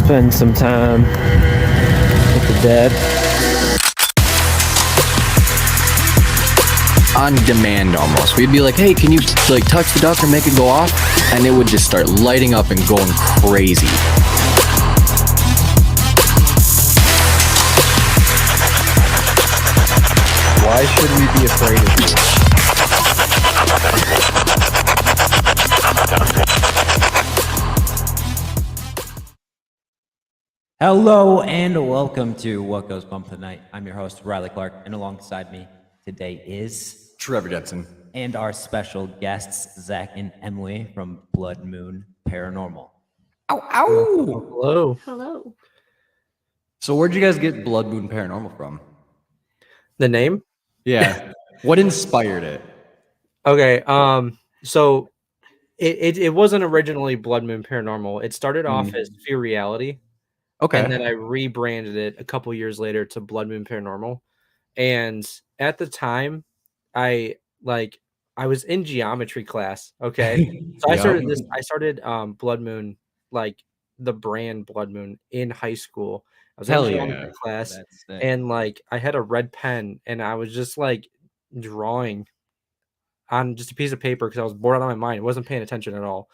spend some time with the dead. On demand almost. We'd be like, hey, can you like touch the duck or make it go off? And it would just start lighting up and going crazy. Why should we be afraid of you? Hello and welcome to What Goes Bump Tonight. I'm your host, Riley Clark, and alongside me today is Trevor Jetson. And our special guests, Zach and Emily from Blood Moon Paranormal. Ow, ow! Hello. Hello. So where'd you guys get Blood Moon Paranormal from? The name? Yeah. What inspired it? Okay. So it wasn't originally Blood Moon Paranormal. It started off as Fear Reality. Okay. And then I rebranded it a couple years later to Blood Moon Paranormal. And at the time, I was in geometry class. Okay. So I started Blood Moon, like the brand Blood Moon, in high school. I was in geometry class, and like I had a red pen, and I was just like drawing on just a piece of paper because I was bored out of my mind. I wasn't paying attention at all.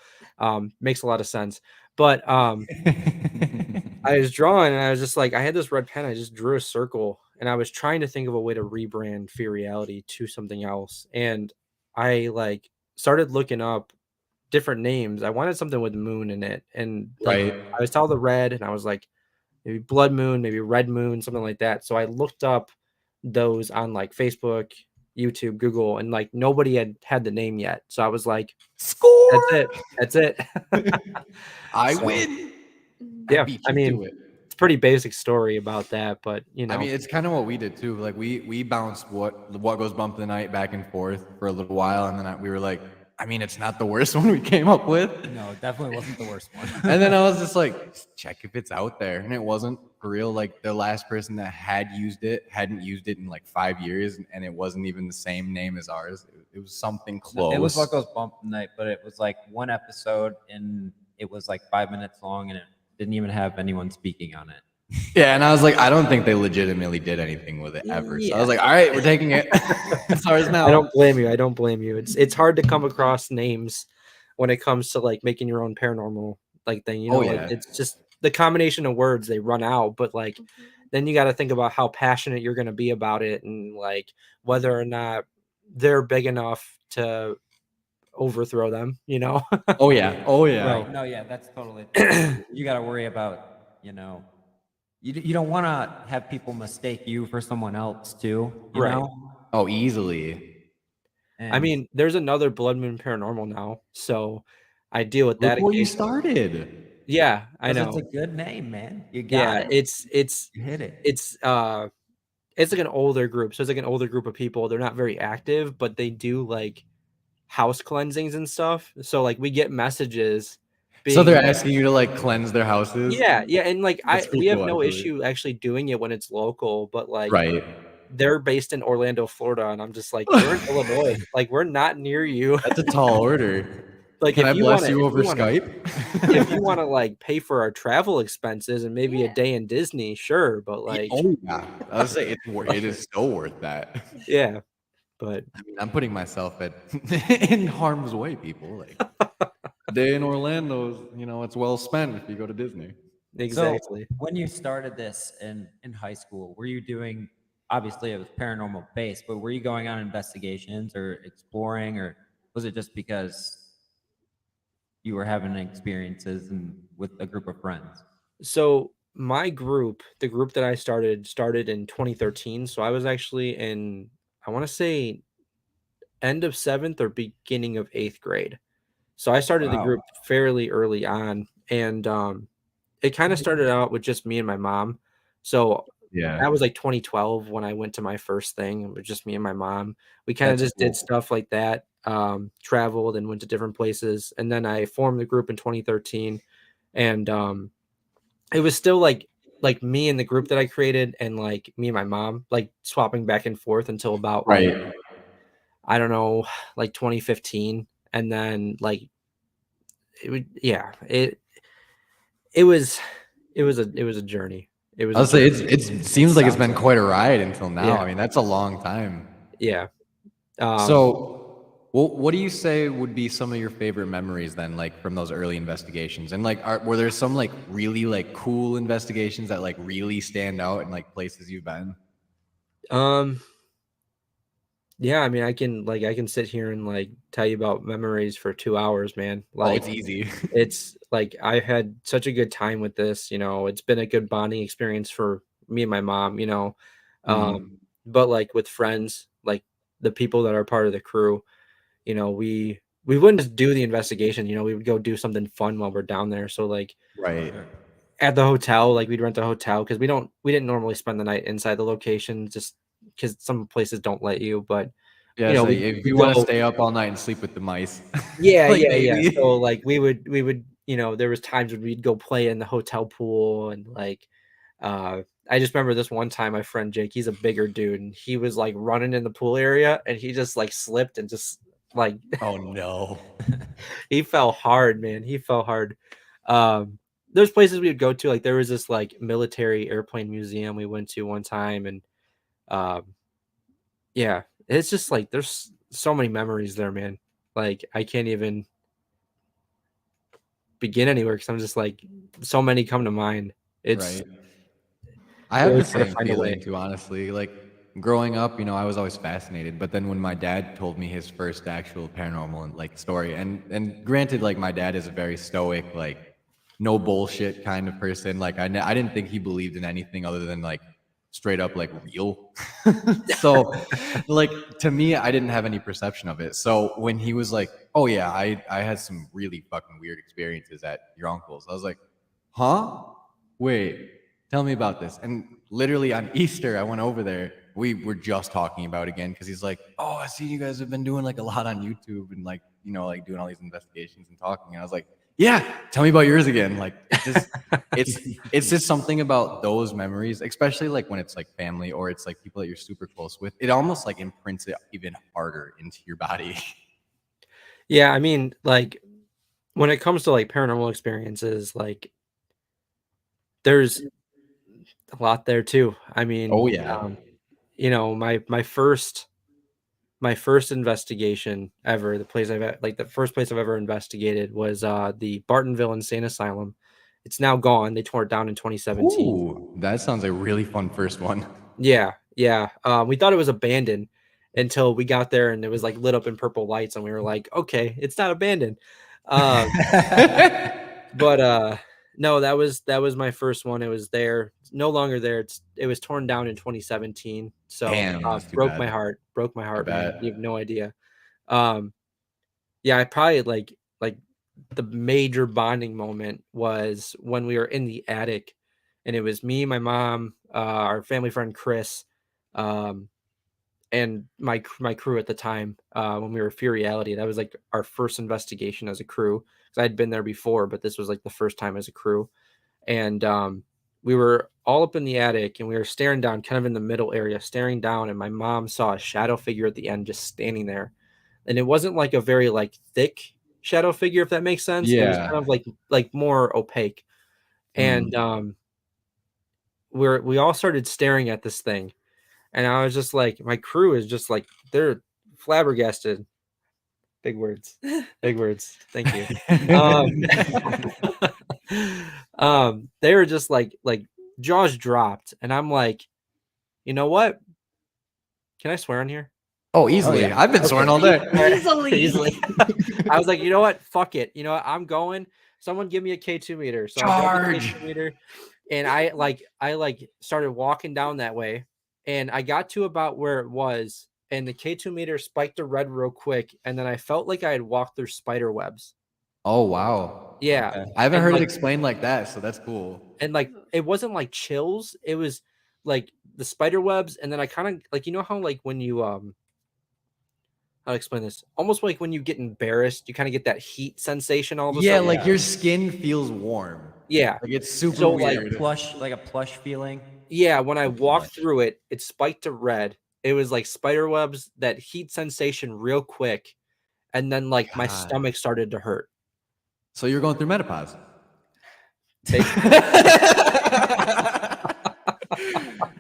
Makes a lot of sense. But I was drawing, and I was just like, I had this red pen. I just drew a circle, and I was trying to think of a way to rebrand Fear Reality to something else. And I like started looking up different names. I wanted something with moon in it, and like I saw the red, and I was like, maybe Blood Moon, maybe Red Moon, something like that. So I looked up those on like Facebook, YouTube, Google, and like nobody had the name yet. So I was like, score. That's it. I win. Yeah, I mean, it's a pretty basic story about that, but you know, I mean, it's kind of what we did too. Like we bounced what goes bump the night back and forth for a little while, and then we were like, I mean, it's not the worst one we came up with. No, it definitely wasn't the worst one. And then I was just like, check if it's out there, and it wasn't for real. Like the last person that had used it hadn't used it in like 5 years, and it wasn't even the same name as ours. It was something close. It was What Goes Bump Tonight, but it was like one episode, and it was like 5 minutes long, and it didn't even have anyone speaking on it. Yeah, and I was like, I don't think they legitimately did anything with it ever. So I was like, all right, we're taking it. It's ours now. I don't blame you. It's hard to come across names when it comes to like making your own paranormal like thing. You know, like, it's just the combination of words, they run out, but like then you got to think about how passionate you're going to be about it, and like whether or not they're big enough to overthrow them, you know? Oh yeah. Right. No, yeah, that's totally you got to worry about, you know, you don't want to have people mistake you for someone else too, you know? Oh, easily. And I mean, there's another Blood Moon Paranormal now, so I deal with that. Look where you started. Yeah, I know. It's a good name, man. You got it. It's you hit it. It's like an older group. So it's like an older group of people. They're not very active, but they do like house cleansings and stuff. So like we get messages. So they're asking you to like cleanse their houses? Yeah, and like we have no issue actually doing it when it's local, but like they're based in Orlando, Florida, and I'm just like, we're in Illinois. Like we're not near you. That's a tall order. Like, can I bless you over Skype? If you want to like pay for our travel expenses and maybe a day in Disney, sure, but like, I would say it is so worth that. Yeah, but I mean, I'm putting myself in harm's way, people. Like a day in Orlando, you know, it's well spent if you go to Disney. Exactly. So when you started this in high school, were you doing? Obviously, it was paranormal based, but were you going on investigations or exploring, or was it just because you were having experiences and with a group of friends? So my group, the group that I started in 2013. So I was actually in, I want to say, end of 7th or beginning of 8th grade. So I started the group fairly early on, and it kind of started out with just me and my mom. So that was like 2012 when I went to my first thing. It was just me and my mom. We kind of just did stuff like that, traveled and went to different places. And then I formed the group in 2013, and it was still like me and the group that I created, and like me and my mom like swapping back and forth until about I don't know, like 2015. And then like it was it was a journey. It was a I'll say journey. it seems like it's been Sounds like quite a ride until now. Yeah. I mean, that's a long time. Yeah. So, what do you say would be some of your favorite memories then, like from those early investigations? And like, were there some like really like cool investigations that like really stand out in like places you've been? Yeah, I mean, I can sit here and like tell you about memories for 2 hours, man. Oh, Like it's easy. it's like I had such a good time with this, it's been a good bonding experience for me and my mom. Mhm. But like with friends, like the people that are part of the crew, we wouldn't just do the investigation, we would go do something fun while we're down there. So like Right. sure. at the hotel, like we'd rent a hotel because we didn't normally spend the night inside the location just because some places don't let you, but Yeah, so we if we you want to go. stay up all night and sleep with the mice, Yeah, like yeah, yeah. maybe. So, like, we would, there was times when we'd go play in the hotel pool and, like, uh, I just remember this one time, my friend Jake, he's a bigger dude, and he was, like, running in the pool area, and he just, like, slipped and just, like, Oh no. he fell hard, man. He fell hard. Um, there's places we would go to, like, there was this, like, military airplane museum we went to one time, and, um, yeah, it's just, like, there's so many memories there, man. Like, I can't even begin anywhere because I'm just like so many come to mind. It's Right. I we have the always try to same find a way. feeling too, honestly. Like growing up, I was always fascinated. But then when my dad told me his first actual paranormal like story, and granted, like my dad is a very stoic, like no bullshit kind of person. Like I didn't think he believed in anything other than like straight up like real. So like to me, I didn't have any perception of it. So when he was like, "Oh yeah, I had some really fucking weird experiences at your uncle's," I was like, "Huh? Wait, tell me about this." And literally on Easter, I went over there. We were just talking about it again because he's like, "Oh, I see you guys have been doing like a lot on YouTube and like, like doing all these investigations and talking." And I was like, "Yeah, tell me about yours again." Like it's it's just something about those memories, especially like when it's like family or it's like people that you're super close with. It almost like imprints it even harder into your body. Yeah, I mean, like when it comes to like paranormal experiences, like there's a lot there too. I mean, Oh yeah. my first investigation ever, the first place I've ever investigated was the Bartonville Insane Asylum. It's now gone. They tore it down in 2017. Ooh, that sounds like a really fun first one. Yeah, yeah. We thought it was abandoned until we got there and it was like lit up in purple lights, and we were like, okay, it's not abandoned. Um, but no, that was my first one. It was there, it's no longer there. It was torn down in 2017. So Damn, that's too broke my bad. heart. Broke my I heart, man. You bet. have no idea. Um, yeah, I probably like the major bonding moment was when we were in the attic, and it was me, my mom, our family friend Chris, um, and my crew at the time when we were Fear Reality. That was like our first investigation as a crew because I'd been there before, but this was like the first time as a crew. And we were all up in the attic and we were staring down, kind of in the middle area, staring down. And my mom saw a shadow figure at the end just standing there, and it wasn't like a very like thick shadow figure, if that makes sense. It was kind Yeah. of like more opaque. And Mm. we all started staring at this thing, and I was just like, my crew is just like, they're flabbergasted. Big words. Big words. Thank you. Um, they were just like jaws dropped, and I'm like, you know what? Can I swear on here? Oh, Oh easily. yeah. I've been sworn Okay. all day. All right. Easily. Easily. I was like, you know what? Fuck it. You know what? I'm going. Someone give me a K2 meter. So I grabbed the Charge. K2 meter, and I started walking down that way, and I got to about where it was, and the K2 meter spiked to red real quick, and then I felt like I had walked through spider webs. Oh wow. Yeah. Okay. I haven't And heard it like explained like that, so that's cool. it wasn't like chills. It was like the spider webs, and then I kind of like, how like when you how to explain this? Almost like when you get embarrassed, you kind of get that heat sensation all of a Yeah, sudden. like your skin feels warm. Yeah. Like it's super So like weird. Like a plush feeling. yeah, when I walked Plush. through it, it spiked to red. It was like spider webs, that heat sensation real quick, and then like my God. stomach started to hurt. So you're going through menopause. Basically.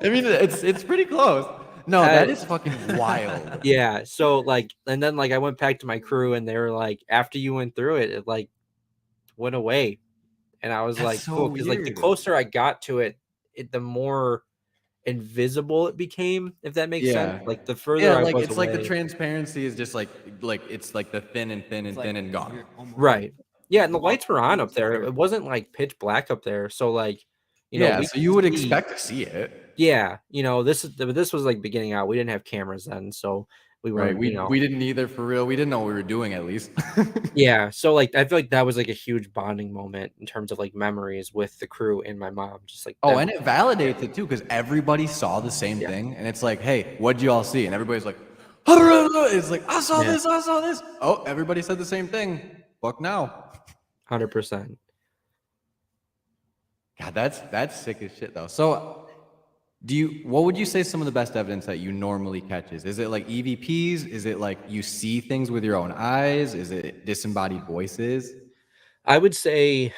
I mean, it's pretty close. No, that is fucking wild. Yeah. So like, and then like I went back to my crew, and they were like, after you went through it, it like went away, and I was That's like, so cool, because like the weird. closer I got to it, the more invisible it became, if that makes sense. Yeah. Like the further Yeah, I like was it's like the away, transparency is just like it's like the thin and thin and It's like thin and gone. you're almost right? Yeah, and the walking lights were on up there. through- It wasn't like pitch black up there, so like, Yeah, we so could you would see. expect to see it. Yeah, this was like beginning out. We didn't have cameras then, so we Right. weren't, We didn't either for real. We didn't know what we were doing at least. yeah. So like, I feel like that was like a huge bonding moment in terms of like memories with the crew and my mom. Just like Oh, them. and it validates it too, because everybody saw the same Yeah. thing, and it's like, hey, what'd you all see? And everybody's like, it's like, I saw Yeah. this, I saw this. Oh, everybody said the same thing. Fuck now. 100%. God, that's sick as shit though. So what would you say some of the best evidence that you normally catches? Is it like EVPs? Is it like you see things with your own eyes? Is it disembodied voices? I would say,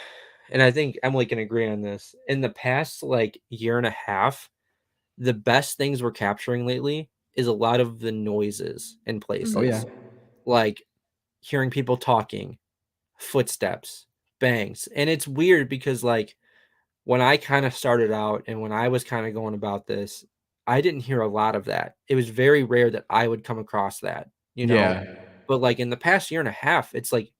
and I think Emily can agree on this. In the past like year and a half, the best things we're capturing lately is a lot of the noises in places. Oh yeah. Like hearing people talking, footsteps, bangs. And it's weird because like when I kind of started out and when I was kind of going about this, I didn't hear a lot of that. It was very rare that I would come across that, Yeah. But like in the past year and a half, it's like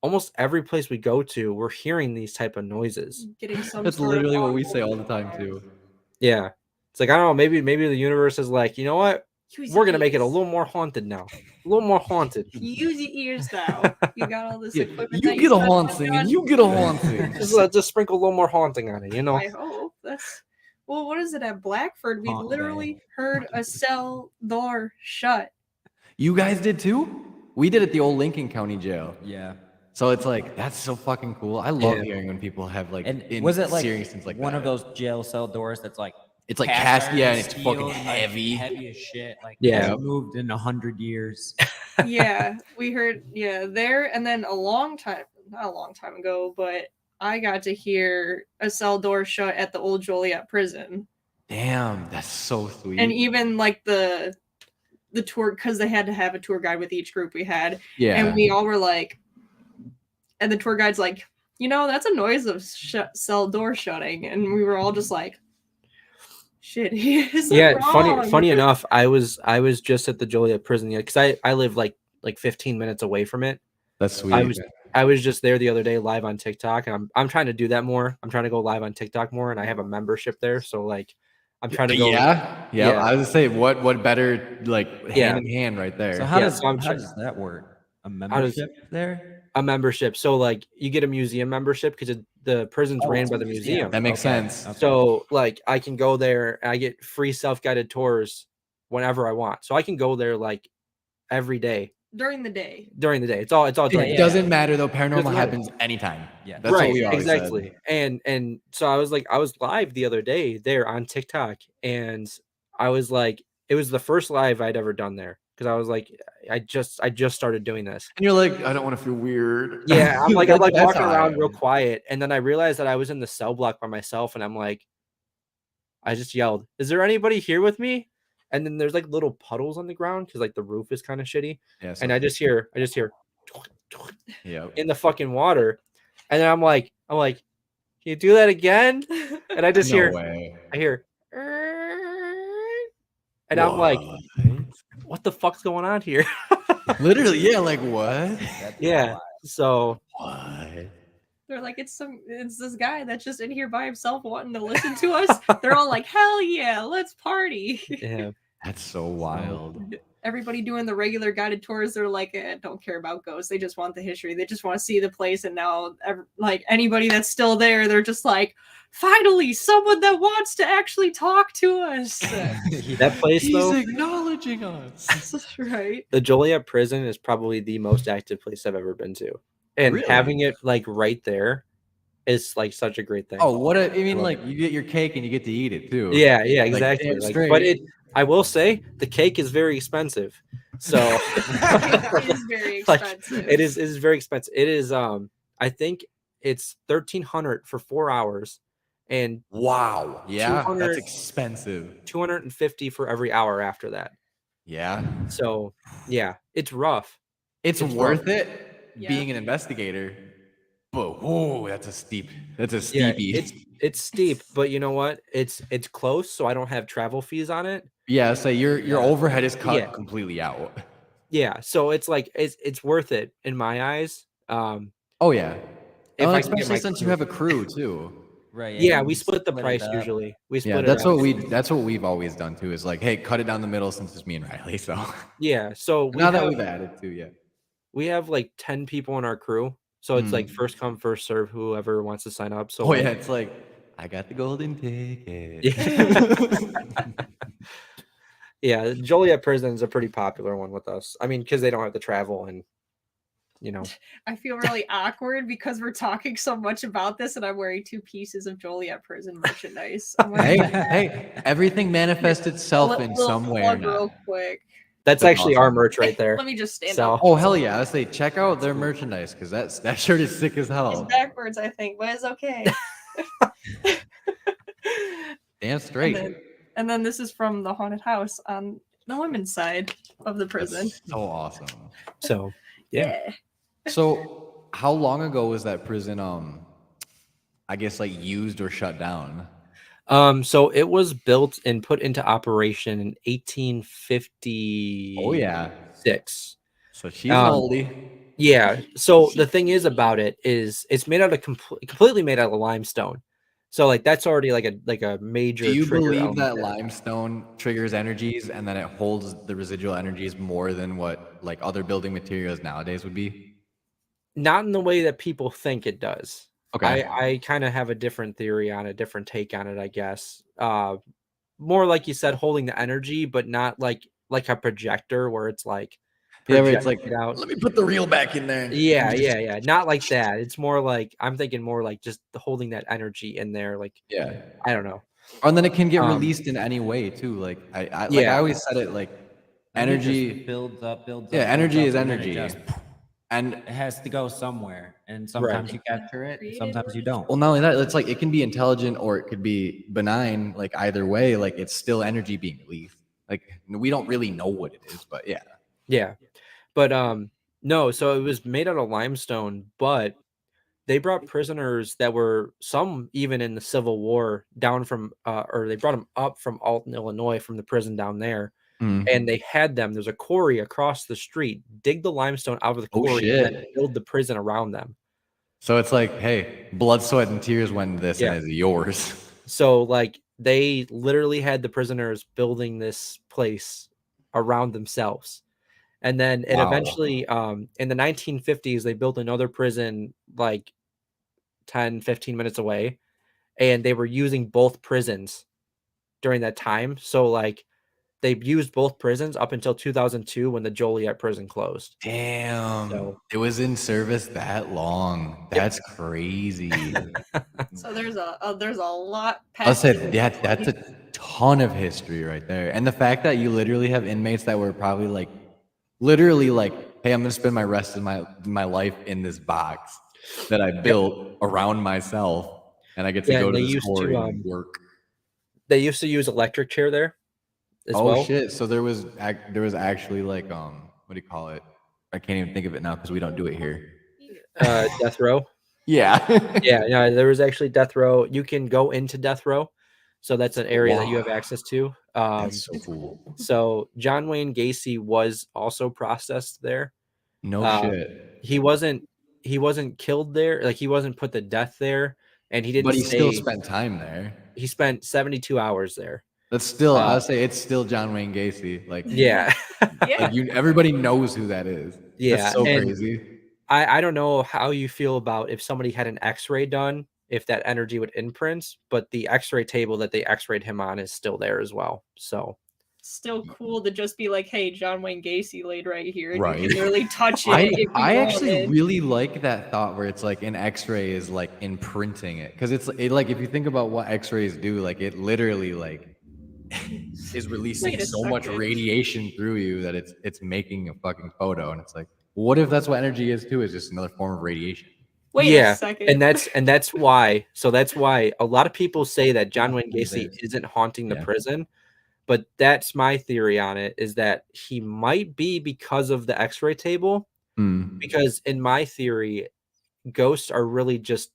almost every place we go to, we're hearing these type of noises. Getting some That's sort literally of what we say all the audible time too. Yeah. It's like, I don't know, maybe the universe is like, you know what? Use We're your gonna make it a ears. little more haunted now. A little more haunted. Use your ears now. You got all this Yeah, equipment. you that get a spend money haunting and on. you get a haunting. Just sprinkle a little more haunting on it, I hope that's. Well, what is it at Blackford? We Haunt literally heard a cell door shut. You guys did too? We did at the old Lincoln County Jail. Yeah. So it's like that's so fucking cool. I love Yeah. hearing when people have like And was it like serious things like one that. of those jail cell doors that's like It's like cast cast, yeah, iron and it's steel fucking and, like, heavy. heavy as shit. Like Yeah. hasn't moved in 100 years. Yeah, we heard. Yeah, there, and then not a long time ago, but I got to hear a cell door shut at the old Joliet prison, Damn, that's so sweet. and even like the tour, because they had to have a tour guide with each group we had, yeah. and we all were like, and the tour guide's like, that's a noise of cell door shutting, and we were all just like, shit, he isn't Yeah, wrong. funny enough, I was just at the Joliet prison because I live like 15 minutes away from it. That's sweet. I was just there the other day live on TikTok, and I'm trying to do that more. I'm trying to go live on TikTok more, and I have a membership there, so like I'm trying to go. Yeah. I was gonna say what better like Yeah. hand in hand right there. So how Yeah, does so I'm how sure- does that work? A does- membership there? A membership, so like you get a museum membership because the prison's Oh, ran it's by a the museum. museum. That makes Okay, sense. okay. So like I can go there and I get free self-guided tours whenever I want. So I can go there like every day During the day. during the day. It's all It during the doesn't day. matter though. Paranormal Doesn't matter. happens anytime. Yeah. That's what Right, we always exactly. said. And so I was live the other day there on TikTok, and I was like, it was the first live I'd ever done there because I was like, I just started doing this. And you're like, I don't want to feel weird. Yeah, I'm like That's walking how I around am. real quiet, and then I realized that I was in the cell block by myself, and I'm like, I just yelled, "Is there anybody here with me?" And then there's like little puddles on the ground because like the roof is kind of shitty, Yeah, and I just hear yeah. in the fucking water, and then I'm like, can you do that again? And I just No hear, way. I hear, and I'm like, what the fuck's going on here? Literally, yeah, like what? Yeah. So What? They're like, it's this guy that's just in here by himself wanting to listen to us. They're all like, hell yeah, let's party. yeah, That's so wild. Everybody doing the regular guided tours, they're like, don't care about ghosts. They just want the history. They just want to see the place. And now, like anybody that's still there, they're just like, finally, someone that wants to actually talk to us. that place though, acknowledging us. Right. the Joliet prison is probably the most active place I've ever been to, and Really? having it like right there is like such a great thing. Oh, I mean, like you get your cake and you get to eat it too. Yeah, Like, exactly. damn Like, straight. but I will say the cake is very expensive. So It is very like, expensive. it is very expensive. It is I think it's $1,300 for 4 hours, and Wow. Yeah, 200 that's expensive. 250 for every hour after that. Yeah. So yeah, it's rough. It's It's rough. worth it Yeah. being an investigator, but whoa, that's a Yeah, steepy. it's steep, but you know what? It's close, so I don't have travel fees on it. Yeah, so your Yeah. overhead is cut Yeah. completely out. Yeah, so it's like it's worth it in my eyes. Oh yeah. If Oh, I can get especially my since you crew. have a crew too. Right. Yeah. Yeah, You we can split the it price up. usually. We Yeah, split it out. that's what we've always done too, is like, hey, cut it down the middle since it's me and Riley. So Yeah, so now that we've added to, yeah. we have like 10 people in our crew. So it's like Mm. first come, first serve, whoever wants to sign up. So Oh like yeah, it's like I got the golden ticket. yeah. Yeah, Joliet Prison is a pretty popular one with us. I mean, because they don't have to travel and you know. I feel really awkward because we're talking so much about this, and I'm wearing 2 pieces of Joliet prison merchandise. I'm Hey, wearing hey, everything manifests itself in little some way or plug not. real quick. That's That's actually our awesome. merch right there. Let me just stand So up. Oh hell yeah! I say check out their merchandise because that shirt is sick as It's hell. backwards, I think, but it's okay. Damn straight. And then this is from the haunted house on the women's side of the prison. That's so awesome. so yeah. So how long ago was that prison? I guess like used or shut down. So it was built and put into operation in 1856. Oh yeah. So she's Um, oldie. Yeah. So the thing is about it is it's made out of completely made out of limestone. So like that's already like a major. Do you trigger believe element that there. limestone triggers energies and then it holds the residual energies more than what like other building materials nowadays would be? Not in the way that people think it does. Okay. I kind of have a different theory on a different take on it, I guess. More like you said, holding the energy, but not like a projector where it's like Yeah, where it's like, projecting it out. let me put the reel back in there. Yeah. Not like that. It's more like I'm thinking more like just holding that energy in there. Like Yeah. I don't know. And then it can get released in any way too. Like I Yeah. always said it, like Energy energy. just builds up, builds up. Yeah, builds energy up, is and then it energy. just- And it has to go somewhere, and sometimes you capture it, and sometimes you don't. well, not only that, it's like it can be intelligent or it could be benign. Like either way, like it's still energy being released. Like we don't really know what it is, but yeah. Yeah. But no, so it was made out of limestone, but they brought prisoners that were some even in the Civil War down from or they brought them up from Alton, Illinois from the prison down there. Mm. And they had them. There's a quarry across the street. Dig the limestone out of the Oh, quarry and then shit. build the prison around them. So it's like, hey, blood, sweat, and tears went into this, Yeah. and it's yours. So like they literally had the prisoners building this place around themselves. And then it Wow. eventually in the 1950s they built another prison like 10, 15 minutes away, and they were using both prisons during that time. So like they used both prisons up until 2002 when the Joliet prison closed. Damn. So- It was in service that long. That's crazy. So there's a lot I past said, yeah, that's a ton of history right there. And the fact that you literally have inmates that were probably like, literally like, hey, I'm gonna spend my rest of my life in this box that I built around myself, and I get to Yeah, go and to they this used to, quarry and work. They used to use electric chair there as Oh well. shit! So there was actually like what do you call it? I can't even think of it now because we don't do it here. Death row. Yeah. Yeah, there was actually death row. You can go into death row, so that's an area that you have Wow. access to. That's so cool. So John Wayne Gacy was also processed there. No shit. He wasn't killed there, like he wasn't put to death there, and he didn't. But he still spent time there. He spent 72 hours there. That's still, I would say it's still John Wayne Gacy. Like, Yeah, like everybody knows who that is. yeah. That's so and crazy. I don't know how you feel about if somebody had an X-ray done, if that energy would imprint, but the X-ray table that they X-rayed him on is still there as well. So still cool to just be like, hey, John Wayne Gacy laid right here. And Right. you can literally touch it. if you I actually wanted. really like that thought where it's like an X-ray is like imprinting it, because it's like if you think about what X-rays do, like it literally like is releasing Wait a so much second. radiation through you that it's making a fucking photo, and it's like, what if that's what energy is too? Is just another form of radiation? Wait a second. and that's why. So that's why a lot of people say that John Wayne Gacy There's- isn't haunting the Yeah. prison, but that's my theory on it, is that he might be because of the X-ray table. Mm. Because in my theory, ghosts are really just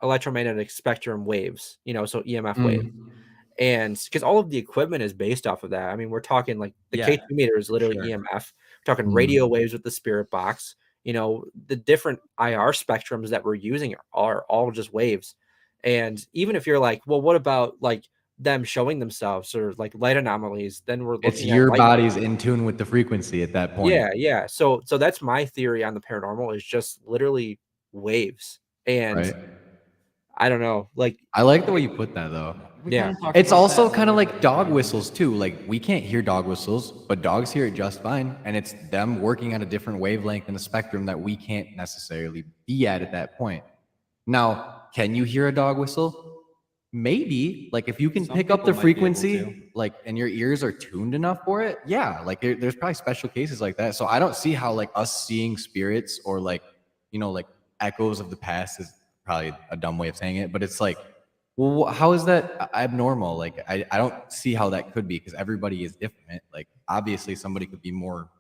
electromagnetic spectrum waves, so EMF waves. Mm. And because all of the equipment is based off of that. I mean, we're talking like the Yeah, K2 meter is literally sure. EMF. We're talking Mm. radio waves with the spirit box. The different IR spectrums that we're using are all just waves. And even if you're like, well, what about like them showing themselves or like light anomalies? Then we're It's looking at your light. body's in tune with the frequency at that point. Yeah. So that's my theory on the paranormal, is just literally waves. And Right. I don't know, like, I like the way you put that though. We Yeah. kinda talked It's about also that kind of earlier. like dog whistles too. Like we can't hear dog whistles, but dogs hear it just fine. And it's them working at a different wavelength in a spectrum that we can't necessarily be at that point. Now, can you hear a dog whistle? Maybe. Like if you can Some pick up the people might be able frequency, to. like, and your ears are tuned enough for it. Yeah. Like there's probably special cases like that. So I don't see how like us seeing spirits or like, like echoes of the past is probably a dumb way of saying it, but it's like, well, how is that abnormal? Like, I don't see how that could be, because everybody is different. Like, obviously, somebody could be more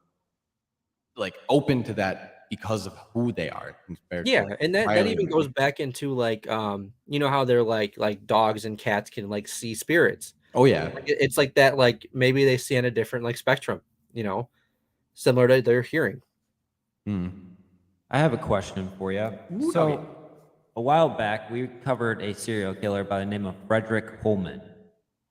like open to that because of who they are compared to yeah, like and that entirely even other goes people. back into like how they're like dogs and cats can like see spirits. Oh yeah, Like, it's like that, like maybe they see on a different like spectrum, similar to their hearing. Hmm. I have a question for you. So, a while back, we covered a serial killer by the name of Frederick Holman,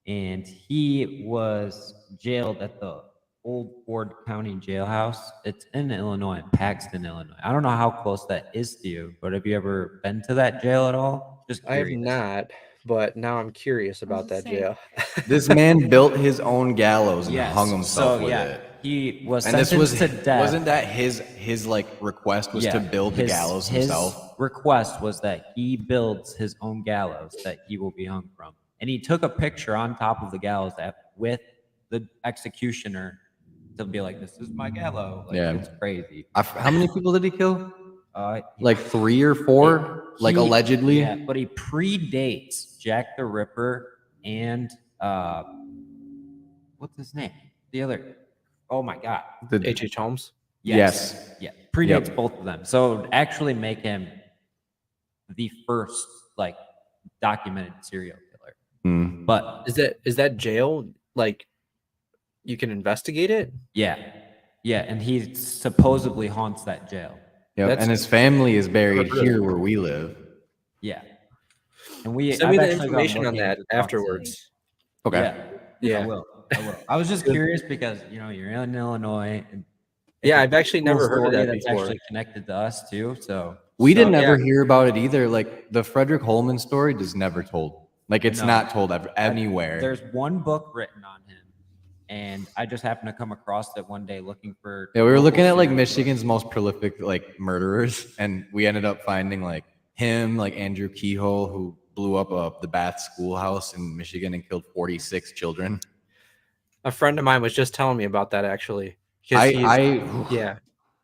and he was jailed at the Old Ford County Jailhouse. It's in Illinois, Paxton, Illinois. I don't know how close that is to you, but have you ever been to that jail at all? Just I have curious. not, but now I'm curious I was about that saying. jail. This man built his own gallows and Yes. hung himself So with yeah, it. he was And this sentenced was to death. wasn't that his like request was to build the gallows himself? His request was that he builds his own gallows that he will be hung from. And he took a picture on top of the gallows with the executioner to be like, this is my gallows. Like, Yeah. it's crazy. How many people did he kill? Uh, Like 3 or 4, like he- allegedly. Yeah, but he predates Jack the Ripper and what's his name? The other. Oh my God. The- H.H. Holmes. Yes. Yeah. Predates Yep. both of them. So it would actually make him the first like documented serial killer. Hmm. But Is that jail like you can investigate it? yeah. Yeah. And he supposedly haunts that jail. Yep. That's- And his family is buried Heard of here it. where we live. Yeah. And Send me I've the actually gone information on looking that for proxies. afterwards. Okay. Yeah. Yeah. I will. I was just curious because you're in Illinois. And it's Yeah, a I've actually cool never heard of story that that's before. actually connected to us too. So We didn't yeah. ever hear about it either. Like the Frederick Holman story is never told. Like it's No. not told anywhere. There's one book written on him, and I just happened to come across it one day looking for. Yeah, we were local looking at like serial Michigan's most prolific like murderers, and we ended up finding like him, like Andrew Kehoe, who blew up the Bath schoolhouse in Michigan and killed 46 children. A friend of mine was just telling me about that actually. 'Cause yeah.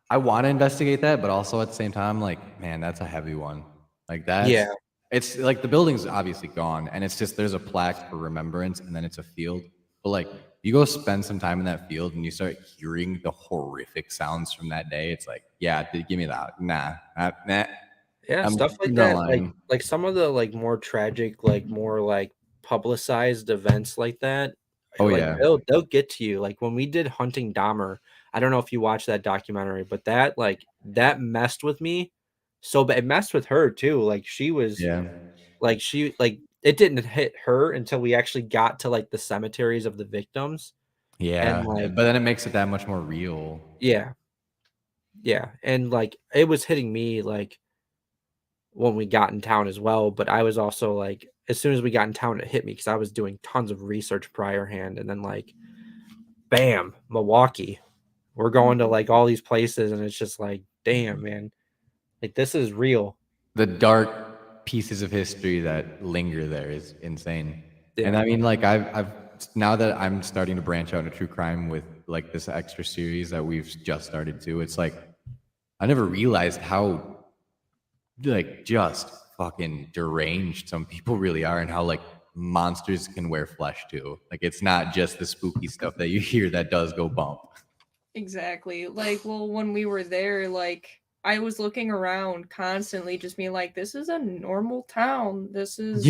I want to investigate that, but also at the same time, like, man, that's a heavy one. Like Yeah. it's like the building's obviously gone, and it's just there's a plaque for remembrance, and then it's a field. But like, you go spend some time in that field, and you start hearing the horrific sounds from that day. It's like, yeah, give me that. Nah. Yeah, I'm stuff like not that. lying. Like some of the like more tragic, like more like publicized events like that. Oh, like yeah. they'll get to you. Like when we did Hunting Dahmer, I don't know if you watched that documentary, but that messed with me so bad. It messed with her too. Like she was Yeah. like it didn't hit her until we actually got to like the cemeteries of the victims. Yeah. And, like- but then it makes it that much more real. Yeah. Yeah. And like it was hitting me like when we got in town as well. But I was also like, as soon as we got in town, it hit me because I was doing tons of research priorhand. And then like, bam, Milwaukee. We're going to like all these places. And it's just like, damn, man. Like this is real. The dark pieces of history that linger there is insane. Yeah. And I mean, like I've now that I'm starting to branch out into true crime with like this extra series that we've just started to, it's like I never realized how like just fucking deranged some people really are, and how like monsters can wear flesh too. Like it's not just the spooky stuff that you hear that does go bump. Exactly. Like, well, when we were there, like, I was looking around constantly, just being like, this is a normal town. This is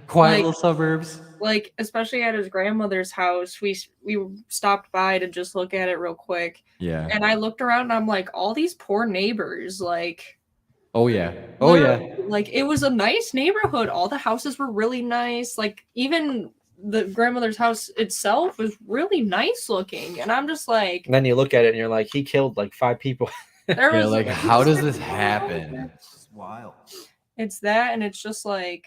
Quiet like- little suburbs. like, especially at his grandmother's house. We stopped by to just look at it real quick, Yeah. and I looked around and I'm like, all these poor neighbors, like. Oh yeah. Oh yeah. Literally, like, it was a nice neighborhood. All the houses were really nice. Like, even the grandmother's house itself was really nice looking. And I'm just like, And then you look at it and you're like, he killed like 5 people. there Yeah, was like how does this happen? It's wild. It's that, and it's just like,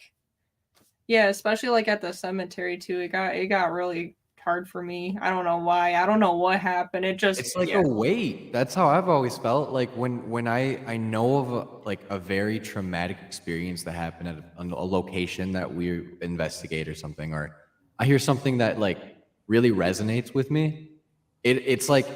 yeah, especially like at the cemetery too. It got really hard for me. I don't know why. I don't know what happened. It just It's like yeah. a weight. That's how I've always felt. Like when I know of a very traumatic experience that happened at a location that we investigate or something, or I hear something that like really resonates with me. It's like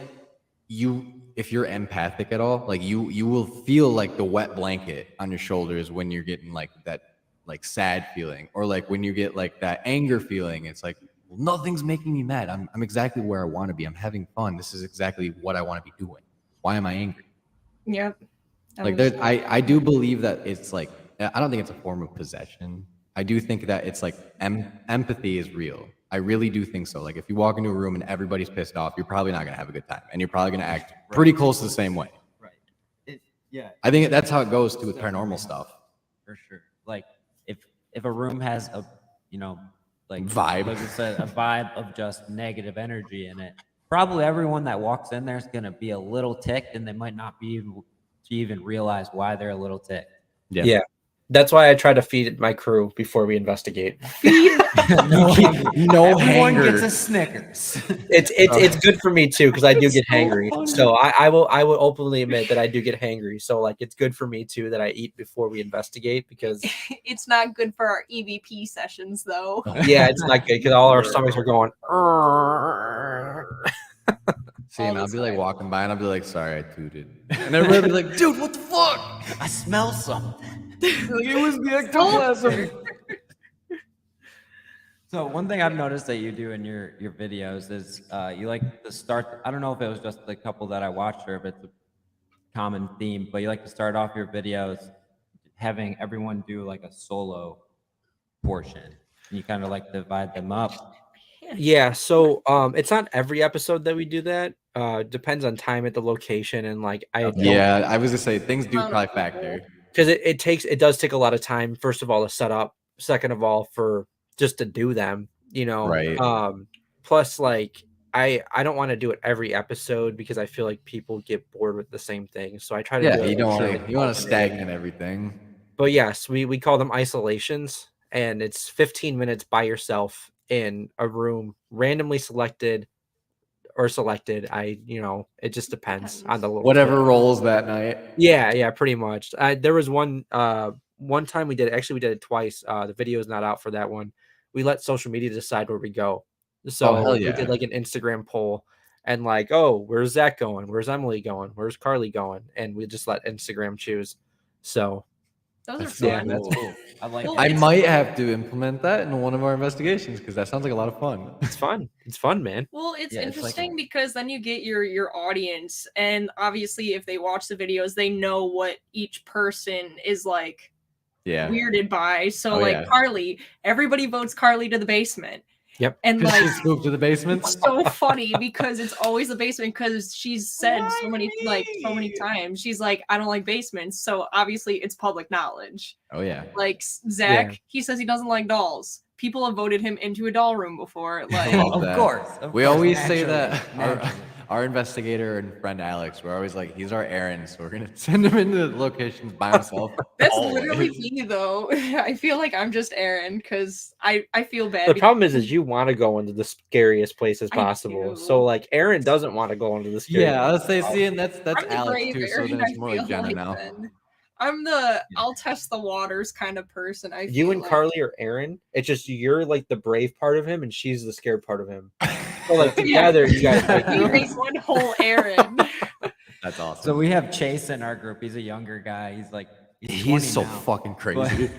if you're empathic at all, like you will feel like the wet blanket on your shoulders when you're getting like that like sad feeling, or like when you get like that anger feeling. It's like, well, nothing's making me mad. I'm exactly where I want to be. I'm having fun. This is exactly what I want to be doing. Why am I angry? Yep. Like I do believe that it's like, I don't think it's a form of possession. I do think that it's like empathy is real. I really do think so. Like if you walk into a room and everybody's pissed off, you're probably not gonna have a good time, and you're probably gonna act pretty close to the same way. Right. Yeah. I think that's how it goes too with paranormal stuff. For sure. Like if a room has a like Vibe. like you said, a vibe of just negative energy in it, probably everyone that walks in there is gonna be a little ticked, and they might not be able to even realize why they're a little ticked. Yeah. That's why I try to feed my crew before we investigate. No Everyone hanger. gets a Snickers. It's good for me too, because I do get hangry. So I will openly admit that I do get hangry. So like it's good for me too that I eat before we investigate, because It's not good for our EVP sessions though. yeah, it's not good because all our stomachs are going. See, and I'll be like walking by and I'll be like, sorry, I tooted. And everybody will be like, dude, what the fuck? I smell something. Like, it was the ectoplasm. So one thing I've noticed that you do in your videos is you like to start. I don't know if it was just the couple that I watched or if it's a common theme, but you like to start off your videos having everyone do like a solo portion, and you kind of like divide them up. Yeah, so it's not every episode that we do that. Depends on time at the location, and like Yeah, I was gonna say things do probably factor. because it does take a lot of time. First of all, to set up. Second of all, for just to do them, Right. Plus, like I don't want to do it every episode because I feel like people get bored with the same thing. So I try to do it. You don't want to stagnate everything. But yes, we call them isolations, and it's 15 minutes by yourself in a room, randomly selected. It just depends on the Whatever rolls that night. Yeah, pretty much. There was one time we did it twice. The video is not out for that one. We let social media decide where we go. So hell we yeah. did like an Instagram poll, and like, oh, where's Zach going? Where's Emily going? Where's Carly going? And we just let Instagram choose. So Those are Yeah, fun. that's cool. I like. Well, that. I might have to implement that in one of our investigations because that sounds like a lot of fun. it's fun. It's fun, man. Well, it's Yeah, it's like interesting because then you get your audience, and obviously, if they watch the videos, they know what each person is like Yeah. weirded by. So, Oh, like yeah. Carly, everybody votes Carly to the basement. Yep. And Because like, she's moved to the basement. it's so funny because it's always the basement because she's said so many times. She's like, I don't like basements. So obviously, it's public knowledge. Oh yeah. Like Zach, Yeah. he says he doesn't like dolls. People have voted him into a doll room before. Like, love Of that. course. We always say naturally, that naturally. our investigator and friend Alex, we're always like, he's our Aaron, so we're gonna send him into the locations by himself. that's always. literally me, though. I feel like I'm just Aaron because I feel bad. The because- problem is you want to go into the scariest places I possible. do. So like Aaron doesn't want to go into the scariest. Yeah, I would say, see, and that's I'm the Alex brave too. So Aaron, then I it's more like feel Jenna like now. then. I'm the I'll test the waters kind of person. I You feel and like. Carly are Aaron. It's just you're like the brave part of him, and she's the scared part of him. So like Yeah. together, you guys make We make one whole Aaron. That's awesome. So we have Chase in our group. He's a younger guy. He's like He's He's 20 so now, fucking but crazy.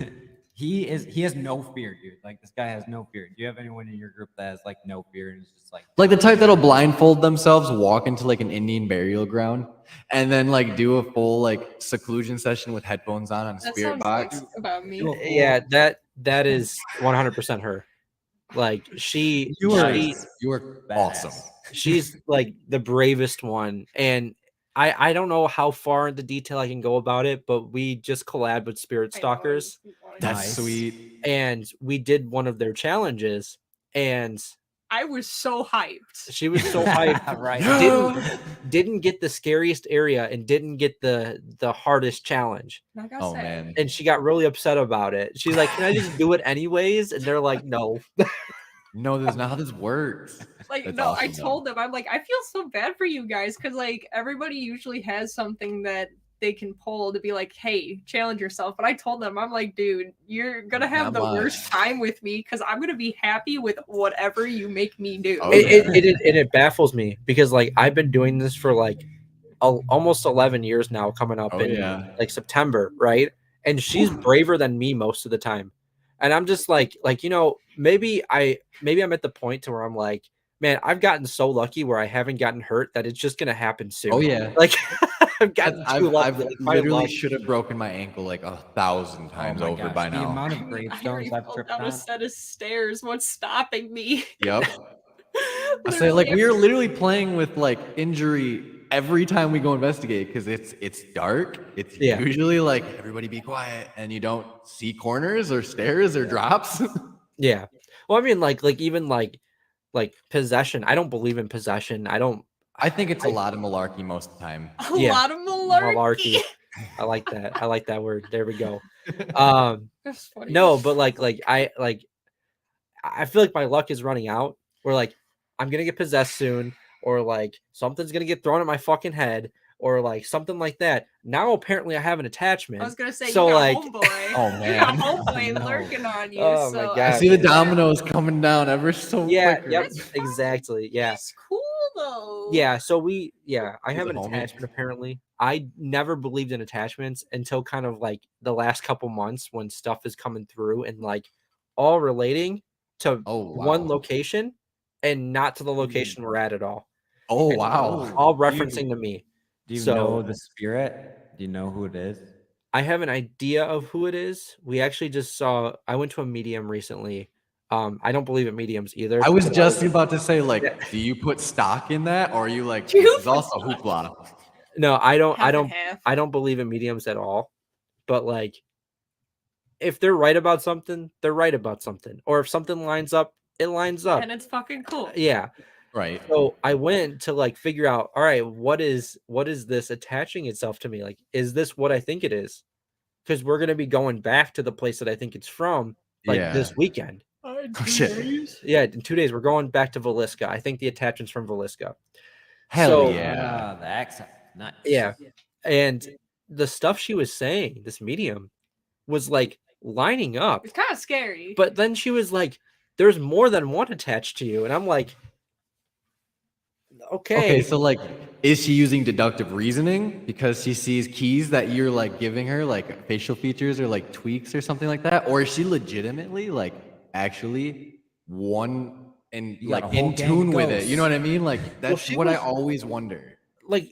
he has no fear, dude. Like this guy has no fear. Do you have anyone in your group that has like no fear and is just like Like the type that'll blindfold themselves, walk into like an Indian burial ground, and then like do a full like seclusion session with headphones on a That spirit sounds box. like about me. do a full- Yeah, that is 100% her. Like she You are she badass. Awesome. she's like the bravest one, and I don't know how far into detail I can go about it, but we just collabed with Spirit I know, I Stalkers, just wanted- That's Nice. sweet. and we did one of their challenges, and I was so hyped. she was so hyped. right. Didn't get the scariest area and didn't get the hardest challenge, Like I Oh said, man. and she got really upset about it. She's like, "Can I just do it anyways?" And they're like, "No." No, that's not how this works. like That's no, I awesome, though. told them, I'm like, I feel so bad for you guys because like everybody usually has something that they can pull to be like, hey, challenge yourself. But I told them, I'm like, dude, you're gonna have Not the much. worst time with me because I'm gonna be happy with whatever you make me do. Oh, It baffles me because like I've been doing this for like almost 11 years now, coming up Oh, in yeah. like September, right? And she's braver than me most of the time, and I'm just like maybe I'm at the point to where I'm like, man, I've gotten so lucky where I haven't gotten hurt that it's just gonna happen soon. Oh yeah. Like I've gotten too lucky. I've Like, my literally luck- should have broken my ankle like 1,000 times over by The now. amount I of mean, I gravestones already I've fell tripped down a on. set of stairs. What's stopping me? Yep. I say like we are literally playing with like injury every time we go investigate because it's dark. It's Yeah. usually like everybody be quiet and you don't see corners or stairs or drops. Yeah. Well, I mean, like even like possession. I don't believe in possession. I think it's a lot of malarkey most of the time. A Yeah. lot of malarkey. I like that. I like that word. There we go. That's funny. No, but I feel like my luck is running out. Where like I'm gonna get possessed soon, or like something's gonna get thrown at my fucking head, or like something like that. Now apparently I have an attachment. I was gonna say, so you got like homeboy. Oh, You got man. homeboy No. lurking on you. Oh, my so God. I see the dominoes coming down ever so yeah, quicker. yep, That's fine. exactly. Yeah. He's cool though. Yeah, so I He's have a an homie. attachment apparently. I never believed in attachments until kind of like the last couple months when stuff is coming through and like all relating to Oh, one wow. location and not to the location we're at all. Oh And wow. All Do you- referencing to me. Do you So- know the spirit? Do you know who it is? I have an idea of who it is. We actually just saw I went to a medium recently. I don't believe in mediums either. I was but just about to say, like, do you put stock in that, or are you like, You this is put also stock. hoopla? No, I don't Half I and don't half. I don't believe in mediums at all. But like if they're right about something, they're right about something. Or if something lines up, it lines up. And it's fucking cool. Yeah. Right. So I went to like figure out, all right, what is this attaching itself to me? Like, is this what I think it is? Because we're gonna be going back to the place that I think it's from, like this Yeah. weekend. Oh, shit. Yeah, in 2 days we're going back to Velisca. I think the attachment's from Velisca. Hell So- yeah. The accent. Nice. Yeah. And the stuff she was saying, this medium, was like lining up. It's kind of scary. But then she was like, there's more than one attached to you. And I'm like, Okay, so like, is she using deductive reasoning because she sees keys that you're like giving her, like facial features or like tweaks or something like that, or is she legitimately like actually one and You got like a whole in gang tune of with it? ghosts. You know what I mean? Like that's she what I was- always wonder. like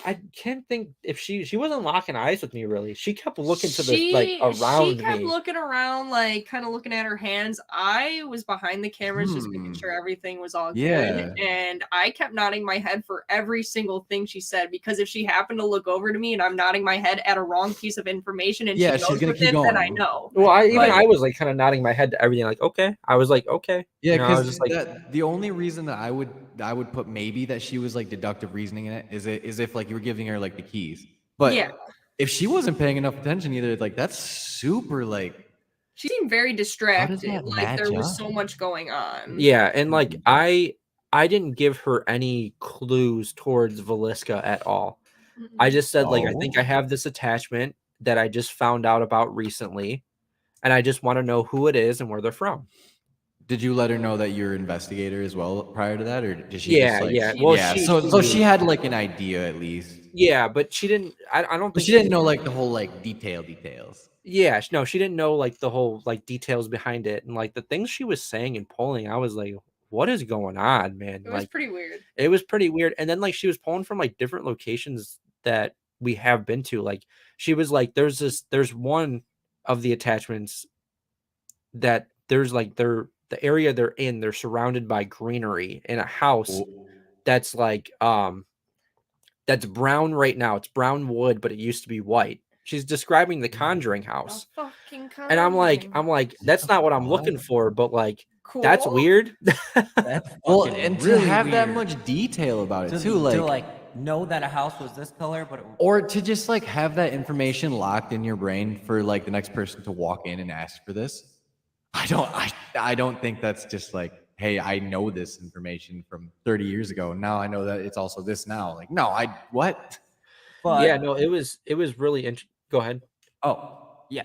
I can't think if she wasn't locking eyes with me really. She kept looking to the like around She kept me. looking around, like kind of looking at her hands. I was behind the cameras, just making sure everything was all Yeah. good. And I kept nodding my head for every single thing she said, because if she happened to look over to me and I'm nodding my head at a wrong piece of information and Yeah, she she's goes gonna with keep it, then I going. know. Well, I Right. was like kind of nodding my head to everything, like okay. I was like okay. Yeah, You know, I was because just like that the only reason that I would put maybe that she was like deductive reasoning in it is if like you were giving her like the keys. But Yeah. if she wasn't paying enough attention either, like that's super like She seemed very distracted. that Like there match was up? so much going on. yeah, and like I didn't give her any clues towards Velisca at all. I just said like I Oh. think I have this attachment that I just found out about recently, and I just want to know who it is and where they're from. Did you let her know that you're an investigator as well prior to that, or did she? Yeah, just, like, yeah. Well, yeah. she- So she she had like an idea at least. Yeah, but she didn't. I don't But think she didn't know like the whole like details. Yeah, no, she didn't know like the whole like details behind it, and like the things she was saying and pulling. I was like, what is going on, man? It was Like pretty weird. it was pretty weird. And then like she was pulling from like different locations that we have been to. Like she was like, there's one of the attachments that there's like the area they're in, they're surrounded by greenery in a house that's like that's brown right now. It's brown wood, but it used to be white. She's describing the Conjuring house. The fucking And I'm like, Conjuring. that's not what I'm What? looking for, but like Cool. that's weird. That's Well, fucking and to really have that weird. much detail about it to, too, to like know that a house was this color, but it, or to just like have that information locked in your brain for like the next person to walk in and ask for this. I don't think that's just like, hey, I know this information from 30 years ago. Now I know that it's also this now. Like, no, what? but Yeah, no, it was really interesting. Go ahead. oh yeah,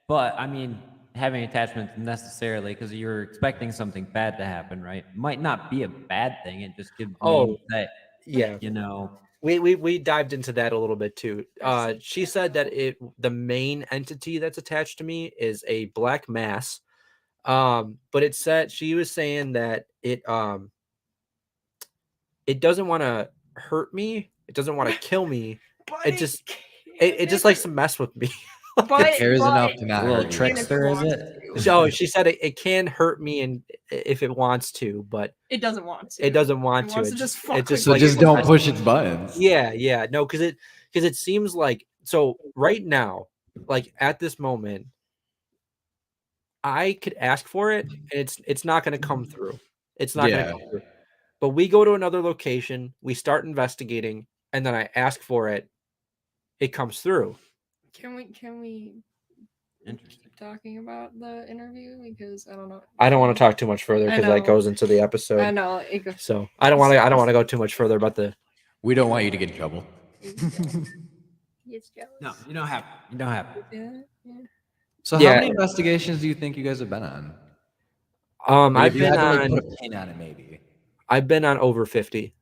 but I mean, having attachments necessarily because you're expecting something bad to happen, right? Might not be a bad thing. It just could mean that Yeah. you know. We dived into that a little bit too. There's She said that the main entity that's attached to me is a black mass. But it said she was saying that it doesn't want to hurt me. It doesn't want to kill me. But It just it just likes to mess with me. but, cares but enough to not A little hurt you. trickster, is wants it? to. So she said it can hurt me and if it wants to, but It doesn't want to. it doesn't want It to. wants It to just just fuck it just So like just it don't messes- push its buttons. Yeah, no, because it seems like so right now, like at this moment, I could ask for it and it's not going to come through. It's not going to Yeah. come through. But we go to another location, we start investigating, and then I ask for it, it comes through. Can we Interesting. keep talking about the interview because I don't know. I don't want to talk too much further I because that know. goes into the I episode. know. It goes. So I don't want to go too much further about the. We don't want you to get in trouble. He's jealous. No, you don't have. You don't have. Yeah, yeah. So Yeah. how many investigations do you think you guys have been on? Or I've if you been had to, like, on. put a pin on it, maybe. I've been on over 50.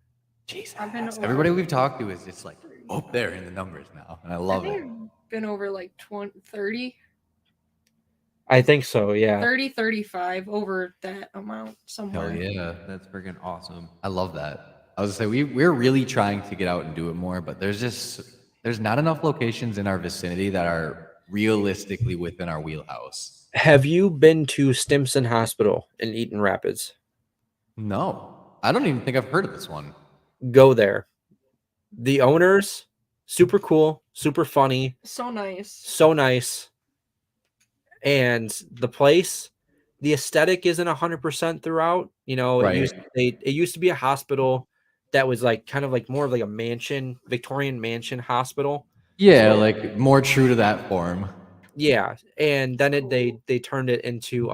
Jesus. I've been over- Everybody we've talked to is just like up there in the numbers now, and I love I it. think I've been over like 30, I think so. Yeah. 30, 35 over that amount Hell somewhere. yeah, That's freaking awesome. I love that. I was gonna say we're really trying to get out and do it more, but there's not enough locations in our vicinity that are realistically within our wheelhouse. Have you been to Stimson Hospital in Eaton Rapids? No, I don't even think I've heard of this one. Go there. The owners, super cool, super funny, So nice. so nice. And the place, the aesthetic isn't 100% throughout. You know, Right. it used to be a hospital that was like kind of like more of like a mansion, Victorian mansion hospital. Yeah, like more true to that form. Yeah, and then they turned it into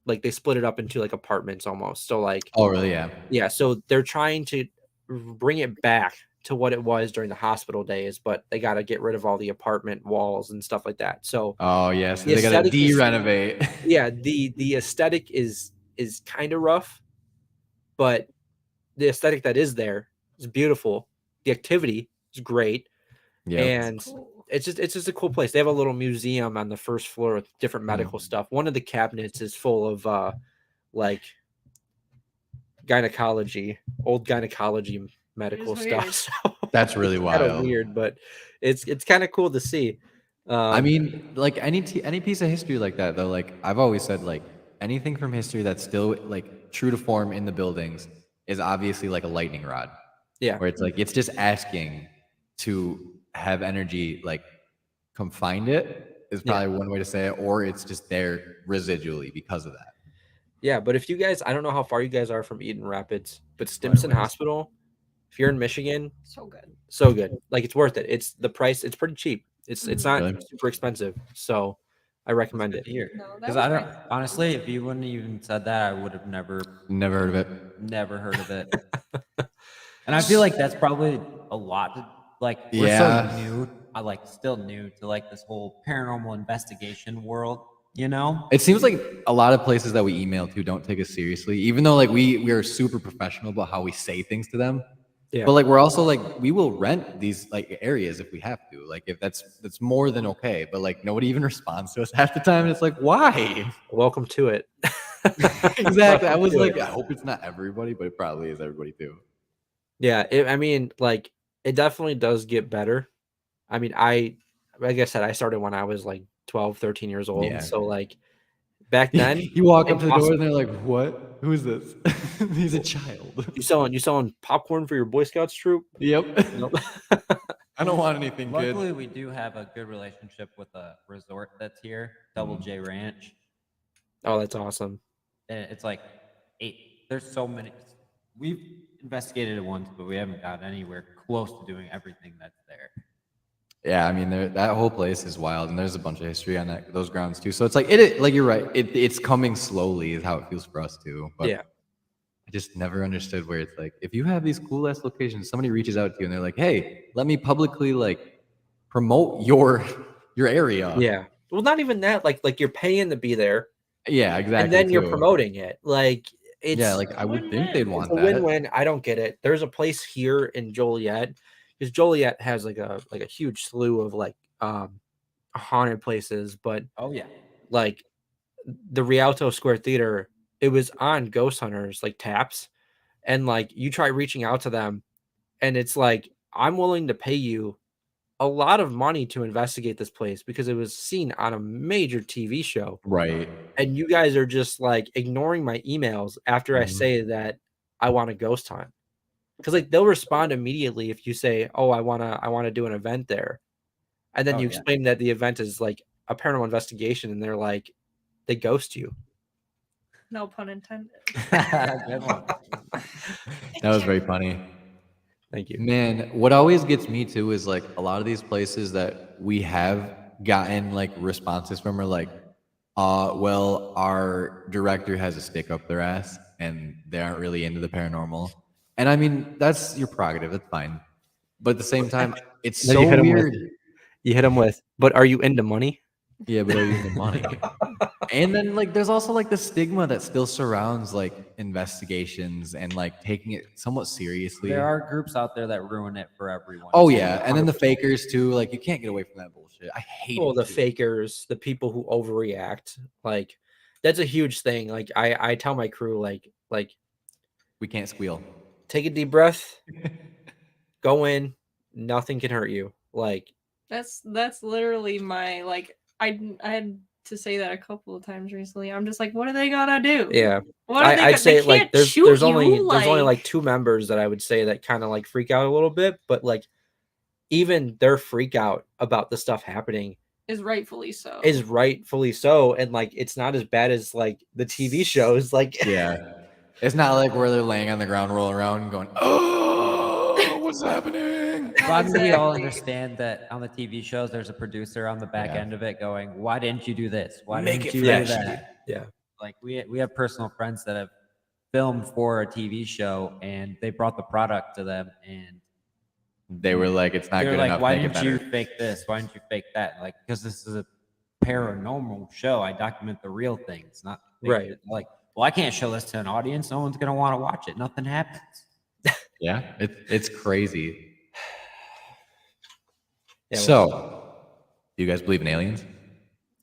like they split it up into like apartments almost. So like Oh, really? Yeah. yeah, so they're trying to bring it back to what it was during the hospital days, but they got to get rid of all the apartment walls and stuff like that. So Oh, yes. The They gotta aesthetic is- de-renovate. yeah, the aesthetic is kind of rough, but the aesthetic that is there is beautiful. The activity is great, Yeah. and Cool. it's just a cool place. They have a little museum on the first floor with different medical stuff. One of the cabinets is full of like gynecology, old gynecology medical It is stuff. weird. So That's really kind of wild. weird, but it's kind of cool to see. I mean, like any piece of history like that, though. Like I've always said, like anything from history that's still like true to form in the buildings is obviously like a lightning rod. Yeah. Where it's like it's just asking to have energy like come find it is probably one way to say it, or it's just there residually because of that. Yeah, but if you guys, I don't know how far you guys are from Eaton Rapids, but Stimson Hospital, if you're in Michigan, So good. so good. Like it's worth it. It's the price. It's pretty cheap. It's not Really? super expensive. So I recommend it. Here, No, that because was I don't nice. honestly, if you wouldn't even said that, I would have never Never heard of it. heard of it. And I feel like that's probably a lot to, like we're Yeah. so new, I like still new to like this whole paranormal investigation world, you know? It seems like a lot of places that we email to don't take us seriously, even though like we are super professional about how we say things to them. Yeah. But like we're also like we will rent these like areas if we have to. Like if that's more than okay. But like nobody even responds to us half the time. And it's like, why? Welcome to it. Exactly. I Welcome was to like, it. I hope it's not everybody, but it probably is everybody too. Yeah, I mean, like it definitely does get better. I mean, like I said, I started when I was like 12, 13 years old. Yeah. So like back then, You walk up to the door awesome. and they're like, what? Who is this? He's a child. You selling popcorn for your Boy Scouts troop? Yep. Nope. I don't want anything good. Luckily, we do have a good relationship with a resort that's here, Double J Ranch. Oh, that's awesome. And it's like 8. There's so many. We've investigated it once, but we haven't got anywhere close to doing everything that's there. Yeah, I mean, that whole place is wild, and there's a bunch of history on those grounds too. So it's like like you're right. It's coming slowly, is how it feels for us too. But Yeah. I just never understood where it's like if you have these cool ass locations, somebody reaches out to you and they're like, "Hey, let me publicly like promote your area." Yeah. Well, not even that. Like you're paying to be there, Yeah, exactly. and then you're too. promoting it. Like it's Yeah, like I would think they'd want a that. win-win. I don't get it. There's a place here in Joliet because Joliet has like a huge slew of like haunted places, but Oh yeah. like the Rialto Square Theater, it was on Ghost Hunters like taps, and like you try reaching out to them, and it's like I'm willing to pay you a lot of money to investigate this place because it was seen on a major TV show. Right. And you guys are just like ignoring my emails after I say that I want a ghost hunt. Because like they'll respond immediately if you say, "Oh, I wanna do an event there," and then Oh, you yeah. explain that the event is like a paranormal investigation, and they're like, they ghost you. No pun intended. Good one. That was very funny. Thank you. Man, what always gets me too is like a lot of these places that we have gotten like responses from are like, well, our director has a stick up their ass and they aren't really into the paranormal. And I mean, that's your prerogative, that's fine. But at the same time, it's Then so you hit 'em weird. You hit them with, but are you into money? Yeah, but are you into money? And then like there's also like the stigma that still surrounds like investigations and like taking it somewhat seriously. There are groups out there that ruin it for everyone. Oh yeah, and then the fakers too. Like you can't get away from that bullshit. I hate Well, it. the too. fakers, the people who overreact, like that's a huge thing. Like I tell my crew, like We can't squeal. take a deep breath, go in, nothing can hurt you. Like That's literally my like. I had to say that a couple of times recently. I'm just like, what are they gonna do? yeah, What are they? I'd say they like can't there's shoot only you, there's only like 2 members that I would say that kind of like freak out a little bit, but like even their freak out about the stuff happening is rightfully so. is rightfully so, and like it's not as bad as like the TV shows. Like Yeah, it's not like where they're laying on the ground, rolling around, and going, "Oh, what's happening?" Well, I mean, we all Exactly. understand that on the TV shows, there's a producer on the back Yeah. end of it going, "Why didn't you do this? Why Make didn't it you do flashy." that?" yeah, Like we have personal friends that have filmed for a TV show, and they brought the product to them, and They were like, "It's not they're good like, enough. "Why Make it didn't you better." fake this? Why didn't you fake that?" Like, because this is a paranormal show. I document the real things, not fake Right. shit. Like, well, I can't show this to an audience. No one's gonna want to watch it. Nothing happens. Yeah, it's crazy. yeah. So, do you guys believe in aliens?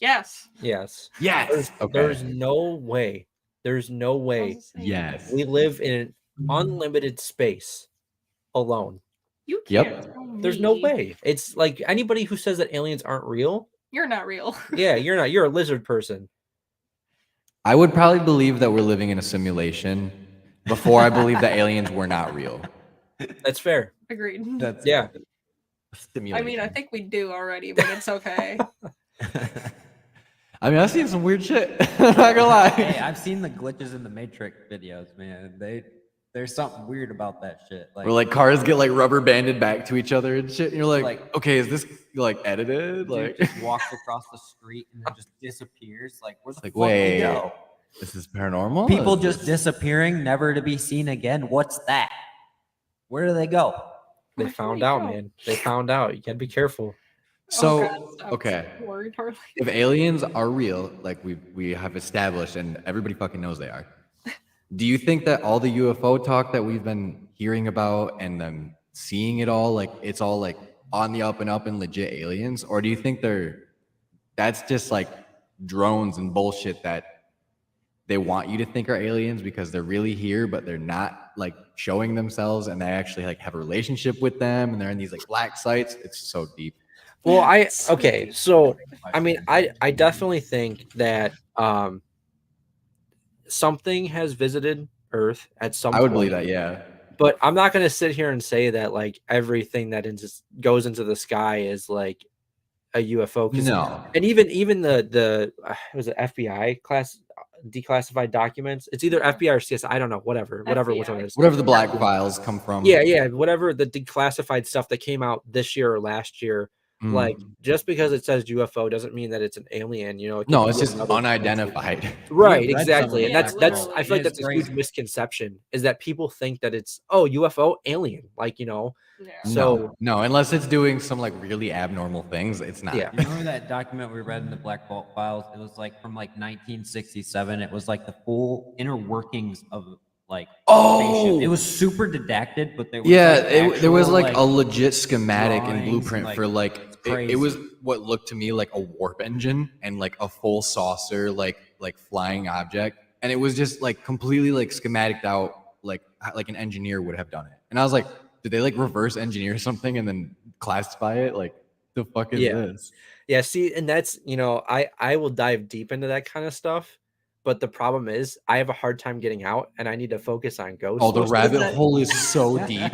Yes. Yes. Yes. There's no way. There's no way Yes. we live in an unlimited space alone. You Yep. can't. Tell There's no me. way. It's like anybody who says that aliens aren't real. You're not real. Yeah, you're not. You're a lizard person. I would probably believe that we're living in a simulation before I believe that aliens were not real. That's fair. Agreed. That's Yeah. I mean, I think we do already, but it's okay. I mean, I've seen some weird shit. I'm not gonna lie. Hey, I've seen the glitches in the Matrix videos, man. There's something weird about that shit. Like, Where like cars get like rubber banded back to each other and shit, and you're like, Like- okay, is this like edited? dude Like, just walks across the street and then just disappears. Like, where the like fuck did wait, he go? this is paranormal. People Is just this- disappearing, never to be seen again. What's that? Where do they go? They Where'd found they out, go? man. They found out. You gotta be careful. So God, stop. okay, I'm worried, Harley. if aliens are real, like we have established, and everybody fucking knows they are, do you think that all the UFO talk that we've been hearing about and them seeing it all, like it's all like on the up and up and legit aliens? Or do you think that's just like drones and bullshit that they want you to think are aliens because they're really here, but they're not like showing themselves, and they actually like have a relationship with them, and they're in these like black sites? It's so deep. Well, So okay, deep. so I mean, I definitely think that something has visited Earth at some I would point. believe that, yeah. But I'm not going to sit here and say that like everything that goes into the sky is like a UFO. No. And even the was it FBI declassified documents? It's either FBI or CSI. I don't know. Whatever which one it is. Whatever the black files come from. Yeah. Whatever the declassified stuff that came out this year or last year. Like just because it says UFO doesn't mean that it's an alien. You know, it could No, be it's just another unidentified. Right, We've read exactly. some And of that's that I feel like that's a huge crazy. misconception is that people think that it's UFO alien, like, you know. Yeah. So No, unless it's doing some like really abnormal things, it's not. Yeah. You remember that document we read in the Black Vault Files? It was like from like 1967. It was like the full inner workings of like spaceship. It was super didactic, but there was there was actual, like a legit schematic and drawings blueprint and, for like it was crazy. what looked to me like a warp engine and like a full saucer like flying object, and it was just like completely like schematiced out like an engineer would have done it. And I was like, did they like reverse engineer something and then classify it? Like, the fuck is this? Yeah, see, and that's, you know, I will dive deep into that kind of stuff, but the problem is I have a hard time getting out, and I need to focus on ghosts. Oh, the most of rabbit time. hole is so deep.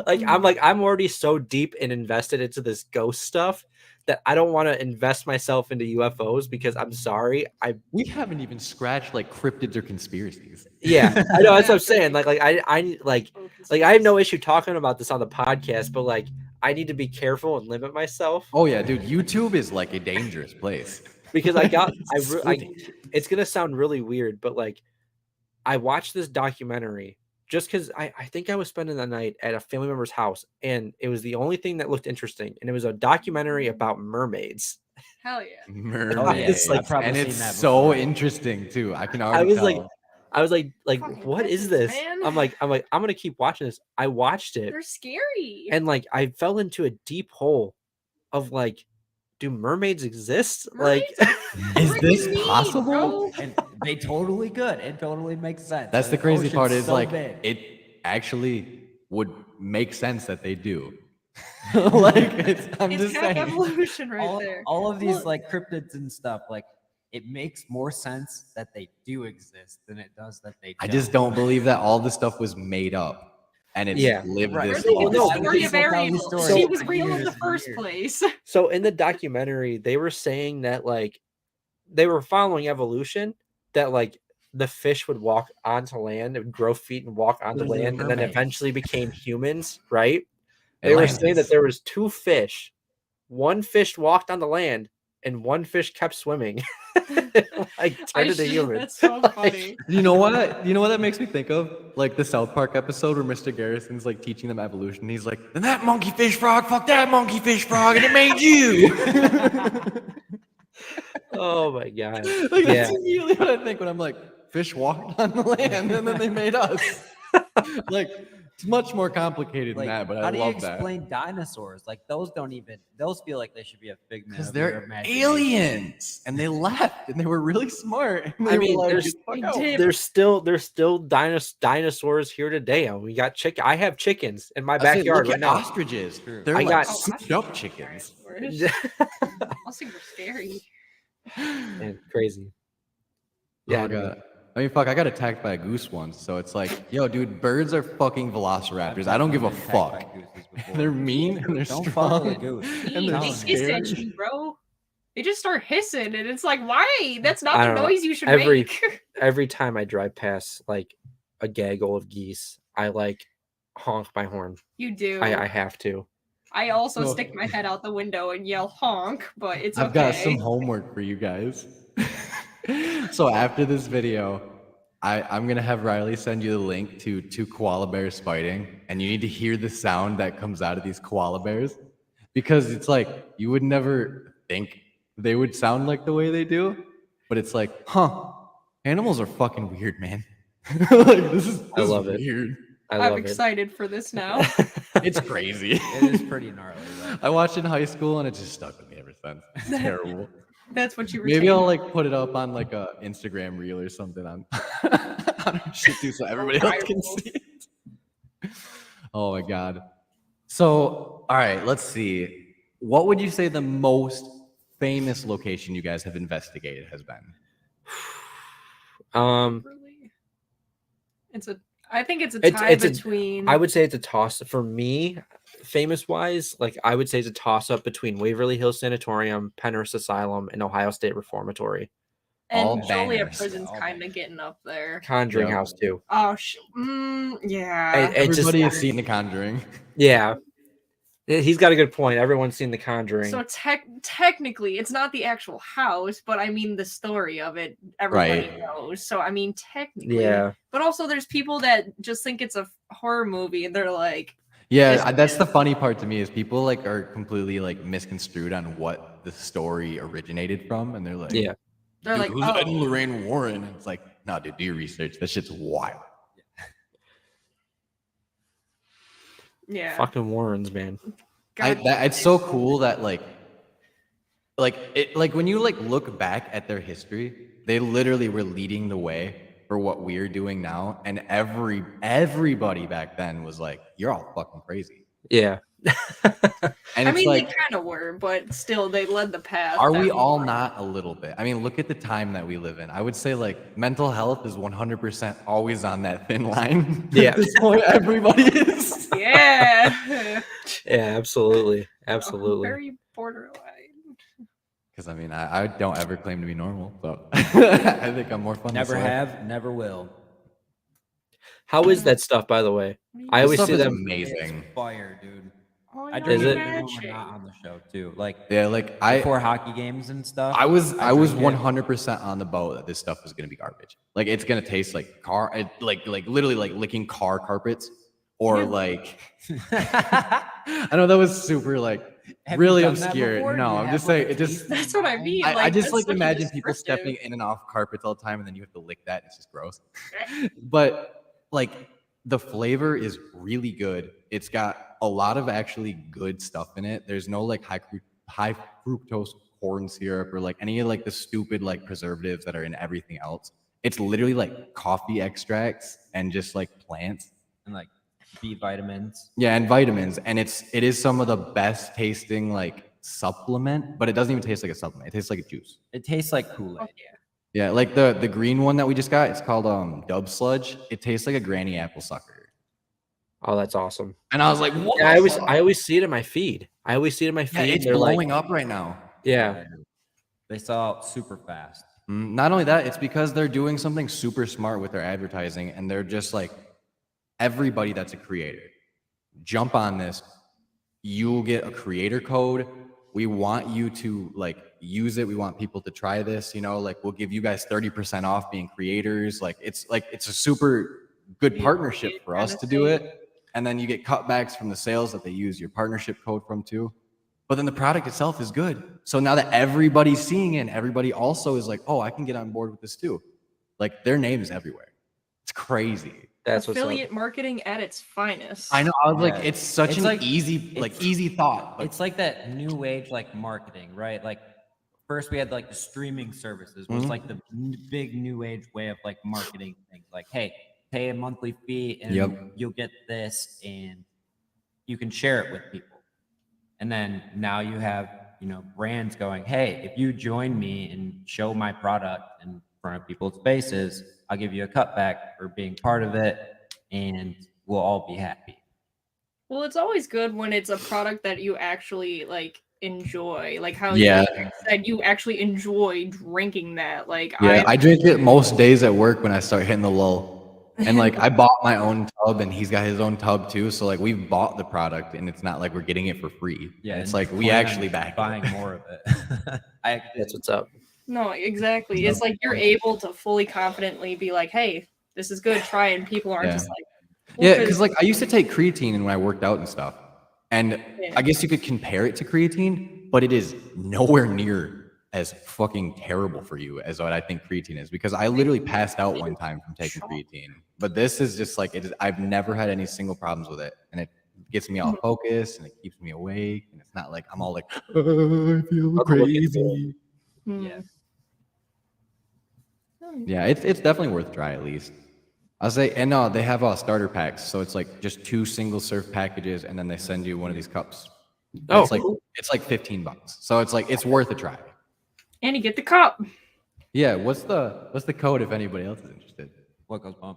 I'm already so deep and invested into this ghost stuff that I don't want to invest myself into UFOs because I'm sorry, We haven't even scratched like cryptids or conspiracies. yeah, I know that's what I'm saying. Like I have no issue talking about this on the podcast, but like I need to be careful and limit myself Oh yeah, dude, YouTube is like a dangerous place. because It's it's gonna sound really weird, but like I watched this documentary just because I think I was spending the night at a family member's house, and it was the only thing that looked interesting, and it was a documentary about mermaids. Hell yeah. mermaids. like- I've probably And seen it's that so before. interesting too. I can I already was tell. like, Fucking what is cryptids, this? man. I'm like, I'm gonna keep watching this. I watched it, They're scary. and like I fell into a deep hole of like, do mermaids exist? Mermaids Like, are Is this freaking neat, possible? bro. And they totally could. It totally makes sense. That's the crazy ocean's part is so like big. it actually would make sense that they do. Like I'm It's just half saying. evolution right there. all of these Look. like cryptids and stuff, like it makes more sense that they do exist than it does that they I just don't believe that all this stuff was made up and it's Yeah. lived Right. Where this they get the long. no, story because of they'll tell Ariel? these stories She for was real in years the and first years. place. so in the documentary, they were saying that like they were following evolution, that like the fish would walk onto land, it would grow feet and walk onto Those are the land, and then mermaids. eventually became humans, right? They were saying that Atlantis. there was two fish. One fish walked on the land, and one fish kept swimming. Like turned into humans. That's so funny. You know what? You know what that makes me think of? Like the South Park episode where Mr. Garrison's like teaching them evolution. He's like, "And that monkey fish frog, fuck that monkey fish frog, and it made you." Oh my god. Like Yeah. that's immediately what I think when I'm like, fish walked on the land and then they made us. Like it's much more complicated than Like, that, but how I do you love that. explain dinosaurs? Like those feel like they should be a figment Because of your they're imagination. aliens and they left and they were really smart. And I they mean, were like, there's- "Get the fuck they out." did. There's still dinosaurs here today. And we got chicken. I have chickens in my I say, backyard look right at now. ostriches. True. They're I like got- souped up chickens. Those things are scary. Man, crazy. Yeah, Yeah, no. I mean, fuck, I got attacked by a goose once, so it's like, yo, dude, birds are fucking velociraptors. I don't give a I've been attacked by fuck. gooses before. They're mean and they're Don't fuck with a strong. goose. And they're They hiss at scary. you, bro. They just start hissing, and it's like, why? That's not I the don't know. noise you should Every- make. Every time I drive past like a gaggle of geese, I like honk my horn. You do. I have to. I also So- stick my head out the window and yell honk, but it's I've okay. got some homework for you guys. So after this video, I'm gonna have Riley send you the link to 2 koala bears fighting, and you need to hear the sound that comes out of these koala bears, because it's like you would never think they would sound like the way they do, but it's like, huh, animals are fucking weird, man. Like this is I love it. weird. I I'm love it. excited for this now. It's crazy. It is pretty gnarly. Though. I watched it in high school and it just stuck with me ever since. It's terrible. That's what you were Maybe I'll like put it up on like a Instagram reel or something on, on our shit too, so everybody else can see it. Oh my god. So, all right, let's see. What would you say the most famous location you guys have investigated has been? Really? I think it's a tie between. I would say it's a toss for me, famous wise. Like I would say it's a toss up between Waverly Hills Sanatorium, Penrose Asylum, and Ohio State Reformatory. and all Joliet bangers. Prison's All kind of getting up there. Conjuring Yeah. House too. Oh, yeah. Everybody has seen The Conjuring. Yeah. He's got a good point. Everyone's seen The Conjuring. So technically, it's not the actual house, but I mean the story of it. Everybody Right. knows. So I mean, technically, Yeah. But also, there's people that just think it's a horror movie, and they're like, Yeah, that's the funny part to me is people like are completely like misconstrued on what the story originated from, and they're like, Yeah. they're like, who's oh, Ed and Lorraine Warren? And it's like, no, dude, do your research. That shit's wild. yeah. Fucking Warrens, man. God, It's so cool that like when you like look back at their history, they literally were leading the way for what we're doing now, and everybody back then was like, you're all fucking crazy. Yeah. And I it's mean, like, they kind of were, but still, they led the path. are we that all were. not a little bit? I mean, look at the time that we live in. I would say like mental health is 100% always on that thin line. Yeah. At this point, everybody is. Yeah. Yeah, absolutely. Absolutely. Very borderline. Because I mean, I don't ever claim to be normal, so I think I'm more fun. Never this way. have, never will. How is that stuff, by the way? I This always stuff see is them. amazing. It's fire, dude. Oh, I you're drink Is it? it when we're magic. not on the show too. Like Yeah, like I before hockey games and stuff. was drink it. 100% on the boat that this stuff was gonna be garbage. Like it's gonna taste like like literally like licking car carpets, or Yeah. like I know that was super like Have you really done that obscure. before? Do No, you I'm have, just like, saying a it just. taste That's what I mean. I just that's like such a imagine people descriptive. stepping in and off carpets all the time, and then you have to lick that. It's just gross. But like the flavor is really good. It's got a lot of actually good stuff in it. There's no like high fructose corn syrup or like any of like the stupid like preservatives that are in everything else. It's literally like coffee extracts and just like plants. and like B vitamins. Yeah, and vitamins. And it is some of the best tasting like supplement, but it doesn't even taste like a supplement. It tastes like a juice. It tastes like Kool-Aid. Oh, yeah. Yeah, like the green one that we just got, it's called Dub Sludge. It tastes like a granny apple sucker. Oh, that's awesome. And I was like, what? Yeah, the fuck? I always see it in my feed. I always see it in my feed. Yeah, it's They're like, blowing up right now. yeah, They sell out super fast. Not only that, it's because they're doing something super smart with their advertising, and they're just like, everybody that's a creator, jump on this. You'll get a creator code. We want you to like use it. We want people to try this, you know, like we'll give you guys 30% off being creators. Like it's a super good partnership for us to do it. And then you get cutbacks from the sales that they use your partnership code from too. But then the product itself is good. So now that everybody's seeing it, and everybody also is like, oh, I can get on board with this too. Like their name is everywhere. It's crazy. that's what's up. Affiliate marketing at its finest. I know. I was like, Yeah. it's such It's an like- easy thought. But It's like that new age like marketing, right? Like first we had like the streaming services was Mhm. like the big new age way of like marketing things. Like, hey, pay a monthly fee and Yep. you'll get this and you can share it with people. And then now you have, you know, brands going, hey, if you join me and show my product in front of people's faces, I'll give you a cutback for being part of it and we'll all be happy. Well, it's always good when it's a product that you actually like enjoy, like how Yeah. you said you actually enjoy drinking that. Like yeah, I drink it most days at work when I start hitting the lull. And like I bought my own tub, and he's got his own tub too. So like we've bought the product, and it's not like we're getting it for free. Yeah, it's and like we plan on actually back buying it. more of it. I actually That's what's up. No, exactly. It's like you're able to fully confidently be like, hey, this is good, try it. And people aren't Yeah. just like, well, Yeah, because like I used to take creatine when I worked out and stuff, and Yeah. I guess you could compare it to creatine, but it is nowhere near as fucking terrible for you as what I think creatine is, because I literally passed out one time from taking creatine. But this is just like I've never had any single problems with it, and it gets me all focused and it keeps me awake, and it's not like I'm all like I feel I'll look into crazy. Yeah. Yeah, it's definitely worth a try at least. I'll say, and no, they have starter packs, so it's like just 2 single serve packages, and then they send you one of these cups. Oh, It's like cool. it's like $15, so it's like it's worth a try. And you get the cup. Yeah, what's the code if anybody else is interested? Whatgoesbump.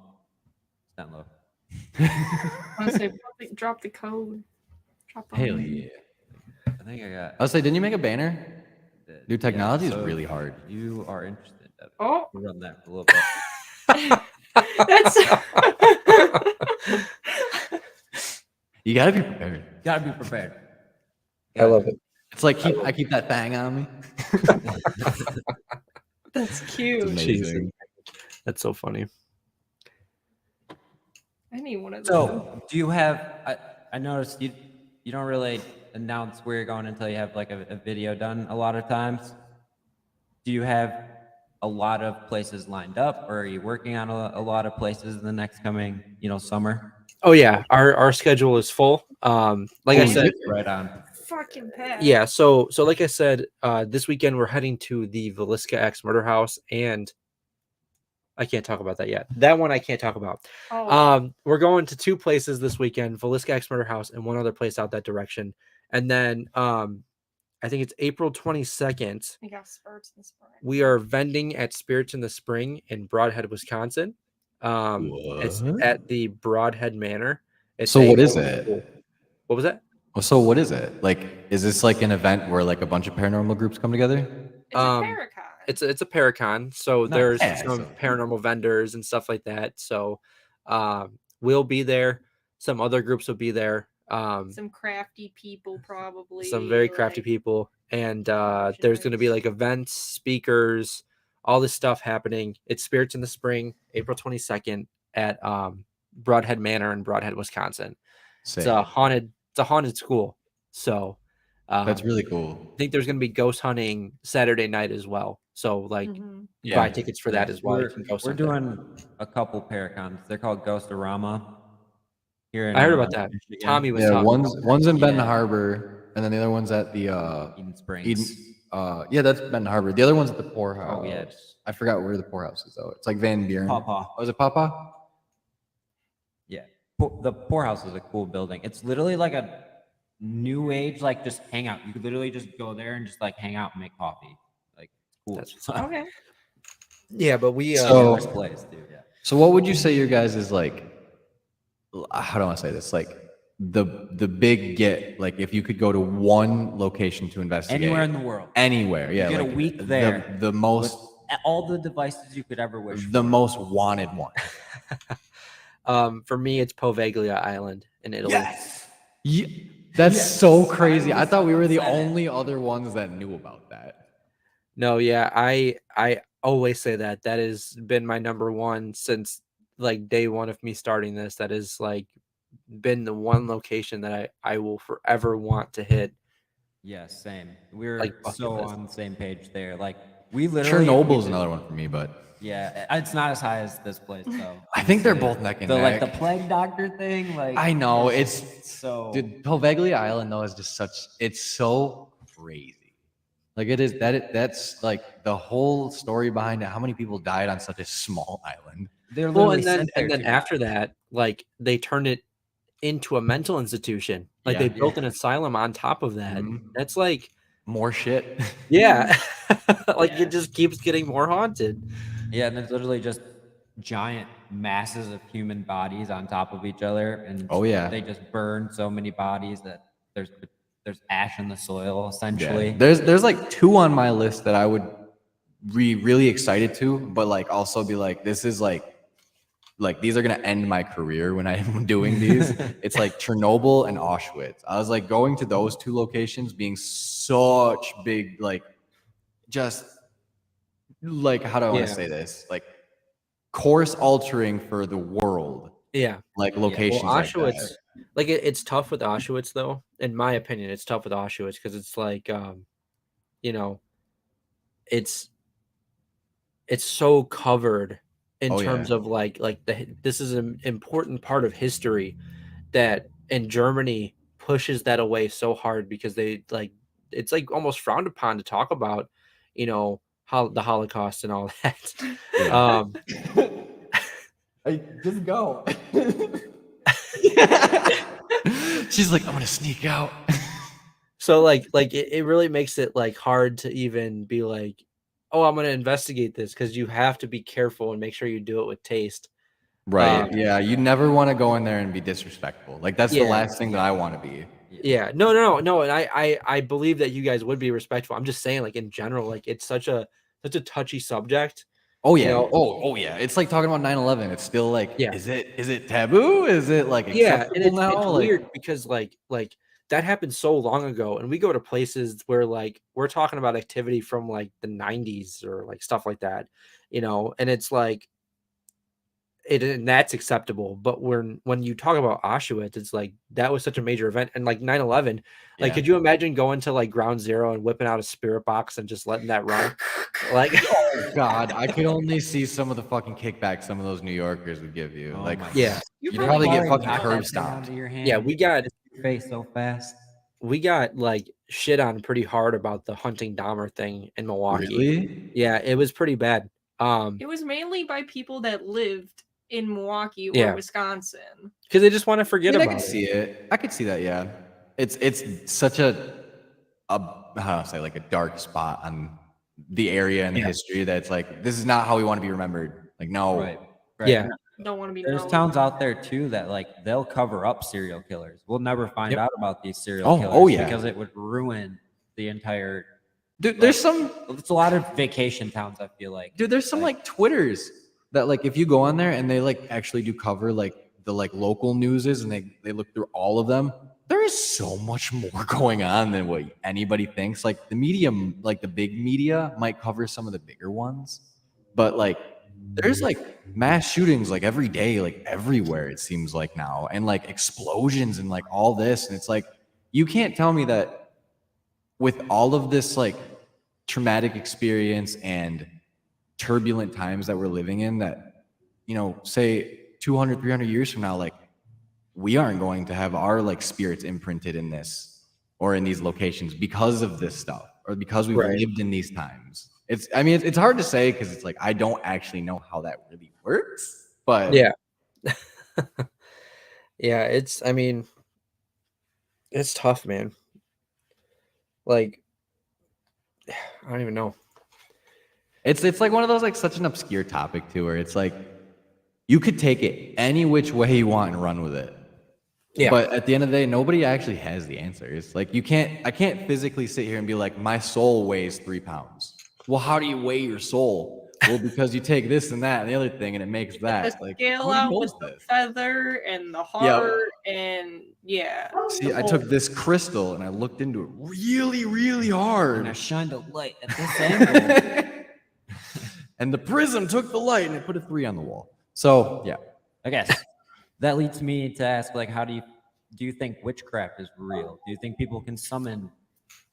Stand low. I say drop the code. Drop on Hell it. yeah! I think I got. I'll say, didn't you make a banner? Dude, technology Yeah, is so really hard. You are interested. Oh. We'll run that for a little bit. That's You gotta be prepared. Gotta be prepared. I love it. It's like I keep that thing on me. that's cute. It's amazing. That's so funny. I need one of those. So, do you have? I noticed you don't really announce where you're going until you have like a video done. A lot of times, do you have a lot of places lined up, or are you working on a lot of places in the next coming summer? Oh yeah, our schedule is full. Like I said, right on. Fucking pet. yeah. So like I said, this weekend we're heading to the Villisca X Murder House, and I can't talk about that yet. That one I can't talk about. Oh. We're going to 2 places this weekend: Villisca X Murder House and one other place out that direction. And then I think it's April 22nd. We got Spirits in the Spring. We are vending at Spirits in the Spring in Broadhead, Wisconsin. It's What? at the Broadhead Manor. It's So what is it? What was that? So what is it? Like, is this like an event where like a bunch of paranormal groups come together? It's a Paracon. It's a Paracon. So Nice. there's Yeah, some so- paranormal vendors and stuff like that. So we'll be there. Some other groups will be there. Some crafty people, probably. Some very crafty people. And there's going to be like events, speakers, all this stuff happening. It's Spirits in the Spring, April 22nd at Broadhead Manor in Broadhead, Wisconsin. Sick. It's a haunted school. So That's really cool. I think there's going to be ghost hunting Saturday night as well. So like Yeah. buy tickets for that as well. You We're, can ghost we're hunt there. doing a couple Paracons. They're called Ghostorama. Here in, I heard about that. Michigan. Tommy was Yeah, talking one's about that. one's in Benton Yeah. Harbor, and then the other one's at the Eden Springs. Eden. Yeah, that's Benton Harbor. The other one's at the poorhouse. Oh, yeah. I forgot where the poorhouse is though. It's like Van Buren. Pawpaw. Oh, is it Pawpaw? Yeah. The poorhouse is a cool building. It's literally like a new age, like just hang out. You could literally just go there and just like hang out and make coffee. Like it's cool. That's Okay. Yeah, but we So- First place, dude. Yeah. So what would you say your guys is like? How do I say this? Like the big get. Like if you could go to one location to investigate Anywhere in the world. anywhere, yeah, get a like week there The most All the devices you could ever wish. the most wanted one. for me it's Poveglia Island in Italy. Yes. Yeah, that's so crazy. I I thought we were the said it. only other ones that knew about that. No, yeah, I always say that. That has been my number one since like day one of me starting this. That has like been the one location that I will forever want to hit. Yeah, same. We're Like, bucket so list. on the same page there. Like we literally Chernobyl's another one for me, but Yeah, it's not as high as this place though. I think they're both neck and the neck. like the plague doctor thing. Like I know, it's it's- so. Dude, Poveglia Island though is just it's so crazy. Like it is that's like the whole story behind it. How many people died on such a small island? They're Well, literally and then sent there to after die. that, like they turned it into a mental institution. Like Yeah. they built an asylum on top of that. Mhm. That's like More shit. yeah. like Yeah. it just keeps getting more haunted. Yeah, and it's literally just giant masses of human bodies on top of each other, and Oh, yeah. they just burn so many bodies that there's ash in the soil Yeah. essentially. There's like 2 on my list that I would be really excited to, but like also be like, this is like these are gonna end my career when I'm doing these. It's like Chernobyl and Auschwitz. I was like going to those 2 locations being such big, like just like how do I want to Yeah. say this? Like course altering for the world. Yeah. Like locations Well, like Auschwitz, that. like it's tough with Auschwitz though. In my opinion, it's tough with Auschwitz because it's like, you know, it's so covered in Oh, terms yeah. of this is an important part of history that in Germany pushes that away so hard because they it's like almost frowned upon to talk about, how the Holocaust and all that. Yeah. Just go. She's like, I'm gonna sneak out. So it really makes it like hard to even be like, oh, I'm gonna investigate this, because you have to be careful and make sure you do it with taste. Right. Yeah. You never want to go in there and be disrespectful. Like that's the Yeah. last thing that I want to be. Yeah. No. And I believe that you guys would be respectful. I'm just saying, like, in general, like, it's such a touchy subject. Oh You yeah. know? Oh yeah. It's like talking about 9/11. It's still like, Yeah. is it taboo? Is it like Yeah, acceptable and it's now? weird because like that happened so long ago, and we go to places where like we're talking about activity from like the 90s or like stuff like that, and it's like and that's acceptable. But when you talk about Auschwitz, it's like that was such a major event, and like 9/11, like, Yeah. could you imagine going to like Ground Zero and whipping out a spirit box and just letting that run? Like, Oh God, I could only see some of the fucking kickbacks some of those New Yorkers would give you. Oh Like, my yeah, you'd probably get fucking knock curb that thing stomped. onto your hand. yeah, we got your face so fast. like shit on pretty hard about the hunting Dahmer thing in Milwaukee. Really? Yeah, it was pretty bad. It was mainly by people that lived in Milwaukee or Yeah. Wisconsin. Because they just want to forget I about could it. see it. I could see that. Yeah, it's such a how to say, like, a dark spot on the area and the history that it's like, this is not how we want to be remembered. Like, no. Right. Yeah. And Don't want to be there's known. towns out there too that like they'll cover up serial killers. We'll never find Yep. out about these serial Oh, killers oh, yeah. because it would ruin the entire. Dude, there's some It's a lot of vacation towns. I feel like. Dude, there's some like Twitters that, like, if you go on there and they like actually do cover like the like local newses and they look through all of them, there is so much more going on than what anybody thinks. Like the media, like the big media might cover some of the bigger ones, but like there's like mass shootings like every day, like everywhere it seems like now, and like explosions and like all this, and it's like, you can't tell me that with all of this like traumatic experience and turbulent times that we're living in, that, say 200, 300 years from now, like, we aren't going to have our like spirits imprinted in this or in these locations because of this stuff, or because we've Right. lived in these times. It's hard to say because it's like, I don't actually know how that really works, but Yeah. Yeah, it's tough, man. Like, I don't even know. it's like one of those, like, such an obscure topic too, where it's like you could take it any which way you want and run with it. Yeah. But at the end of the day, nobody actually has the answer. It's like, I can't physically sit here and be like, my soul weighs 3 pounds. Well, how do you weigh your soul? Well, because you take this and that and the other thing, and it makes that. The Like, scale who out knows with the this? feather and the heart and yeah. See, I took this crystal and I looked into it really, really And I hard. shined a light at this angle. And the prism took the light and it put a 3 on the wall. So, yeah. I guess that leads me to ask, like, how do you think witchcraft is real? Do you think people can summon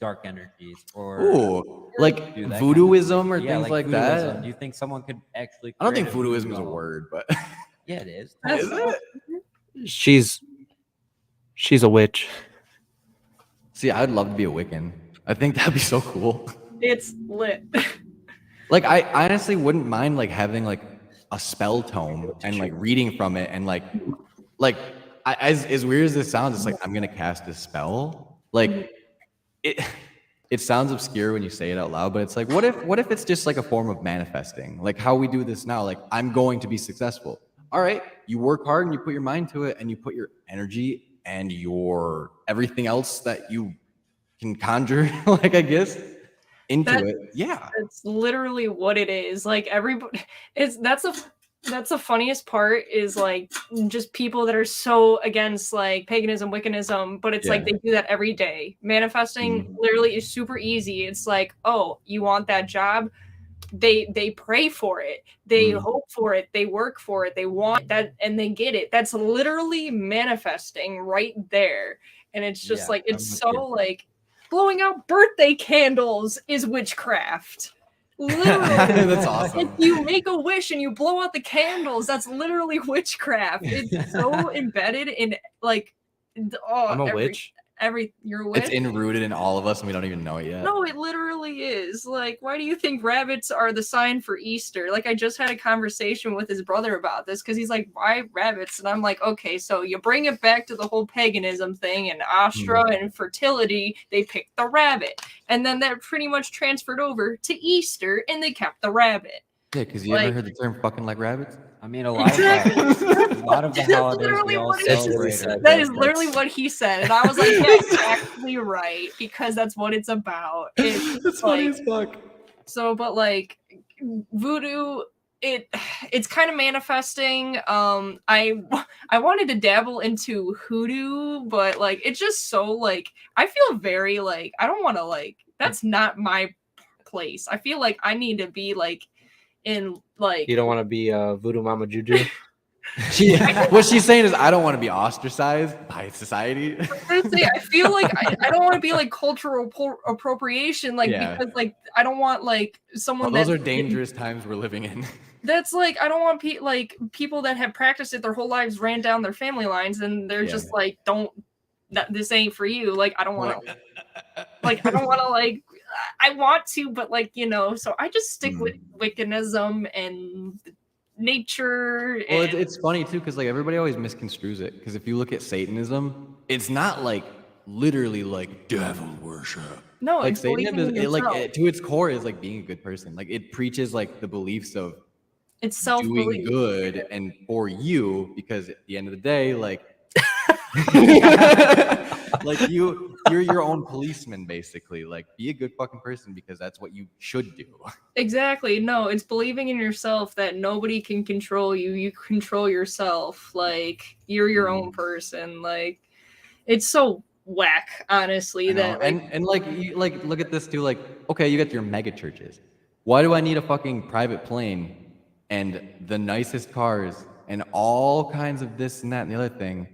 dark energies or Ooh, like do that voodooism or yeah, things like voodooism? that? Do you think someone could actually? I don't think create a voodooism voodoo is a doll? word, but Yeah, it is. is it? She's a witch. See, I'd love to be a Wiccan. I think that'd be so cool. It's lit. Like, I honestly wouldn't mind like having like a spell tome and like reading from it, and like as weird as this sounds, it's like, I'm gonna cast a spell. Like, it sounds obscure when you say it out loud, but it's like, what if it's just like a form of manifesting, like how we do this now? Like, I'm going to be successful. All right, you work hard and you put your mind to it and you put your energy and your everything else that you can conjure, like, I guess, into it. Yeah. That's literally what it is. Like everybody, that's the funniest part is like just people that are so against like paganism, Wiccanism, but it's like Yeah. they do that every day. Manifesting literally is super easy. It's like, oh, you want that job? They pray for it, they hope for it, they work for it, they want that, and they get it. That's literally manifesting right there. And it's just Yeah, like, I'm it's with so you. like blowing out birthday candles is witchcraft. Literally. That's awesome. If you make a wish and you blow out the candles, that's literally witchcraft. It's so embedded in like, I'm a witch. You're a witch. It's enrooted in all of us, and we don't even know it yet. No, it literally is. Like, why do you think rabbits are the sign for Easter? Like, I just had a conversation with his brother about this because he's like, why rabbits? And I'm like, okay, so you bring it back to the whole paganism thing and Astra and fertility, they picked the rabbit. And then that pretty much transferred over to Easter and they kept the rabbit. Yeah, because you ever heard the term fucking like rabbits? I mean, a lot of the holidays we all celebrate. That is literally what he said. And I was like, yeah, exactly right. Because that's what it's about. That's funny as fuck. So, but like voodoo, it's kind of manifesting. I wanted to dabble into hoodoo, but like it's just so like I feel very like I don't want to like that's not my place. I feel like I need to be like in like You don't want to be voodoo mama juju. What she's saying is, I don't want to be ostracized by society. I feel like I don't want to be like cultural appropriation, like because like I don't want like someone. Those are dangerous times we're living in. That's like I don't want people that have practiced it their whole lives ran down their family lines and they're just like this ain't for you. Like I don't want to. Like I don't want to like. I want to, but like so I just stick with Wiccanism and nature. Well, it's funny too because like everybody always misconstrues it. Because if you look at Satanism, it's not like literally like devil worship. No, like it's Satanism is it, to its core is like being a good person. Like it preaches like the beliefs of it's self-belief. doing good and for you because at the end of the day, like like you're your own policeman basically. Like be a good fucking person because that's what you should do. Exactly. No, it's believing in yourself that nobody can control you. You control yourself. Like you're your own person. Like it's so whack, honestly. That like, and like you like look at this too. Like okay, you got your mega churches. Why do I need a fucking private plane and the nicest cars and all kinds of this and that and the other thing?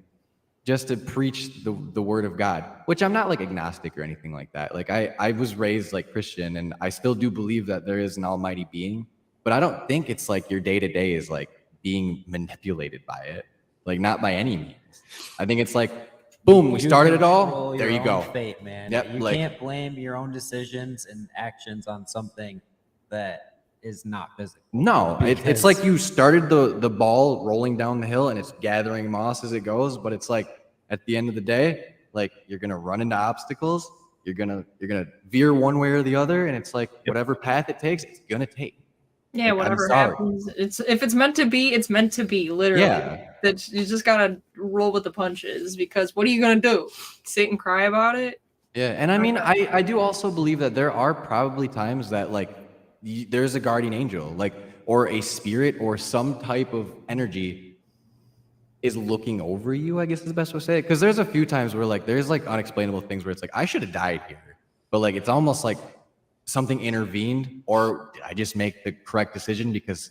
Just to preach the word of God, which I'm not like agnostic or anything like that. Like I was raised like Christian and I still do believe that there is an almighty being, but I don't think it's like your day-to-day is like being manipulated by it. Like not by any means. I think it's like, boom, we started it all. There you go. Fate, man. Yep, You can't blame your own decisions and actions on something that is not physical. No, it's like you started the ball rolling down the hill and it's gathering moss as it goes, but it's like at the end of the day, like you're gonna run into obstacles, you're gonna veer one way or the other, and it's like whatever path it takes, it's gonna take. Yeah, like, whatever happens, if it's meant to be, it's meant to be. Literally, that you just gotta roll with the punches because what are you gonna do? Sit and cry about it? Yeah, and I mean, I do also believe that there are probably times that like there's a guardian angel, like or a spirit or some type of energy is looking over you, I guess is the best way to say it. Because there's a few times where like there's like unexplainable things where it's like I should have died here, but like it's almost like something intervened or I just make the correct decision because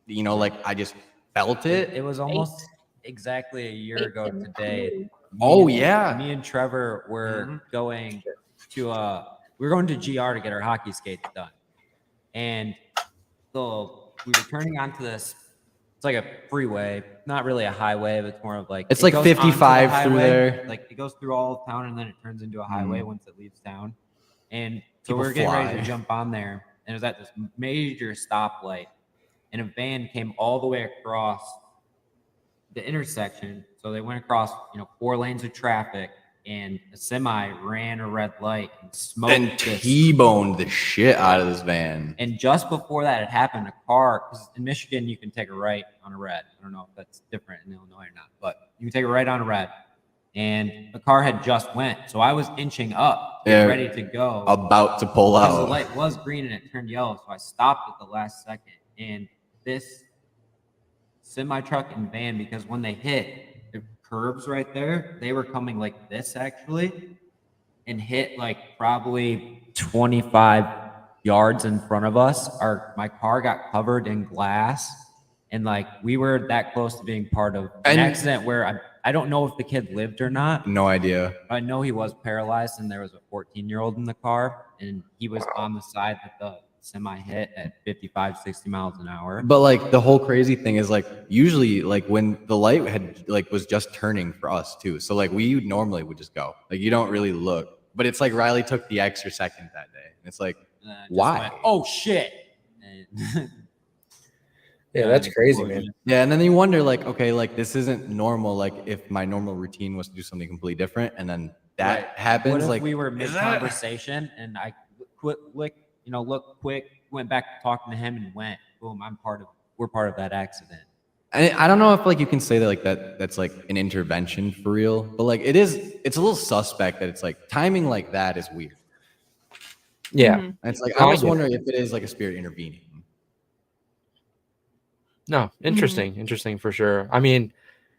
like I just felt it. It was almost exactly a year ago today. Me and Trevor were going to GR to get our hockey skates done, and so we were turning onto this. It's like a freeway, not really a highway, but it's more of like it's like 55 the through there. Like it goes through all of town and then it turns into a highway once it leaves town. And so People we were getting fly. ready to jump on there, and it was at this major stoplight, and a van came all the way across the intersection. So they went across, 4 lanes of traffic, and a semi ran a red light and smoked and T-boned the shit out of this van. And just before that had happened, a car, because in Michigan you can take a right on a red. I don't know if that's different in Illinois or not, but you can take a right on a red. And the car had just went, so I was inching up, ready to go, about to pull out. The light was green and it turned yellow, so I stopped at the last second. And this semi truck and van, because when they hit the curbs right there, they were coming like this actually, and hit like probably 25 yards in front of us. My car got covered in glass, and like we were that close to being part of an accident where I don't know if the kid lived or not. No idea. I know he was paralyzed, and there was a 14-year-old in the car, and he was on the side that the semi hit at 55, 60 miles an hour. But like the whole crazy thing is like usually like when the light had like was just turning for us too. So like we normally would just go. Like you don't really look. But it's like Riley took the extra second that day. And it's like, And I just why? went, oh shit. And Yeah, that's crazy, man. Yeah, and then you wonder like, okay, like this isn't normal. Like if my normal routine was to do something completely different and then that Right. happens, What if like we were is mid that- conversation and I look quick, went back to talking to him and went, boom, we're part of that accident. I don't know if like you can say that like that's like an intervention for real, but like it's a little suspect that it's like timing like that is weird. Yeah. Mhm. And it's like No, I I was get it. wondering if it is like a spirit intervening. No, interesting for sure. I mean,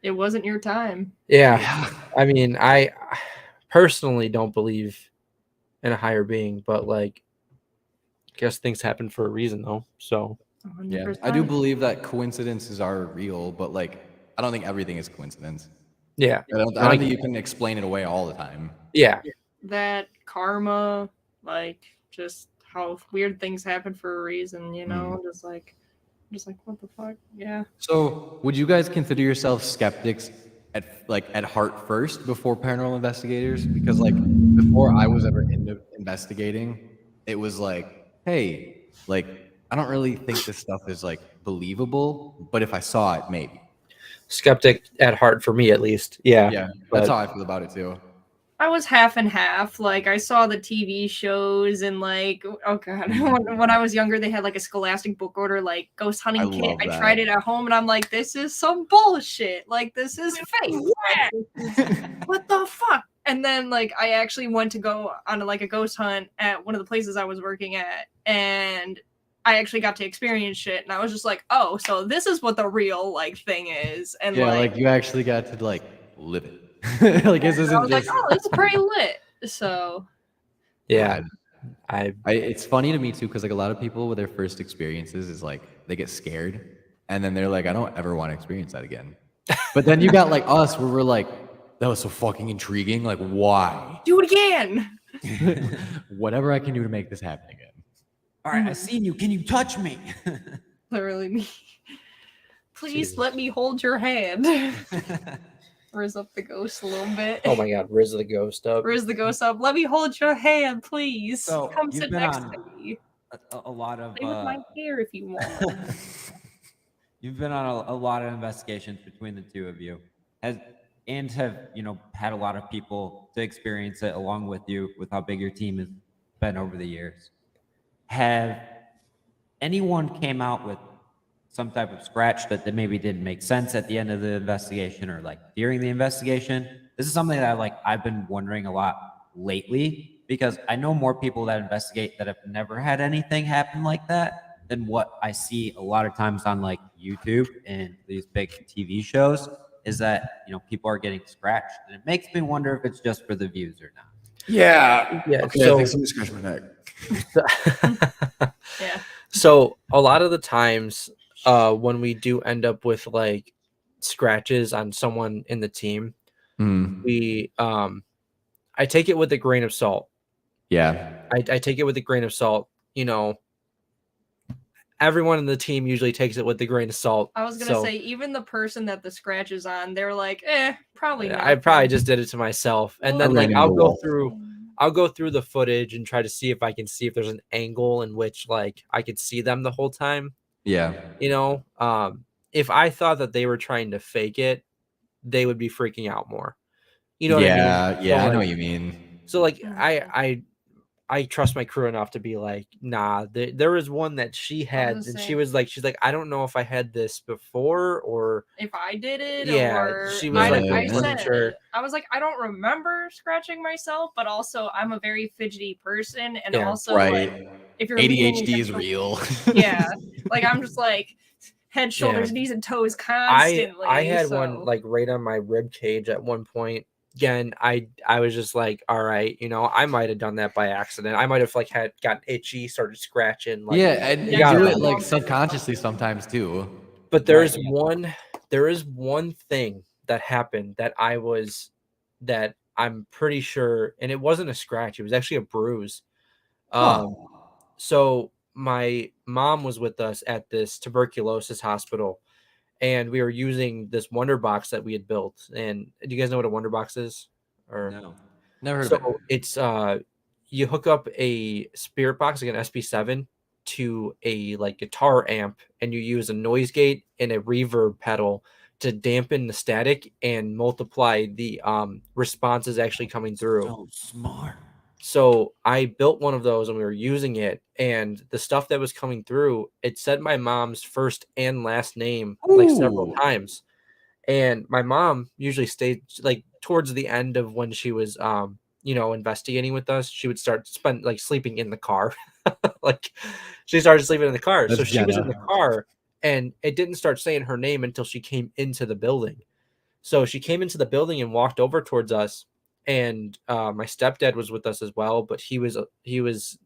It wasn't your time. yeah. I mean, I personally don't believe in a higher being, but like, I guess things happen for a reason, though. So 100%. Yeah, I do believe that coincidences are real, but like I don't think everything is coincidence. yeah, I don't think you can explain it away all the time. yeah, that karma, like just how weird things happen for a reason, you know, just like what the fuck? Yeah. So, would you guys consider yourselves skeptics at heart first before paranormal investigators? Because like before I was ever into investigating, it was like, hey, like I don't really think this stuff is like believable, but if I saw it, maybe. skeptic at heart for me at least. Yeah, Yeah, but that's how I feel about it too. I was half and half. Like I saw the TV shows and like oh god, when I was younger, they had like a Scholastic book order, like ghost hunting I kit. love I that. tried it at home and I'm like, this is some bullshit. Like this is fake. Like, this is- what the fuck? And then like I actually went to go on like a ghost hunt at one of the places I was working at, and I actually got to experience shit, and I was just like, oh, so this is what the real like thing is, and Yeah, like you actually got to like live it. Like this I isn't was like, just. oh, this is pretty lit. So yeah, God. It's funny to me too because like a lot of people with their first experiences is like they get scared and then they're like, I don't ever want to experience that again. But then you got like us where we're like, that was so fucking intriguing. Like, why? do it again. Whatever I can do to make this happen again. All right, I seen you. Can you touch me? Literally me. Please Jesus. let me hold your hand. Riz up the ghost a little bit. oh my god, Riz the ghost up. Riz the ghost up. Let me hold your hand, please. So, Come you've sit been next on to me. a lot of Play with my hair if you want. you've been on a lot of investigations between the two of you, have had a lot of people to experience it along with you, with how big your team has been over the years. Have anyone came out with some type of scratch that maybe didn't make sense at the end of the investigation or like during the investigation? This is something that I've been wondering a lot lately because I know more people that investigate that have never had anything happen like that than what I see a lot of times on like YouTube and these big TV shows, is that people are getting scratched, and it makes me wonder if it's just for the views or not. Yeah. Yeah, Okay, so- I think somebody scratched my neck. Yeah. So a lot of the times, when we do end up with like scratches on someone in the team, we I take it with a grain of salt. Yeah. I take it with a grain of salt. Everyone in the team usually takes it with a grain of salt. I was gonna say, even the person that the scratch is on, they're like, probably not. I probably just did it to myself, and then I like ran I'll into a go wall. through. I'll go through the footage and try to see if I can see if there's an angle in which like I could see them the whole time. Yeah. If I thought that they were trying to fake it, they would be freaking out more. You know what I mean? Yeah, So, I know like- what you mean. So like I trust my crew enough to be like, nah. There was one that she had, gonna and say- she's like, I don't know if I had this before or if I did it, Yeah, or she was, like, I wasn't said, sure. I was like, I don't remember scratching myself, but also I'm a very fidgety person, and Yeah, also right. like if you're leaning ADHD is against the- real. yeah, like I'm just like head, shoulders, Yeah. knees, and toes constantly. I had one so- like right on my rib cage at one point. Again, I was just like, all right, I might have done that by accident. I might have like had gotten itchy, started scratching. Like, yeah, and you gotta do be it like wrong. subconsciously sometimes too. But there is Right. there is one thing that happened that I'm pretty sure, and it wasn't a scratch. It was actually a bruise. Huh. So my mom was with us at this tuberculosis hospital, and we were using this wonder box that we had built. And do you guys know what a wonder box is? Or No. Never heard of it. so it's you hook up a spirit box like an SP7 to a like guitar amp, and you use a noise gate and a reverb pedal to dampen the static and multiply the responses actually coming through. So smart. So I built one of those and we were using it, and the stuff that was coming through, it said my mom's first and last name like several Ooh. times. And my mom usually stayed like towards the end of when she was investigating with us, she would start spend like sleeping in the car. Like she started sleeping in the car. So That's she was in Jenna. the car, and it didn't start saying her name until she came into the building. So she came into the building and walked over towards us, and my stepdad was with us as well, but he was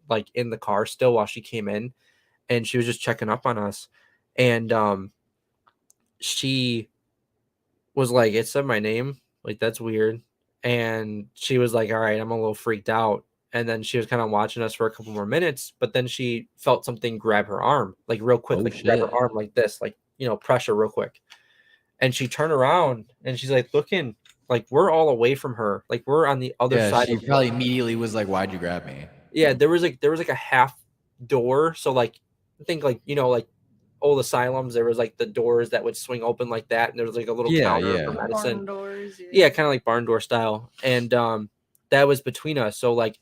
like in the car still while she came in, and she was just checking up on us, and she was like, it said my name, like that's weird, and she was like, all right, I'm a little freaked out, and then she was kind of watching us for a couple more minutes, but then she felt something grab her arm, like real quick, Oh, like grab her shit. arm like this, like pressure real quick. And she turned around and she's like looking, like we're all away from her, like we're on the other Yeah, side she of probably immediately was like, "Why'd you grab me?" yeah, there was like a half door, so like I think like like old asylums, there was like the doors that would swing open like that, and there was like a little Yeah, counter yeah. for Barn medicine. doors. Yeah, kind of like barn door style. And that was between us, so like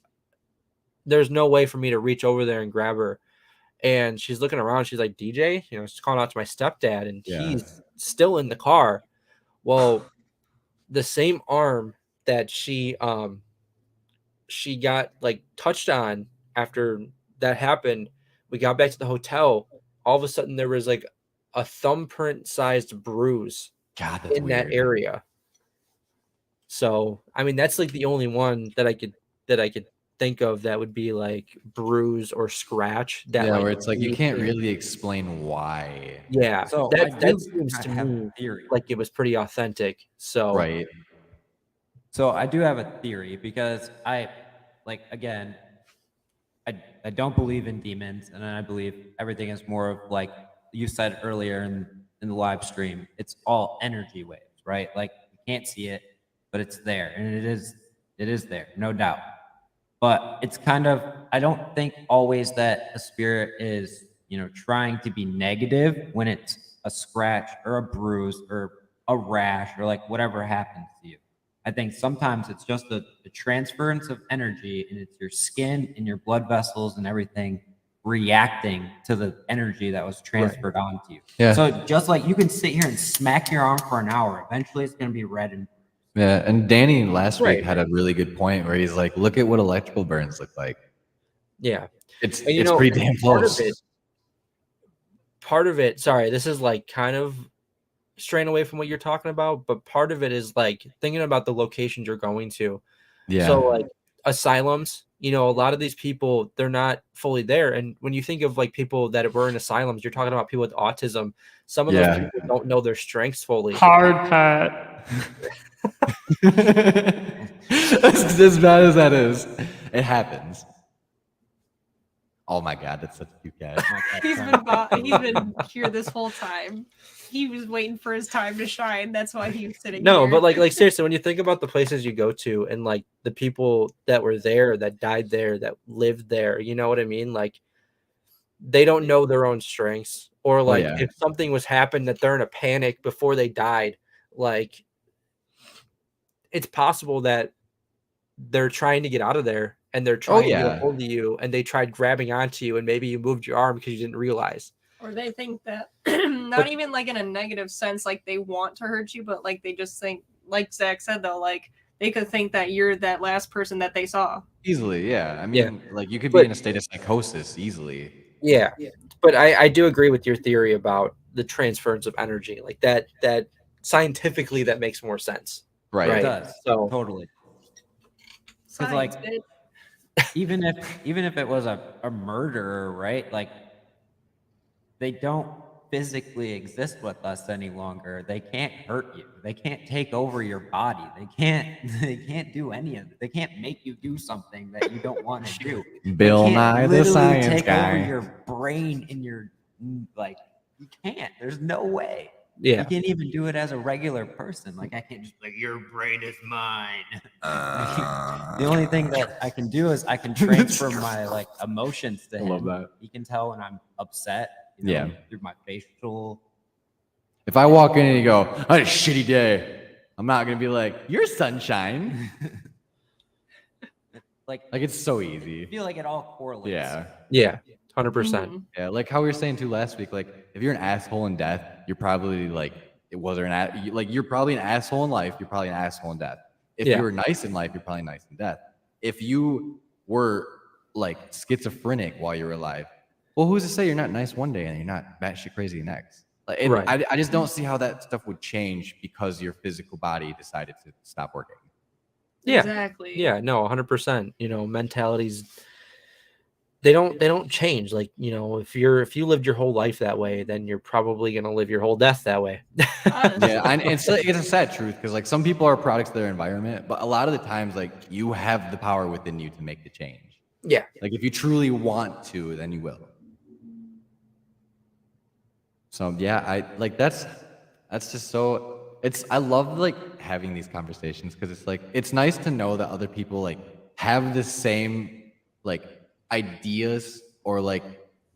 there's no way for me to reach over there and grab her. And she's looking around, she's like, DJ, she's calling out to my stepdad, and Yeah. he's still in the car. Well, the same arm that she got like touched on after that happened, we got back to the hotel. All of a sudden there was like a thumbprint sized bruise God, that's in that weird. area. So I mean that's like the only one that I could think of that would be like bruise or scratch that Yeah, like where it's like you you can't think- really explain why. yeah, So I that do seems to have a me theory. like it was pretty authentic. So Right. So I do have a theory because again, I don't believe in demons, and I believe everything is more of like you said earlier in the live stream. It's all energy waves, right? Like you can't see it, but it's there, and it is there, no doubt. But it's kind of I don't think always that a spirit is trying to be negative when it's a scratch or a bruise or a rash or like whatever happens to you. I think sometimes it's just a transference of energy, and it's your skin and your blood vessels and everything reacting to the energy that was transferred onto you. Yeah. So just like you can sit here and smack your arm for an hour, eventually it's going to be red and Yeah, and Danny last Right. week had a really good point where he's like, "Look at what electrical burns look like. yeah. It's And, it's pretty damn close." part of it, sorry, this is like kind of straying away from what you're talking about, but part of it is like thinking about the locations you're going to. Yeah. So like asylums, a lot of these people, they're not fully there. And when you think of like people that were in asylums, you're talking about people with autism. Some of those Yeah. people don't know their strengths fully. Hard pat. As bad as that is, it happens. Oh my god, that's such a cute cat. He's been here this whole time. He was waiting for his time to shine. That's why he was sitting No, here. but like seriously, when you think about the places you go to and like the people that were there, that died there, that lived there, you know what I mean? Like they don't know their own strengths, or like yeah. if something was happened that they're in a panic before they died, like it's possible that they're trying to get out of there and they're trying to get a yeah. hold of you, and they tried grabbing onto you, and maybe you moved your arm because you didn't realize. Or they think that not even like in a negative sense, like they want to hurt you, but like they just think, like Zach said though, like they could think that you're that last person that they saw. Easily, yeah. I mean, Yeah. like you could But- be in a state of psychosis easily. Yeah. But I do agree with your theory about the transference of energy. Like that scientifically that makes more sense. Right. it Right. does So totally. Science, like- bitch. even if it was a murderer, right? Like they don't physically exist with us any longer. They can't hurt you. They can't take over your body. They can't do any of it. They can't make you do something that you don't want to do. Bill They can't Nye, the literally science take guy. over your brain and your like you can't. There's no way. Yeah. You can't even do it as a regular person. Like I can't just like your brain is mine. The only thing that I can do is I can transfer my like emotions to I him. love that. He can tell when I'm upset, you know, Yeah. through my facial. If I walk in and you go, I had a shitty day, I'm not gonna be like, you're sunshine. Like Like it's so I easy. feel like it all correlates. Yeah. Yeah. 100%. Mhm. Yeah, like how we were saying too last week, like if you're an asshole in death, you're probably like you're probably an asshole in life, you're probably an asshole in death. If Yeah. you were nice in life, you're probably nice in death. If you were like schizophrenic while you were alive, well, who's to say you're not nice one day and you're not batshit crazy next? Like, Right. I just don't see how that stuff would change because your physical body decided to stop working. Yeah. Exactly. Yeah, no, 100%. You know, mentalities they don't change. Like, you know, if you lived your whole life that way, then you're probably gonna live your whole death that way. Honestly. Yeah, and it's a sad truth because like some people are products of their environment, but a lot of the times like you have the power within you to make the change. Yeah. Like if you truly want to, then you will. So yeah, I like that's just so I love like having these conversations because it's like it's nice to know that other people like have the same like ideas or like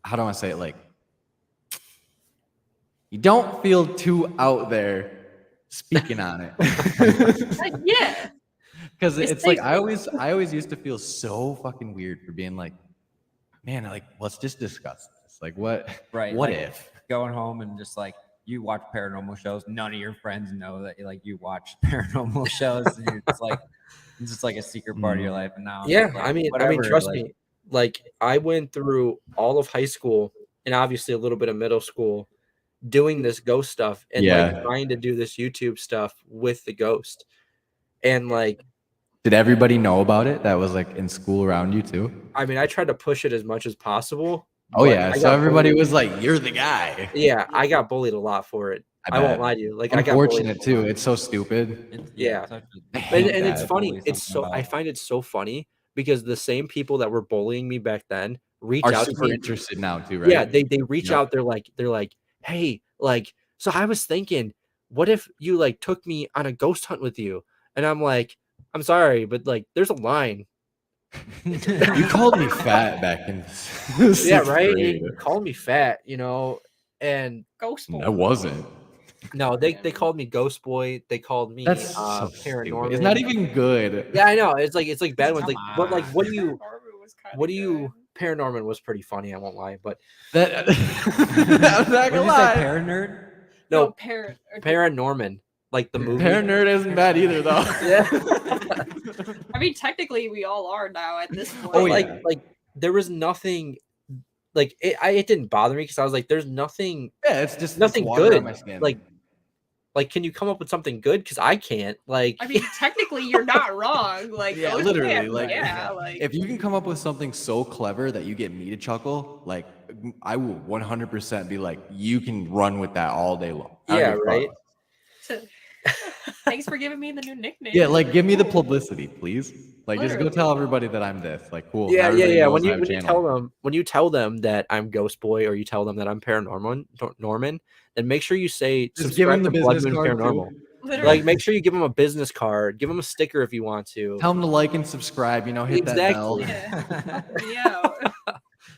how do I say it, like you don't feel too out there speaking on it. Yeah. Because It's it's like safe. I always used to feel so fucking weird for being like, man, like let's just discuss this. Like what Right. what like, if? going home and just like you watch paranormal shows, none of your friends know that like you watch paranormal shows. And you're just like it's just like a secret part of your life. And now I'm Yeah, just like, I mean, whatever, trust like, me. Like I went through all of high school and obviously a little bit of middle school doing this ghost stuff and like Yeah. trying to do this YouTube stuff with the ghost. And like, Did everybody know about it that was like in school around you too? I mean, I tried to push it as much as possible. Oh but yeah, I so got everybody bullied. was like, "You're the guy." Yeah, I got bullied a lot for it. I won't bet. lie to you. Like I got bullied. Unfortunate too. It's so stupid. it's, Yeah. it's such I a hate And it's that. funny. bully It's something so I about. find it so funny because the same people that were bullying me back then reach Are out to super me. interested now too, right? Yeah, they reach Yep. out. They're like, hey, like, so I was thinking, what if you like took me on a ghost hunt with you? And I'm like, I'm sorry, but like, there's a line. You called me fat back in Yeah, sixth right. grade. You called me fat, you know, and Ghost boy. I wasn't. no, they called me Ghost Boy. They called me That's so stupid. Paranormal. It's not even good. Yeah, I know. It's like bad ones. Come Like, but like, on. what do you? Paranormal was kinda What do you? good. Paranormal was pretty funny. I won't lie, but That I'm not What did gonna you say, lie. paranerd? no, parent. Paranorman, like the movie. Paranerd isn't bad either though. Yeah. I mean, technically, we all are now at this point. But Oh, like, yeah. like there was nothing. Like it didn't bother me because I was like, there's nothing, Yeah, it's just nothing it's water good. on my skin. Like, can you come up with something good? Because I can't. Like, I mean, technically, you're not wrong. Like, Yeah, ghost literally, man, like, yeah, like if you can come up with something so clever that you get me to chuckle, like I will 100% be like, you can run with that all day long. I don't yeah, give a fuck. right. thanks for giving me the new nickname. Yeah, like give me the publicity, please. Like just go Literally. tell everybody that I'm this. Like cool. Yeah, Now yeah, everybody yeah. knows When I you have a when you channel. tell them that I'm Ghost Boy or you tell them that I'm Paranormal Norman, then make sure you say Just give them subscribe the to Blood business Moon card Paranormal. too. Literally. Like, make sure you give them a business card, give them a sticker if you want to. Tell them to like and subscribe. You know, hit Exactly. that bell. Yeah.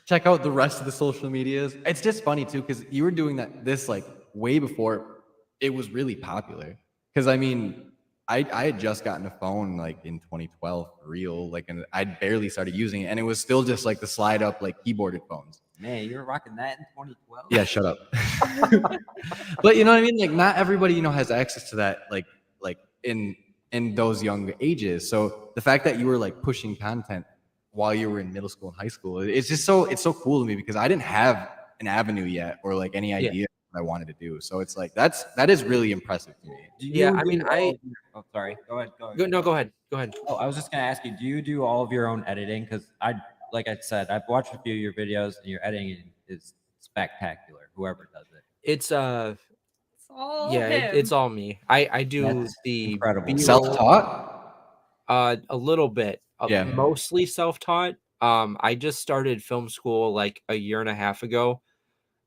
Check out the rest of the social medias. It's just funny too because you were doing this like way before it was really popular. Because I mean, I had just gotten a phone like in 2012 for real, like, and I barely started using it, and it was still just like the slide up like keyboarded phones. Man, you were rocking that in 2012? Yeah, shut up. But you know what I mean? Like, not everybody has access to that like in those young ages. So the fact that you were like pushing content while you were in middle school and high school, it's so cool to me because I didn't have an avenue yet or like any idea what I wanted to do. So it's like that is really impressive to me. Yeah, I mean, Oh, sorry. Go ahead. No, go ahead. Go ahead. Oh, I was just gonna ask you, do you do all of your own editing? Because like I said, I've watched a few of your videos and your editing is spectacular. Whoever does it. It's It's all yeah, him. it's all me. I do That's the incredible. B-roll, Self-taught? a little bit, Yeah. mostly self-taught. I just started film school like a year and a half ago.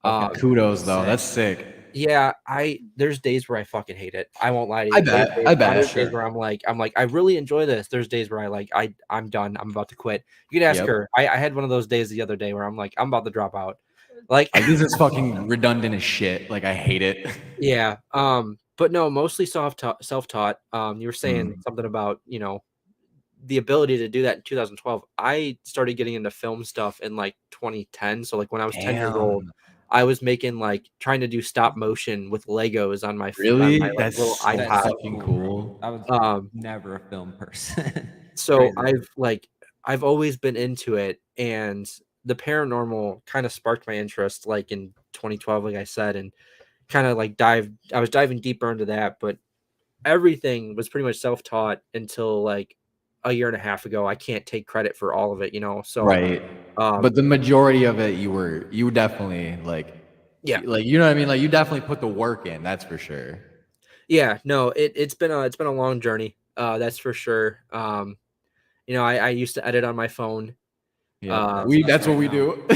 Okay. Kudos though. Sick. That's sick. Yeah, there's days where I fucking hate it. I won't lie to you. I bet. I bet. There's days Sure. where I'm like, I really enjoy this. There's days where I'm done. I'm about to quit. You can ask Yep. her. I had one of those days the other day where I'm like, I'm about to drop out. Like, This is fucking redundant as shit. Like I hate it. yeah. But no, mostly self-taught. You were saying something about, the ability to do that in 2012. I started getting into film stuff in like 2010. So like when I was 10 years old, Damn. I was making like trying to do stop motion with Legos on my Really? like, That's little so iPod. That's so fucking bro. cool. I was Um, never a film person. so Crazy. I've always been into it, and the paranormal kind of sparked my interest like in 2012, like I said, and kind of like I was diving deeper into that, but everything was pretty much self-taught until like a year and a half ago. I can't take credit for all of it, so Right. But the majority of it you definitely like yeah. like you know what I mean? Like you definitely put the work in, that's for sure. Yeah, no, it's been a long journey. That's for sure. I used to edit on my phone. Yeah. That's That's what right we now. do.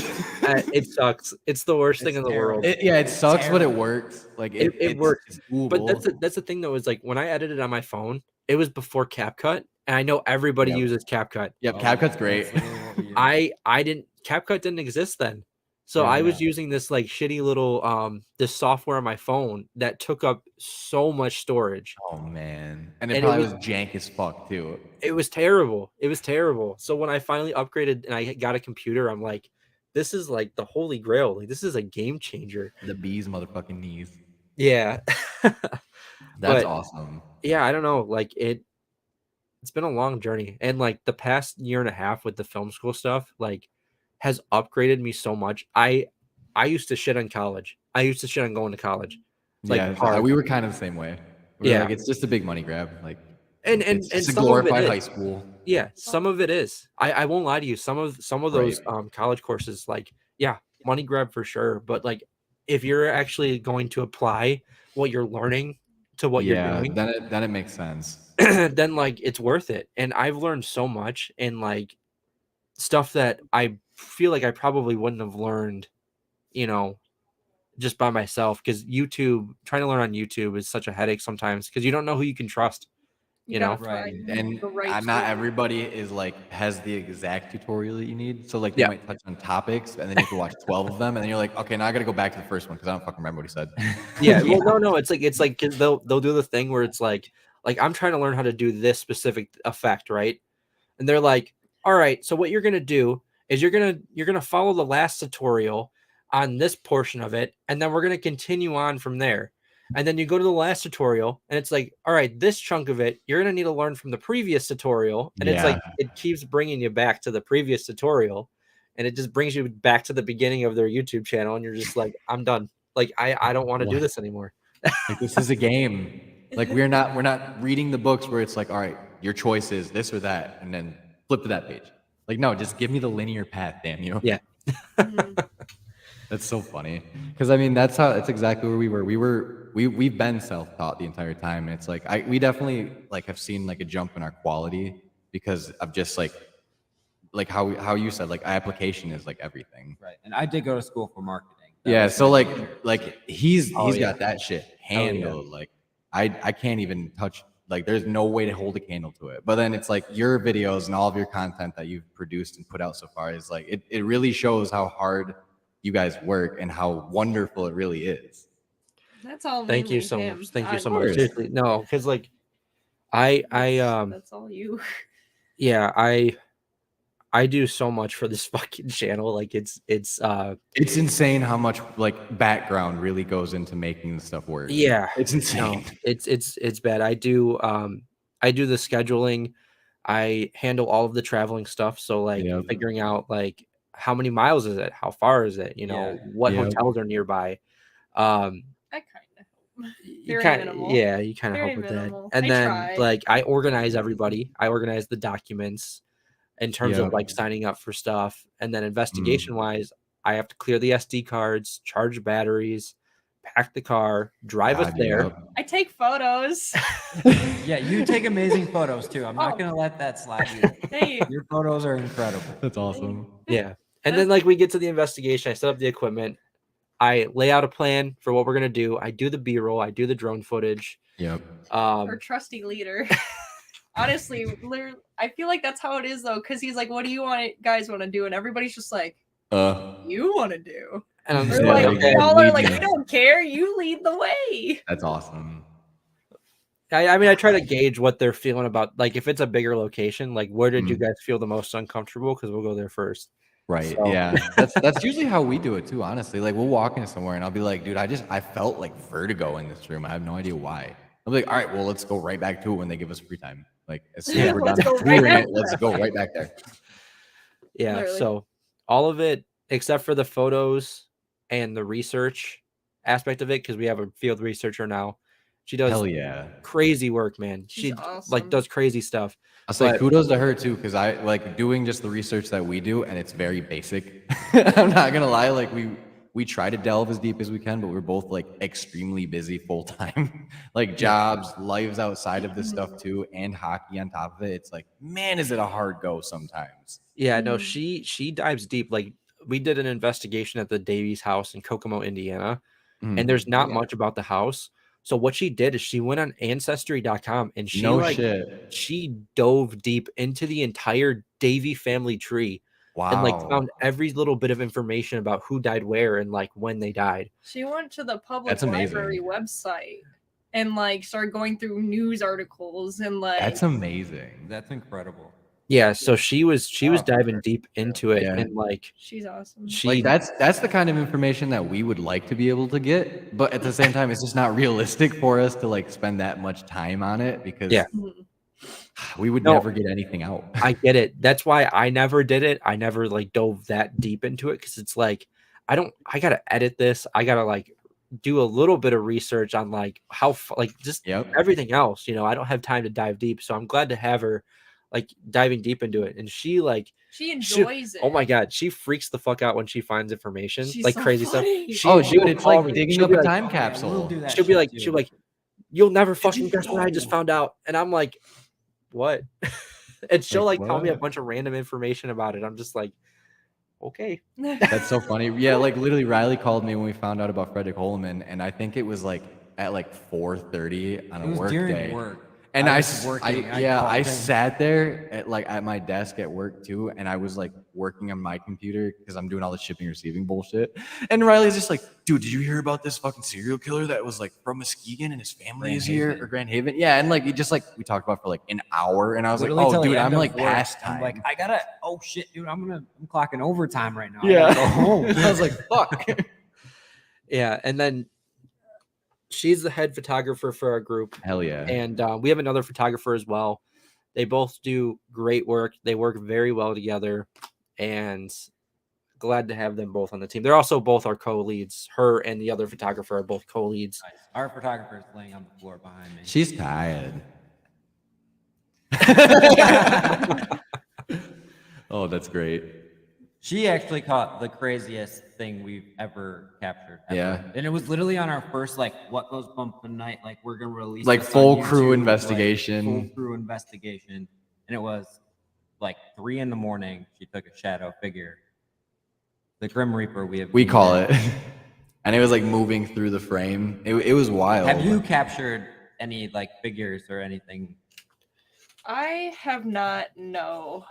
It sucks. It's the worst thing It's in the terrible. world. It sucks, but it Terrible. works. Like It works. it's But doable. that's the thing though, is like when I edited on my phone, it was before CapCut, and I know everybody Yep. uses CapCut. Yep, Oh, CapCut's yeah, great. that's literally what we use. I didn't CapCut didn't exist then. So I was Yeah. using this like shitty little this software on my phone that took up so much storage. Oh man. And it And probably was jank as fuck too. it was terrible. It was terrible. So when I finally upgraded and I got a computer, I'm like, this is like the holy grail. Like this is a game changer. The bees motherfucking knees. Yeah. That's But awesome. yeah, I don't know. Like it's been a long journey. And like the past year and a half with the film school stuff, like has upgraded me so much. I used to shit on college. I used to shit on going to college. Like Yeah, hard. we were kind of the same way. We were Yeah. like, it's just a big money grab. Like And it's just a some of it glorified is. high school. Yeah, some of it is. I won't lie to you. Some of those college courses, like, yeah, money grab for sure. But like if you're actually going to apply what you're learning to what you're doing, then it makes sense. then like it's worth it. And I've learned so much and like stuff that I feel like I probably wouldn't have learned, just by myself. Because trying to learn on YouTube is such a headache sometimes because you don't know who you can trust. You know? gotta Right. find And the right not tool. everybody is like has the exact tutorial that you need. So like they Yeah. might touch on topics and then you have to watch 12 of them and then you're like, okay, now I gotta go back to the first one because I don't fucking remember what he said. Yeah. Well, no. It's like 'cause they'll do the thing where it's like I'm trying to learn how to do this specific effect, right? And they're like, all right, so what you're gonna do is you're gonna follow the last tutorial on this portion of it, and then we're gonna continue on from there. And then you go to the last tutorial, and it's like, all right, this chunk of it, you're gonna need to learn from the previous tutorial. And it's like it keeps bringing you back to the previous tutorial, and it just brings you back to the beginning of their YouTube channel, and you're just like, I'm done. Like I don't want to do this anymore. Like this is a game. Like we're not reading the books where it's like, all right, your choice is this or that, and then flip to that page. Like, no, just give me the linear path, damn you. Yeah. That's so funny. Because I mean, that's exactly where we were. We've been self-taught the entire time. And it's like we definitely like have seen like a jump in our quality because of just like how you said, like application is like everything. Right. And I did go to school for marketing. That Yeah, was so my like major. he's yeah. got that shit handled. Like I can't even touch, like there's no way to hold a candle to it. But then it's like your videos and all of your content that you've produced and put out so far is like it really shows how hard you guys work and how wonderful it really is. That's all. Thank you mainly so him. much. Thank you Not so you. much. Seriously, no, because like I That's all you. yeah, I do so much for this fucking channel. Like it's It's insane how much like background really goes into making the stuff work. yeah, It's insane. no, it's bad. I do the scheduling. I handle all of the traveling stuff. So like Yep. figuring out like how many miles is it? How far is it? Yeah. What Yep. hotels are nearby? I kind of hope. You Very kind of minimal. you kind of Very help with minimal. that. And I then try. like I organize everybody. I organize the documents in terms of Yep. like signing up for stuff. And then investigation wise, I have to clear the SD cards, charge batteries, pack the car, drive us God, there. yep. I take photos. Yeah, you take amazing photos too. I'm not gonna let that slide either. Hey, Your photos are incredible. That's awesome. Yeah. And then like we get to the investigation, I set up the equipment, I lay out a plan for what we're gonna do. I do the B-roll, I do the drone footage. Yep. our trusty leader. Honestly, literally, I feel like that's how it is though, because he's like, "What do you guys want to do?" And everybody's just like, "You want to do?" And I'm We're just Yeah, like, like, okay. y'all are lead like, me. "We don't care. You lead the way." That's awesome. I mean, I try to gauge what they're feeling about. Like, if it's a bigger location, like, where did you Mm. guys feel the most uncomfortable? Because we'll go there first. Right. So- Yeah. That's usually how we do it too, honestly. Like we'll walk into somewhere and I'll be like, dude, I felt like vertigo in this room. I have no idea why. I'll be like, all right, well, let's go right back to it when they give us free time. Like as soon as we're done Let's go right doing back it, let's go right back there. Yeah. Literally. So all of it, except for the photos and the research aspect of it, because we have a field researcher now. She does Hell yeah. crazy work, man. She's She awesome. like does crazy stuff. I'll say But- kudos to her too, because I like doing just the research that we do, and it's very basic. I'm not gonna lie, like we try to delve as deep as we can, but we're both like extremely busy full time, like jobs, lives outside of this stuff too, and hockey on top of it. It's like, man, is it a hard go sometimes? Yeah, no, Mm. she dives deep. Like we did an investigation at the Davies house in Kokomo, Indiana, and there's not much about the house. So what she did is she went on ancestry.com and she No like shit. she dove deep into the entire Davy family tree and like Wow. found every little bit of information about who died where and like when they died. She went to the public That's amazing. library website and like started going through news articles and like That's amazing. That's incredible. Yeah, so she was Wow. diving deep into it Yeah. and like she's awesome. she Like that's the kind of information that we would like to be able to get, but at the same time, it's just not realistic for us to like spend that much time on it because Yeah. Mhm. we would No. never get anything out. I get it. That's why I never did it. I never like dove that deep into it because it's like I gotta edit this. I gotta like do a little bit of research on like how like just Yep. everything else. You know, I don't have time to dive deep, so I'm glad to have her like diving deep into it. And she like She enjoys it. oh my god, she freaks the fuck out when she finds information She's like so crazy funny. stuff. Oh, She'll dude, it's call like me. digging She'll up be a like, time Oh, yeah, capsule. we'll do that she'll be shit like, too. she'll be like, you'll never fucking you guess what I just know? found out. And I'm like, what? And she'll Like, like tell me a what? bunch of random information about it. I'm just like, okay. That's so funny. Yeah, like literally Riley called me when we found out about Frederick Holman, and I think it was like at like 4:30 on It a was work during day. work. And I was working. I called I him. sat there at my desk at work too, and I was like working on my computer because I'm doing all the shipping receiving bullshit. And Riley's just like, dude, did you hear about this fucking serial killer that was like from Muskegon and his family Grand is here Haven. or Grand Haven? Yeah, and like it just like we talked about for like an hour, and I was Literally like, till oh, the dude, end I'm of like work. past I'm time. like, I gotta. Oh shit, dude, I'm clocking overtime right now. I yeah, gotta go home. I was like, fuck. Yeah. And then she's the head photographer for our group. Hell yeah. And we have another photographer as well. They both do great work. They work very well together. And glad to have them both on the team. They're also both our co-leads. Her and the other photographer are both co-leads. Nice. Our photographer is laying on the floor behind me. She's tired. Oh, that's great. She actually caught the craziest thing we've ever captured. Ever. Yeah. And it was literally on our first like what goes bump the night, like we're gonna release Like this on full crew YouTube, like, investigation. full crew investigation. And it was like 3 a.m. She took a shadow figure. The Grim Reaper We call it. And it was like moving through the frame. It was wild. Have you captured any like figures or anything? I have not. No.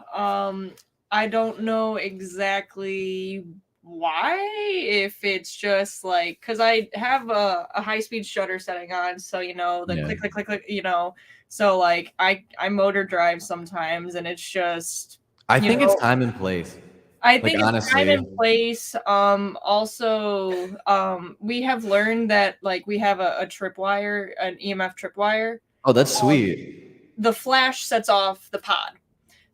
I don't know exactly why. If it's just like because I have a high-speed shutter setting on, so you know the Yeah. click, click, click, click. You know, so like I motor drive sometimes, and it's just. I you think know, it's time and place. I think it's time honestly. and place. Also, we have learned that like we have a tripwire, an EMF tripwire. Oh, that's sweet. The flash sets off the pod.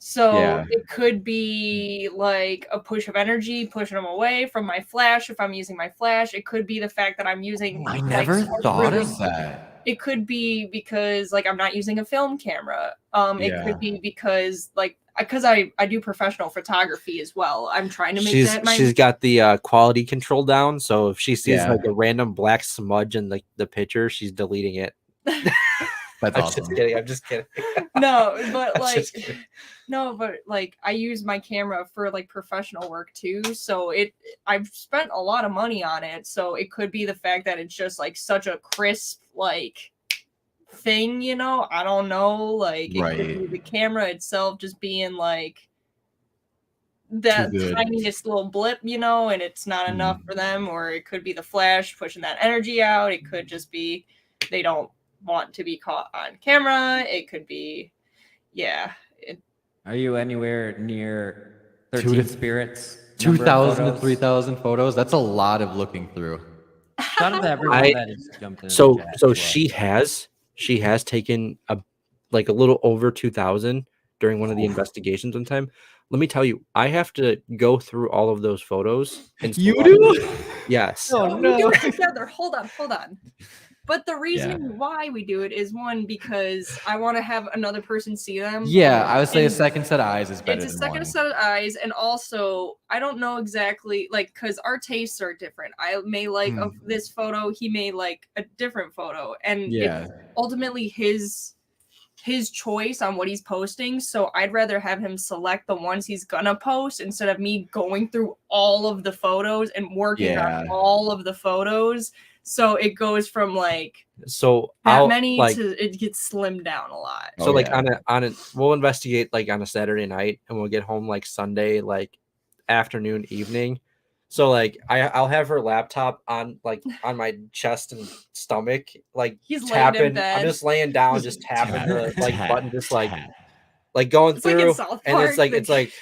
So Yeah. it could be like a push of energy pushing them away from my flash if I'm using my flash. It could be the fact that I'm using. I like, never some thought really- of that. it could be because like I'm not using a film camera. It Yeah. could be because I do professional photography as well. I'm trying to make that my She's got the quality control down, so if she sees Yeah. like a random black smudge in the picture, she's deleting it. That's I'm awesome. just kidding. I'm just kidding. no, but I'm like just kidding. no, but like I use my camera for like professional work too. So I've spent a lot of money on it. So it could be the fact that it's just like such a crisp like thing, you know? I don't know. Like it could be Right. the camera itself just being like that good. tiniest little blip, you know, and it's not enough for them, or it could be the flash pushing that energy out. It could just be they don't want to be caught on camera. It could be, yeah. Are you anywhere near 2 13 to spirits? number of 2,000 to photos? 3,000 photos. That's a lot of looking through. Shout out to everyone that has jumped in. So the chat as well. she has taken a little over 2,000 during one of the investigations one time. Let me tell you, I have to go through all of those photos. And You select- do? Yes. Oh, We do no. it together. Hold on. But the reason why we do it is one, because I want to have another person see them. Yeah, I would say a And second set of eyes is better It's a than second one. set of eyes, and also I don't know exactly like because our tastes are different. I may like this photo, he may like a different photo, and Yeah. it's ultimately his choice on what he's posting. So I'd rather have him select the ones he's gonna post instead of me going through all of the photos and working on all of the photos. So it goes from like So that I'll many like to it gets slimmed down a lot. so Oh, like yeah. on a we'll investigate like on a Saturday night, and we'll get home like Sunday like afternoon evening. So like I'll have her laptop on like on my chest and stomach, like He's laying in tapping. bed. I'm just laying down, just tapping the like button, just like going It's like in through, South and it's Park, like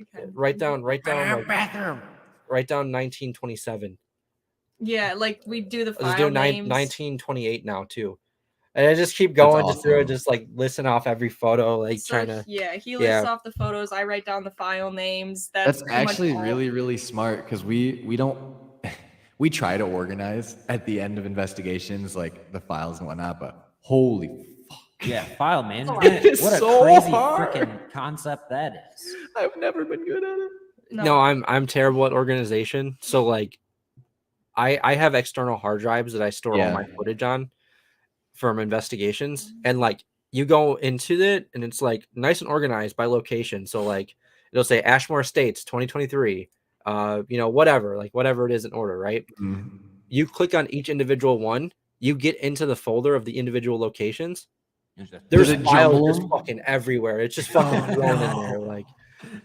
Okay. write down like Bathroom. write down 1927. Yeah, like we do the I was file doing names. 1928 now too. And I just keep going, That's just through it, awesome. just like listen off every photo, like So, trying to. yeah, he lists off the photos. I write down the file names. That's That's pretty much actually all. really, really smart because we don't we try to organize at the end of investigations like the files and whatnot, but holy fuck. Yeah, file management. It's What a so crazy hard. freaking concept that is. I've never been good at it. No, I'm terrible at organization. So like I have external hard drives that I store all my footage on from investigations, and like you go into it and it's like nice and organized by location. So like it'll say Ashmore Estates 2023, whatever it is in order, right? Mhm. You click on each individual one, you get into the folder of the individual locations. There's it files jumble just them? fucking everywhere. It's just fucking thrown in there, like.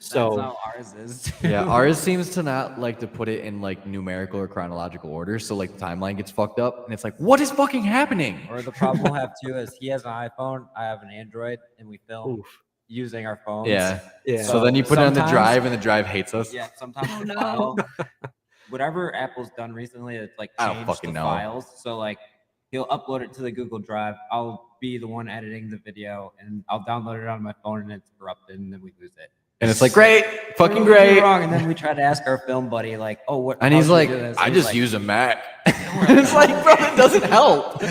So That's how ours is. Yeah, ours seems to not like to put it in like numerical or chronological order, so like the timeline gets fucked up, and it's like, what is fucking happening? Or the problem we'll have too is he has an iPhone, I have an Android, and we film oof. using our phones. Yeah. Yeah. So then you put it on the sometimes- drive, and the drive hates us. Yeah, sometimes Oh, the no. file, whatever Apple's done recently, it's like I don't changed fucking the know. files. So like he'll upload it to the Google Drive. I'll be the one editing the video, and I'll download it on my phone, and it's corrupted, and then we lose it. And it's like, great, fucking What did we do great. wrong, and then we try to ask our film buddy, like, "Oh, what?" And how he's did you like, do this? I And he's just like, use a Mac. It's like, bro, it doesn't help.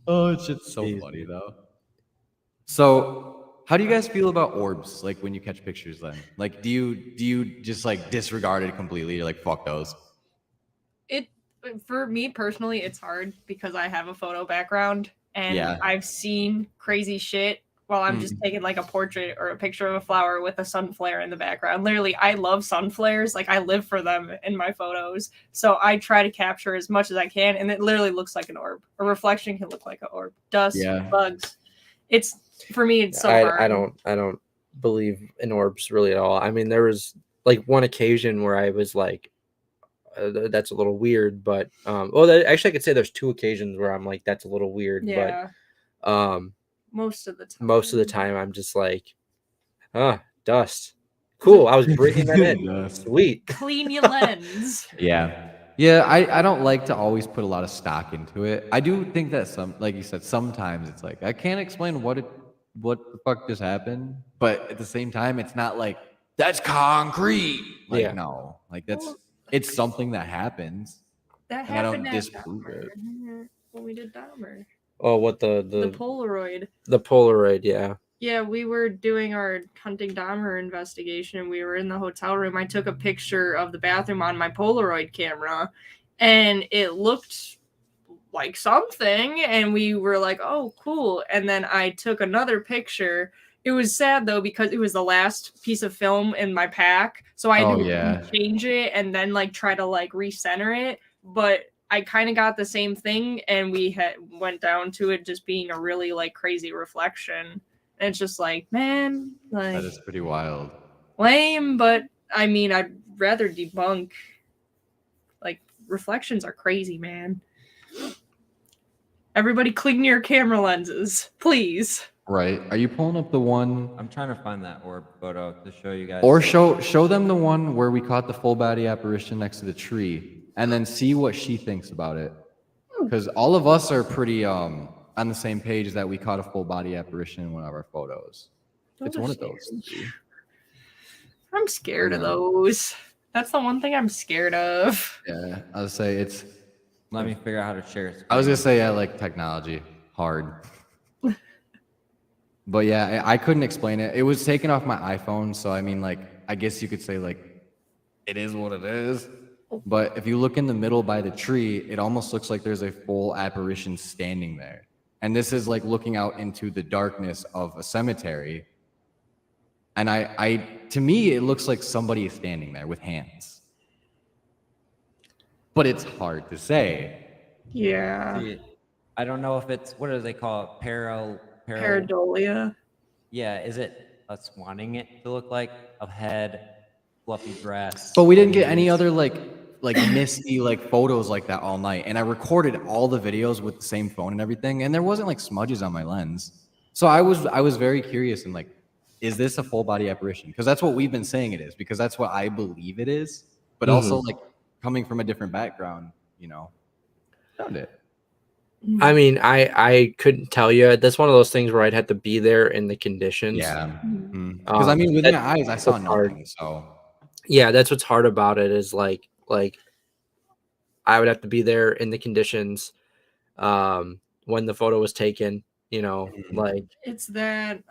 Oh, it's just so Jeez, funny dude. though. So, how do you guys feel about orbs? Like when you catch pictures, then, like, do you just like disregard it completely? You're like, fuck those. For me personally, it's hard because I have a photo background and Yeah. I've seen crazy shit while I'm just taking like a portrait or a picture of a flower with a sun flare in the background. Literally, I love sun flares. Like I live for them in my photos. So I try to capture as much as I can, and it literally looks like an orb. A reflection can look like an orb. Dust, Yeah. bugs. It's for me, it's so hard. I don't believe in orbs really at all. I mean, there was like one occasion where I was like, that's a little weird, but actually I could say there's two occasions where I'm like, that's a little weird, Yeah. but Most of the time. most of the time I'm just like, dust. Cool. I was breathing that in. Dust. Sweet. Clean your lens. Yeah. Yeah, I don't like to always put a lot of stock into it. I do think that like you said, sometimes it's like I can't explain what the fuck just happened, but at the same time, it's not like that's concrete. Like Yeah. no, like it's something that happens. That And I don't happened at disprove Dahmer, it. when we did Dahmer. Oh, what The the Polaroid. Polaroid? Yeah. Yeah, we were doing our hunting Dahmer investigation. We were in the hotel room. I took a picture of the bathroom on my Polaroid camera, and it looked like something. And we were like, "Oh, cool!" And then I took another picture. It was sad though because it was the last piece of film in my pack, so I Oh, had to yeah. change it and then like try to like recenter it. But I kind of got the same thing, and we had went down to it just being a really like crazy reflection. And it's just like, man, like That is pretty wild. lame, but I mean, I'd rather debunk. Like reflections are crazy, man. Everybody clean your camera lenses, please. Right. Are you pulling up the one? I'm trying to find that orb photo to show you guys. Or show them the one where we caught the full body apparition next to the tree, and then see what she thinks about it. Because all of us are pretty on the same page that we caught a full body apparition in one of our photos. It's one of those three. I'm scared of those. That's the one thing I'm scared of. Yeah, I would say it's. Let me figure out how to share it. I was gonna say I like technology hard, but yeah, I couldn't explain it. It was taken off my iPhone, so I mean, like, I guess you could say like, it is what it is. But if you look in the middle by the tree, it almost looks like there's a full apparition standing there, and this is like looking out into the darkness of a cemetery. And to me, it looks like somebody is standing there with hands. But it's hard to say. Yeah. See, I don't know if it's, what do they call it? Pareidolia. Yeah, is it us wanting it to look like a head, fluffy dress? But we didn't get any other like misty like photos like that all night. And I recorded all the videos with the same phone and everything, and there wasn't like smudges on my lens. So I was very curious and like, is this a full body apparition? Because that's what we've been saying it is, because that's what I believe it is. But also like coming from a different background, found it. I mean, I couldn't tell you. That's one of those things where I'd have to be there in the conditions. Yeah. Because I mean, with my eyes, I saw nothing. So yeah, that's what's hard about it is like I would have to be there in the conditions when the photo was taken. Like it's that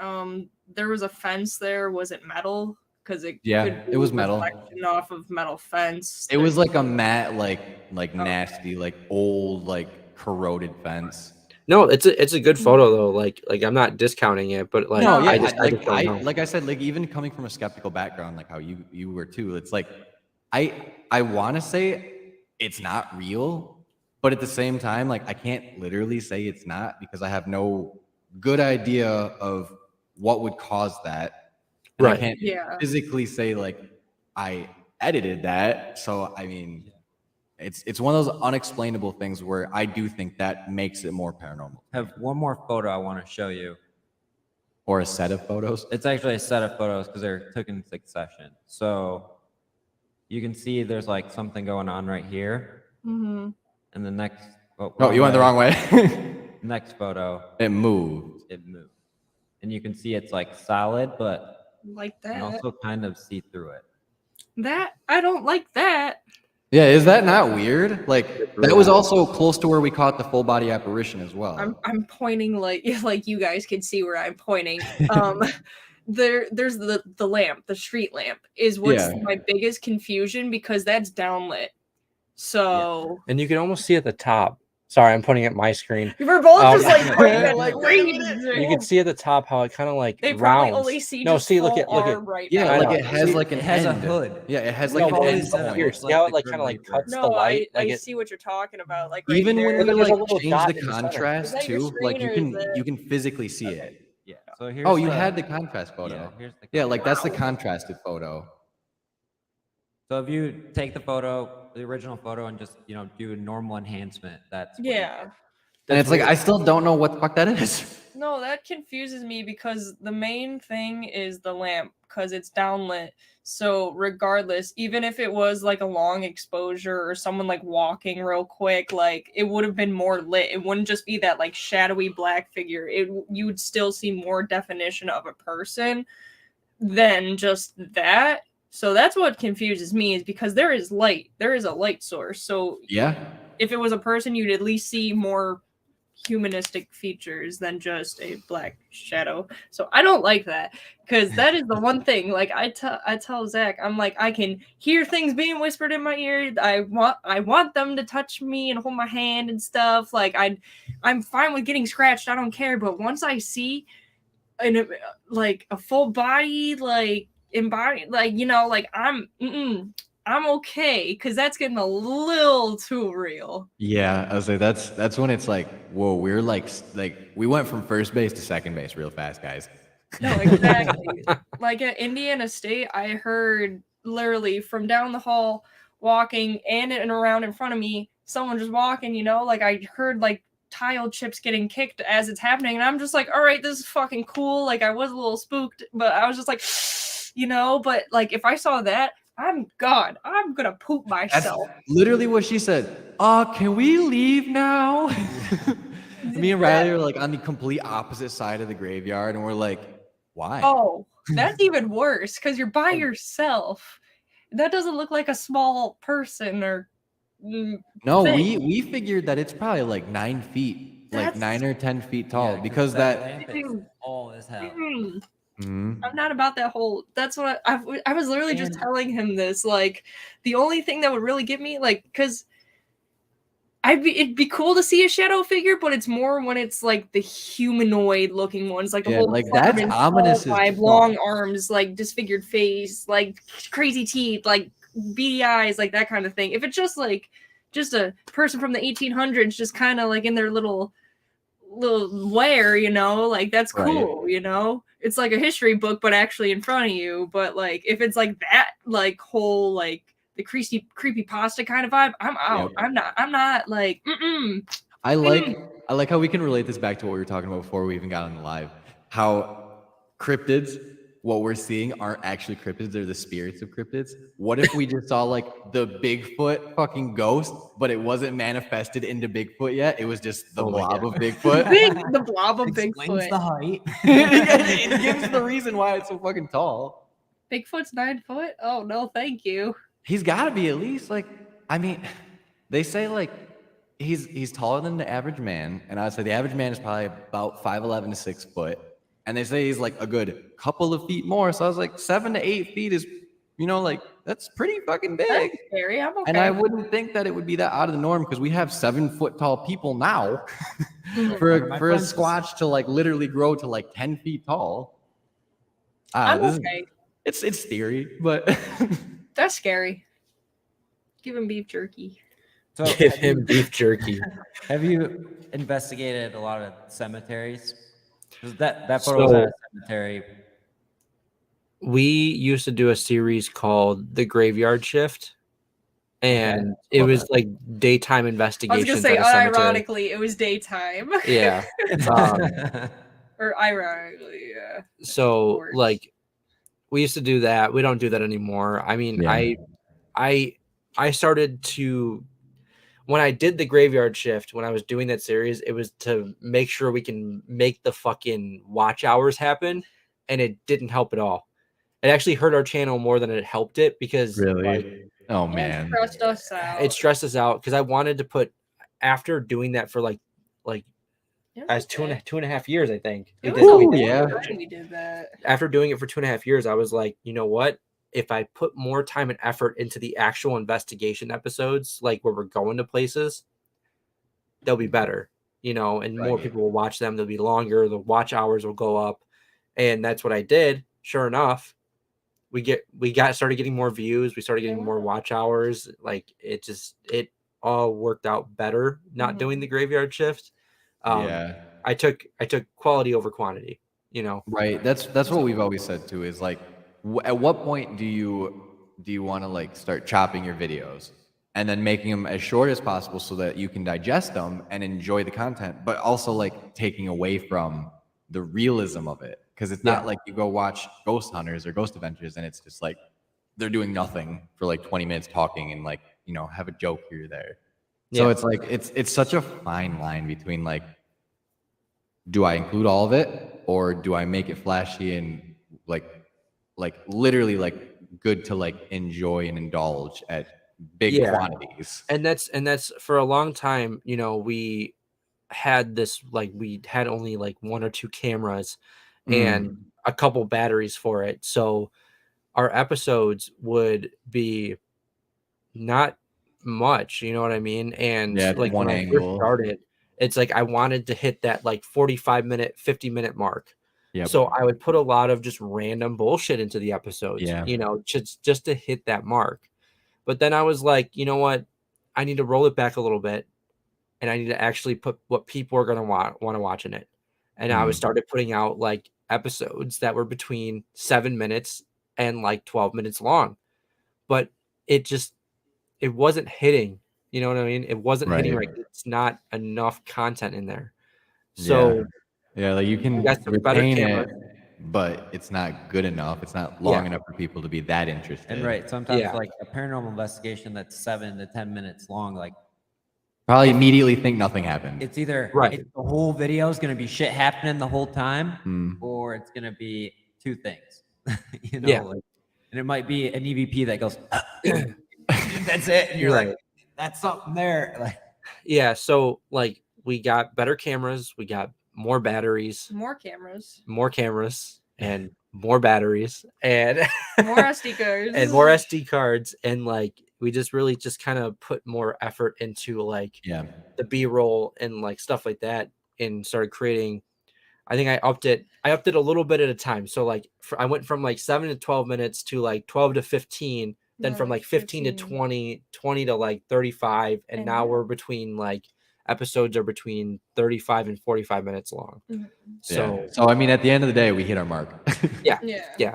there was a fence there. Was it metal? Because it it was metal. Off of metal fence. It was like a matte, like nasty, like old, like corroded fence. No, it's a good photo though. Like I'm not discounting it, but like no, yeah, I just don't know. Like I said, like even coming from a skeptical background, like how you were too. It's like I want to say it's not real, but at the same time, like I can't literally say it's not because I have no good idea of what would cause that. And right. I can't physically say like I edited that. So I mean, it's one of those unexplainable things where I do think that makes it more paranormal. I have one more photo I want to show you. Or a set of photos? It's actually a set of photos because they're taken in succession. So you can see there's like something going on right here. Mm-hmm. And the next... Oh, you went the wrong way. Next photo. It moved. It moved. And you can see it's like solid, but like that. you can also kind of see through it. That I don't like that. Yeah, is that not weird? Like that was also close to where we caught the full body apparition as well. I'm pointing like you guys can see where I'm pointing. There's the lamp, the street lamp is what's my biggest confusion because that's downlit. So and you can almost see at the top. Sorry, I'm pointing at my screen. We're both just like pointing at like you can see at the top how it kind of like they rounds. Only see no, just see, look at right yeah, now. like it has like an has end. a hood. Yeah, it has like no, an end. Here, see how it like kind of like cuts the light. I see what you're talking about. Like even right when there. we There's a like little change dot the in the center. contrast Is that your too, like screen or is you can physically see it. Yeah. So here's Oh, you had the contrast photo. Yeah, here's the yeah, like that's the contrasted photo. So if you take the photo, the original photo, and just do a normal enhancement, that's what you get. And it's like I still don't know what the fuck that is. No, that confuses me because the main thing is the lamp because it's downlit. So regardless, even if it was like a long exposure or someone like walking real quick, like it would have been more lit. It wouldn't just be that like shadowy black figure. You would still see more definition of a person than just that. So that's what confuses me is because there is light. There is a light source. So yeah. if it was a person, you'd at least see more humanistic features than just a black shadow. So I don't like that, because that is the one thing. Like I tell Zach, I'm like, I can hear things being whispered in my ear. I want them to touch me and hold my hand and stuff. Like I'm fine with getting scratched. I don't care. But once I see like a full body, like embodied, like, you know, like I'm okay, because that's getting a little too real. Yeah, I was like, that's when it's like, whoa, we're like we went from first base to second base real fast, guys. No, exactly. Like at Indiana State, I heard literally from down the hall walking and around in front of me, someone just walking, you know, like I heard like tile chips getting kicked as it's happening. And I'm just like, all right, this is fucking cool. Like I was a little spooked, but I was just like, you know, but like if I saw that, I'm gonna poop myself. That's literally what she said. Can we leave now? Me and Riley are like on the complete opposite side of the graveyard, and we're like, why? Oh, that's even worse, because you're by yourself. That doesn't look like a small person or No, thing. we figured that it's probably like 9 feet, like That's- 9 or 10 feet tall, Yeah, because that that. lamp is all as hell. Mhm. I'm not about that whole. That's what I was literally just And- telling him this. Like, the only thing that would really get me, like, because it'd be cool to see a shadow figure, but it's more when it's like the humanoid looking ones, like the Yeah, whole like, that's Spider-Man ominous as vibe, fuck. long arms, like disfigured face, like crazy teeth, like beady eyes, like that kind of thing. If it's just a person from the 1800s, just kind of like in their little wear, you know, like that's cool, you know, it's like a history book but actually in front of you. But like if it's like that, like whole like the creepy pasta kind of vibe, I'm out. Yep. I'm not like I like how we can relate this back to what we were talking about before we even got on the live. How cryptids, what we're seeing, aren't actually cryptids, they're the spirits of cryptids. What if we just saw like the Bigfoot fucking ghost, but it wasn't manifested into Bigfoot yet? It was just the blob of Bigfoot. the blob of Explains Bigfoot. the height. It gives the reason why it's so fucking tall. Bigfoot's 9 foot? Oh no, thank you. He's got to be at least like, I mean, they say like he's taller than the average man, and I would say the average man is probably about 5'11" to 6 foot, and they say he's like a good couple of feet more. So I was like 7 to 8 feet is, you know, like that's pretty fucking big. That's scary. I'm okay. And I wouldn't think that it would be that out of the norm, because we have 7 foot tall people now. for a squatch to like literally grow to like 10 feet tall. I'm okay. It's theory, but That's scary. Give him beef jerky. So Give him beef jerky. have you investigated a lot of cemeteries? 'Cause that photo was at a cemetery. We used to do a series called The Graveyard Shift, and it was like daytime I was investigations. gonna say, at a cemetery. unironically, it was daytime. Yeah. Or ironically, yeah. So course. like we used to do that. We don't do that anymore. I mean, Yeah. I started to, when I did the Graveyard Shift, when I was doing that series, it was to make sure we can make the fucking watch hours happen, and it didn't help at all. It actually hurt our channel more than it helped it, because really, oh It man, stressed us out. it stressed us out, because I wanted to put, after doing that for like It was as two and a half years, I think. It We was did- a we did- yeah. long time we did that. After doing it for 2.5 years, I was like, you know what? If I put more time and effort into the actual investigation episodes, like where we're going to places, they'll be better, you know, and more Right. people will watch them. They'll be longer. The watch hours will go up. And that's what I did. Sure enough, we started getting more views. We started getting more watch hours. Like it all worked out better not doing the Graveyard Shift. Yeah, I took quality over quantity, you know. right. That's what we've always said too. Is like, at what point do you want to like start chopping your videos and then making them as short as possible so that you can digest them and enjoy the content, but also like taking away from the realism of it, because it's not like you go watch Ghost Hunters or Ghost Adventures and it's just like they're doing nothing for like 20 minutes talking and like, you know, have a joke here or there. So it's like it's such a fine line between like, do I include all of it or do I make it flashy and like literally like good to like enjoy and indulge at big quantities. And that's for a long time, you know, we had this, like, we had only like 1 or 2 cameras and a couple batteries for it. So our episodes would be not much, you know what I mean? And Yeah, like one when I first angle. started, it's like I wanted to hit that like 45-minute, 50-minute mark. Yep. So I would put a lot of just random bullshit into the episodes, Yeah. you know, just to hit that mark. But then I was like, you know what? I need to roll it back a little bit, and I need to actually put what people are going to want to watch in it. And I was started putting out like episodes that were between 7 minutes and like 12 minutes long. But it just, it wasn't hitting, you know what I mean? It wasn't hitting Right. right. It's not enough content in there. Yeah. So Yeah, like you can got some better retain cameras. it, but it's not good enough. It's not long enough for people to be that interested. And right, sometimes Yeah. like a paranormal investigation that's 7 to 10 minutes long, like Probably immediately think nothing happened. it's either Right. the whole video is going to be shit happening the whole time, or it's going to be 2 things, you know. Yeah. Like, and it might be an EVP that goes, that's it, and you're Right. like, that's something there. Like, Yeah. So like we got better cameras, we got more batteries, More cameras. and more batteries, and More SD cards. and more SD cards, and like we just really just kind of put more effort into like Yeah. the B-roll and like stuff like that, and started creating. I think I upped it a little bit at a time. So like I went from like 7 to 12 minutes to like 12 to 15, then More from like 15 to 20, 20 to like 35, and now we're between like episodes are between 35 and 45 minutes long. So So I mean, at the end of the day, we hit our mark. yeah. Yeah.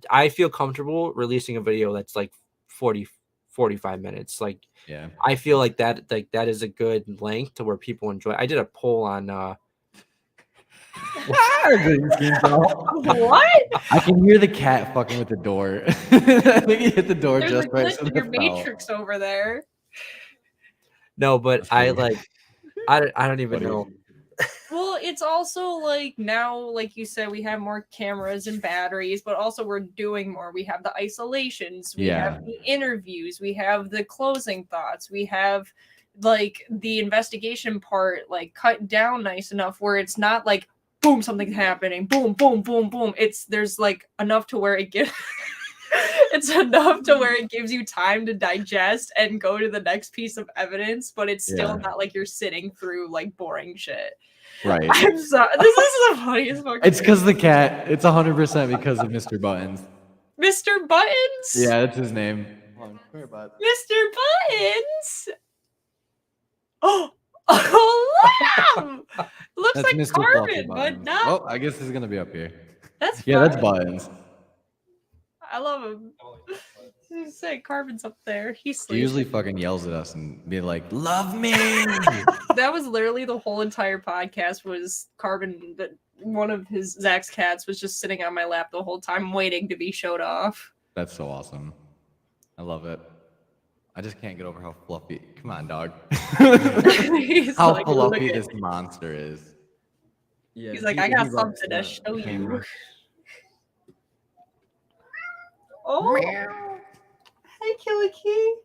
I feel comfortable releasing a video that's like 40, 45 minutes. Like, Yeah. I feel like that is a good length to where people enjoy. I did a poll on What? I can hear the cat fucking with the door. I think he hit the door There's just a right. glitch so in your it fell. matrix over there. no, but That's I funny. like I don't even know. Well, it's also like now, like you said, we have more cameras and batteries, but also we're doing more. We have the isolations, we have the interviews, we have the closing thoughts, we have like the investigation part, like cut down nice enough where it's not like boom, something's happening, boom, boom, boom, boom. There's like enough to where it gives it's enough to where it gives you time to digest and go to the next piece of evidence, but it's still not like you're sitting through like boring shit. Right. I'm sorry. This is the funniest fucking It's because the cat. It's 100% because of Mr. Buttons. Mr. Buttons? Yeah, that's his name. Mr. Buttons? Oh, wow! Looks That's like Mr. Fluffy Carmen, but Buttons. not. Oh, I guess he's gonna be up here. That's Yeah, that's fine. Buttons. I love him. Say Carmen's up there. He He sleeps. usually fucking yells at us and be like, "Love me." That was literally the whole entire podcast was Carmen, that one of Zach's cats was just sitting on my lap the whole time waiting to be showed off. That's so awesome. I love it. I just can't get over how fluffy. Come on, dog. He's How like, fluffy "Look at this me." monster is. yeah, He's like, I got he loves something to the show you. camera. Oh, hey, Killy Key.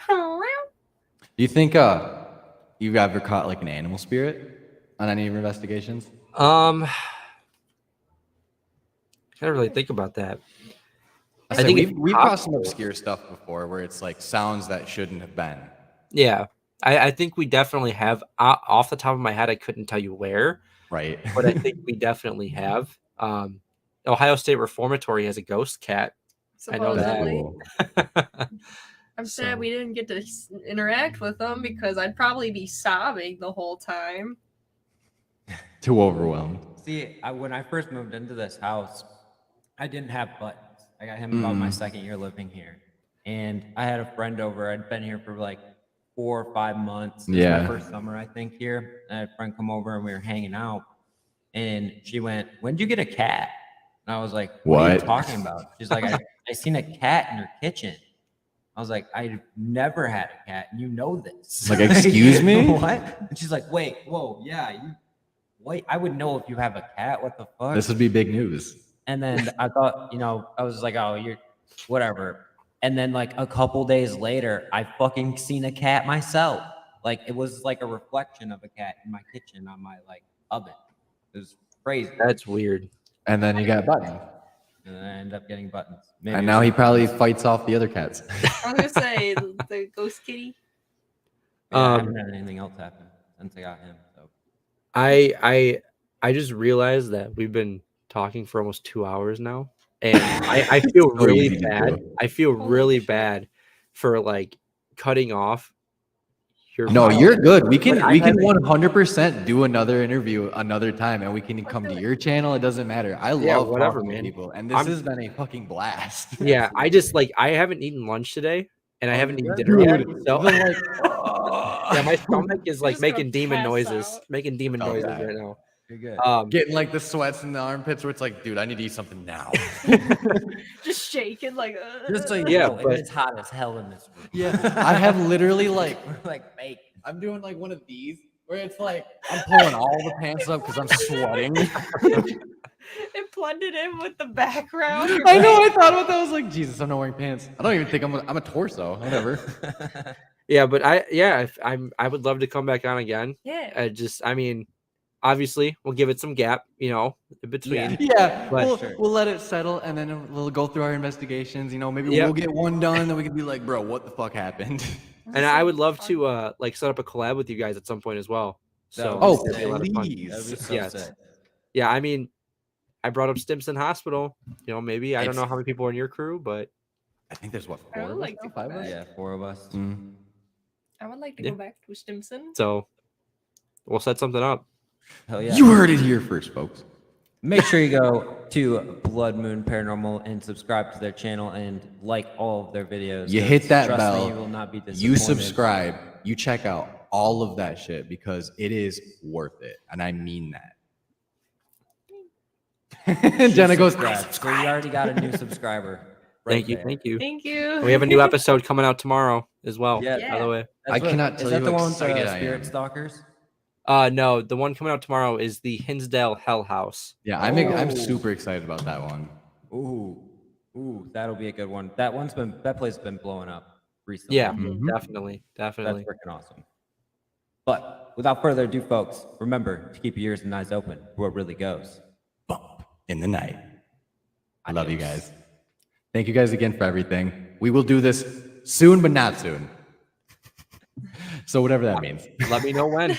Do you think you've ever caught like an animal spirit on any of your investigations? I can't really think about that. I think think it's we've caught some possible. obscure stuff before where it's like sounds that shouldn't have been. Yeah, I think we definitely have. Off the top of my head, I couldn't tell you where, Right. but I think we definitely have. Ohio State Reformatory has a ghost cat. I know that. Supposedly. I'm sad we didn't get to interact with them because I'd probably be sobbing the whole time. Too overwhelmed. See, when I first moved into this house, I didn't have buttons. I got him about my second year living here. And I had a friend over. I'd been here for like 4 or 5 months. This was my first summer, I think, here. I had a friend come over and we were hanging out. And she went, "When did you get a cat?" And I was like, what are you talking about? She's like, I seen a cat in your kitchen. I was like, I've never had a cat, and you know this. Like, excuse me? What? And she's like, wait, whoa, yeah, wait, I would know if you have a cat. What the fuck? This would be big news. And then I thought, I was like, oh, you're whatever. And then like a couple days later, I fucking seen a cat myself. Like it was like a reflection of a cat in my kitchen on my like oven. It was crazy. That's weird. And then you got Button. And then I ended up getting buttons. Maybe And it now was he a- probably fights off the other cats. I was gonna say the ghost kitty. Yeah, I Um, haven't had anything else happen since I got him. So I just realized that we've been talking for almost 2 hours now, and I feel So really easy to bad. do. I feel Holy really shit. bad for like cutting off your. No, phone. you're good. We can But I we can haven't- 100% do another interview another time, and we can come to do it. your channel. It doesn't matter. I Yeah, love whatever, talking to man. people, and this I'm- has been a fucking blast. Yeah, I just like I haven't eaten lunch today, and I Oh, haven't eaten good. dinner yet. Dude, So the, like, yeah, my stomach is like Just gonna making demon pass noises, out. making demon Oh, noises God. right now. you're good. getting like the sweats in the armpits, where it's like, dude, I need to eat something now. Just shaking like. Just so you Yeah, know, but- it's hot as hell in this room. Yeah, I have literally like We're like bacon. I'm doing like one of these where it's like I'm pulling all the pants up because I'm sweating. It blended in with the background. You're I know. right. I thought about that. I was like, Jesus, I'm not wearing pants. I don't even think I'm a torso. Whatever. Yeah, but I would love to come back on again. Yeah. I mean, obviously we'll give it some gap, in between. Yeah, But- we'll let it settle, and then we'll go through our investigations. Maybe Yep. we'll get one done, then we can be like, bro, what the fuck happened? And I would love to like set up a collab with you guys at some point as well. So Oh, that'd be a lot of fun. please. That'd be so Yes. sick. Yeah, I mean, I brought up Stimson Hospital. Maybe I don't It's- know how many people are in your crew, but I think there's what, I 4 would of us? like to No, 5 of go us? Yeah, 4 of us. Mm. I would like to Yeah. go back to Stimson. so we'll set something up. Hell yeah. You heard it here first, folks. Make sure you go to Blood Moon Paranormal and subscribe to their channel and like all of their videos. You 'cause hit that trust bell. Me, you will not be disappointed. You subscribe. You check out all of that shit because it is worth it, and I mean that. She Jenna goes, I subscribed. So you already got a new subscriber. right Thank you, there. thank you. Thank you. We have a new episode coming out tomorrow as well. Yeah. By the way. I cannot tell is that you the how one with the excited I Spirit am. Stalkers? No, the one coming out tomorrow is the Hinsdale Hell House. Yeah, I'm Oh. super excited about that one. Ooh, that'll be a good one. That place has been blowing up recently. Yeah, Mhm. definitely. That's Definitely. freaking awesome. But without further ado, folks, remember to keep your ears and eyes open for what really goes. Bump in the night. I love you Adios. guys. Thank you guys again for everything. We will do this soon, but not soon. So whatever that means. Let me know when.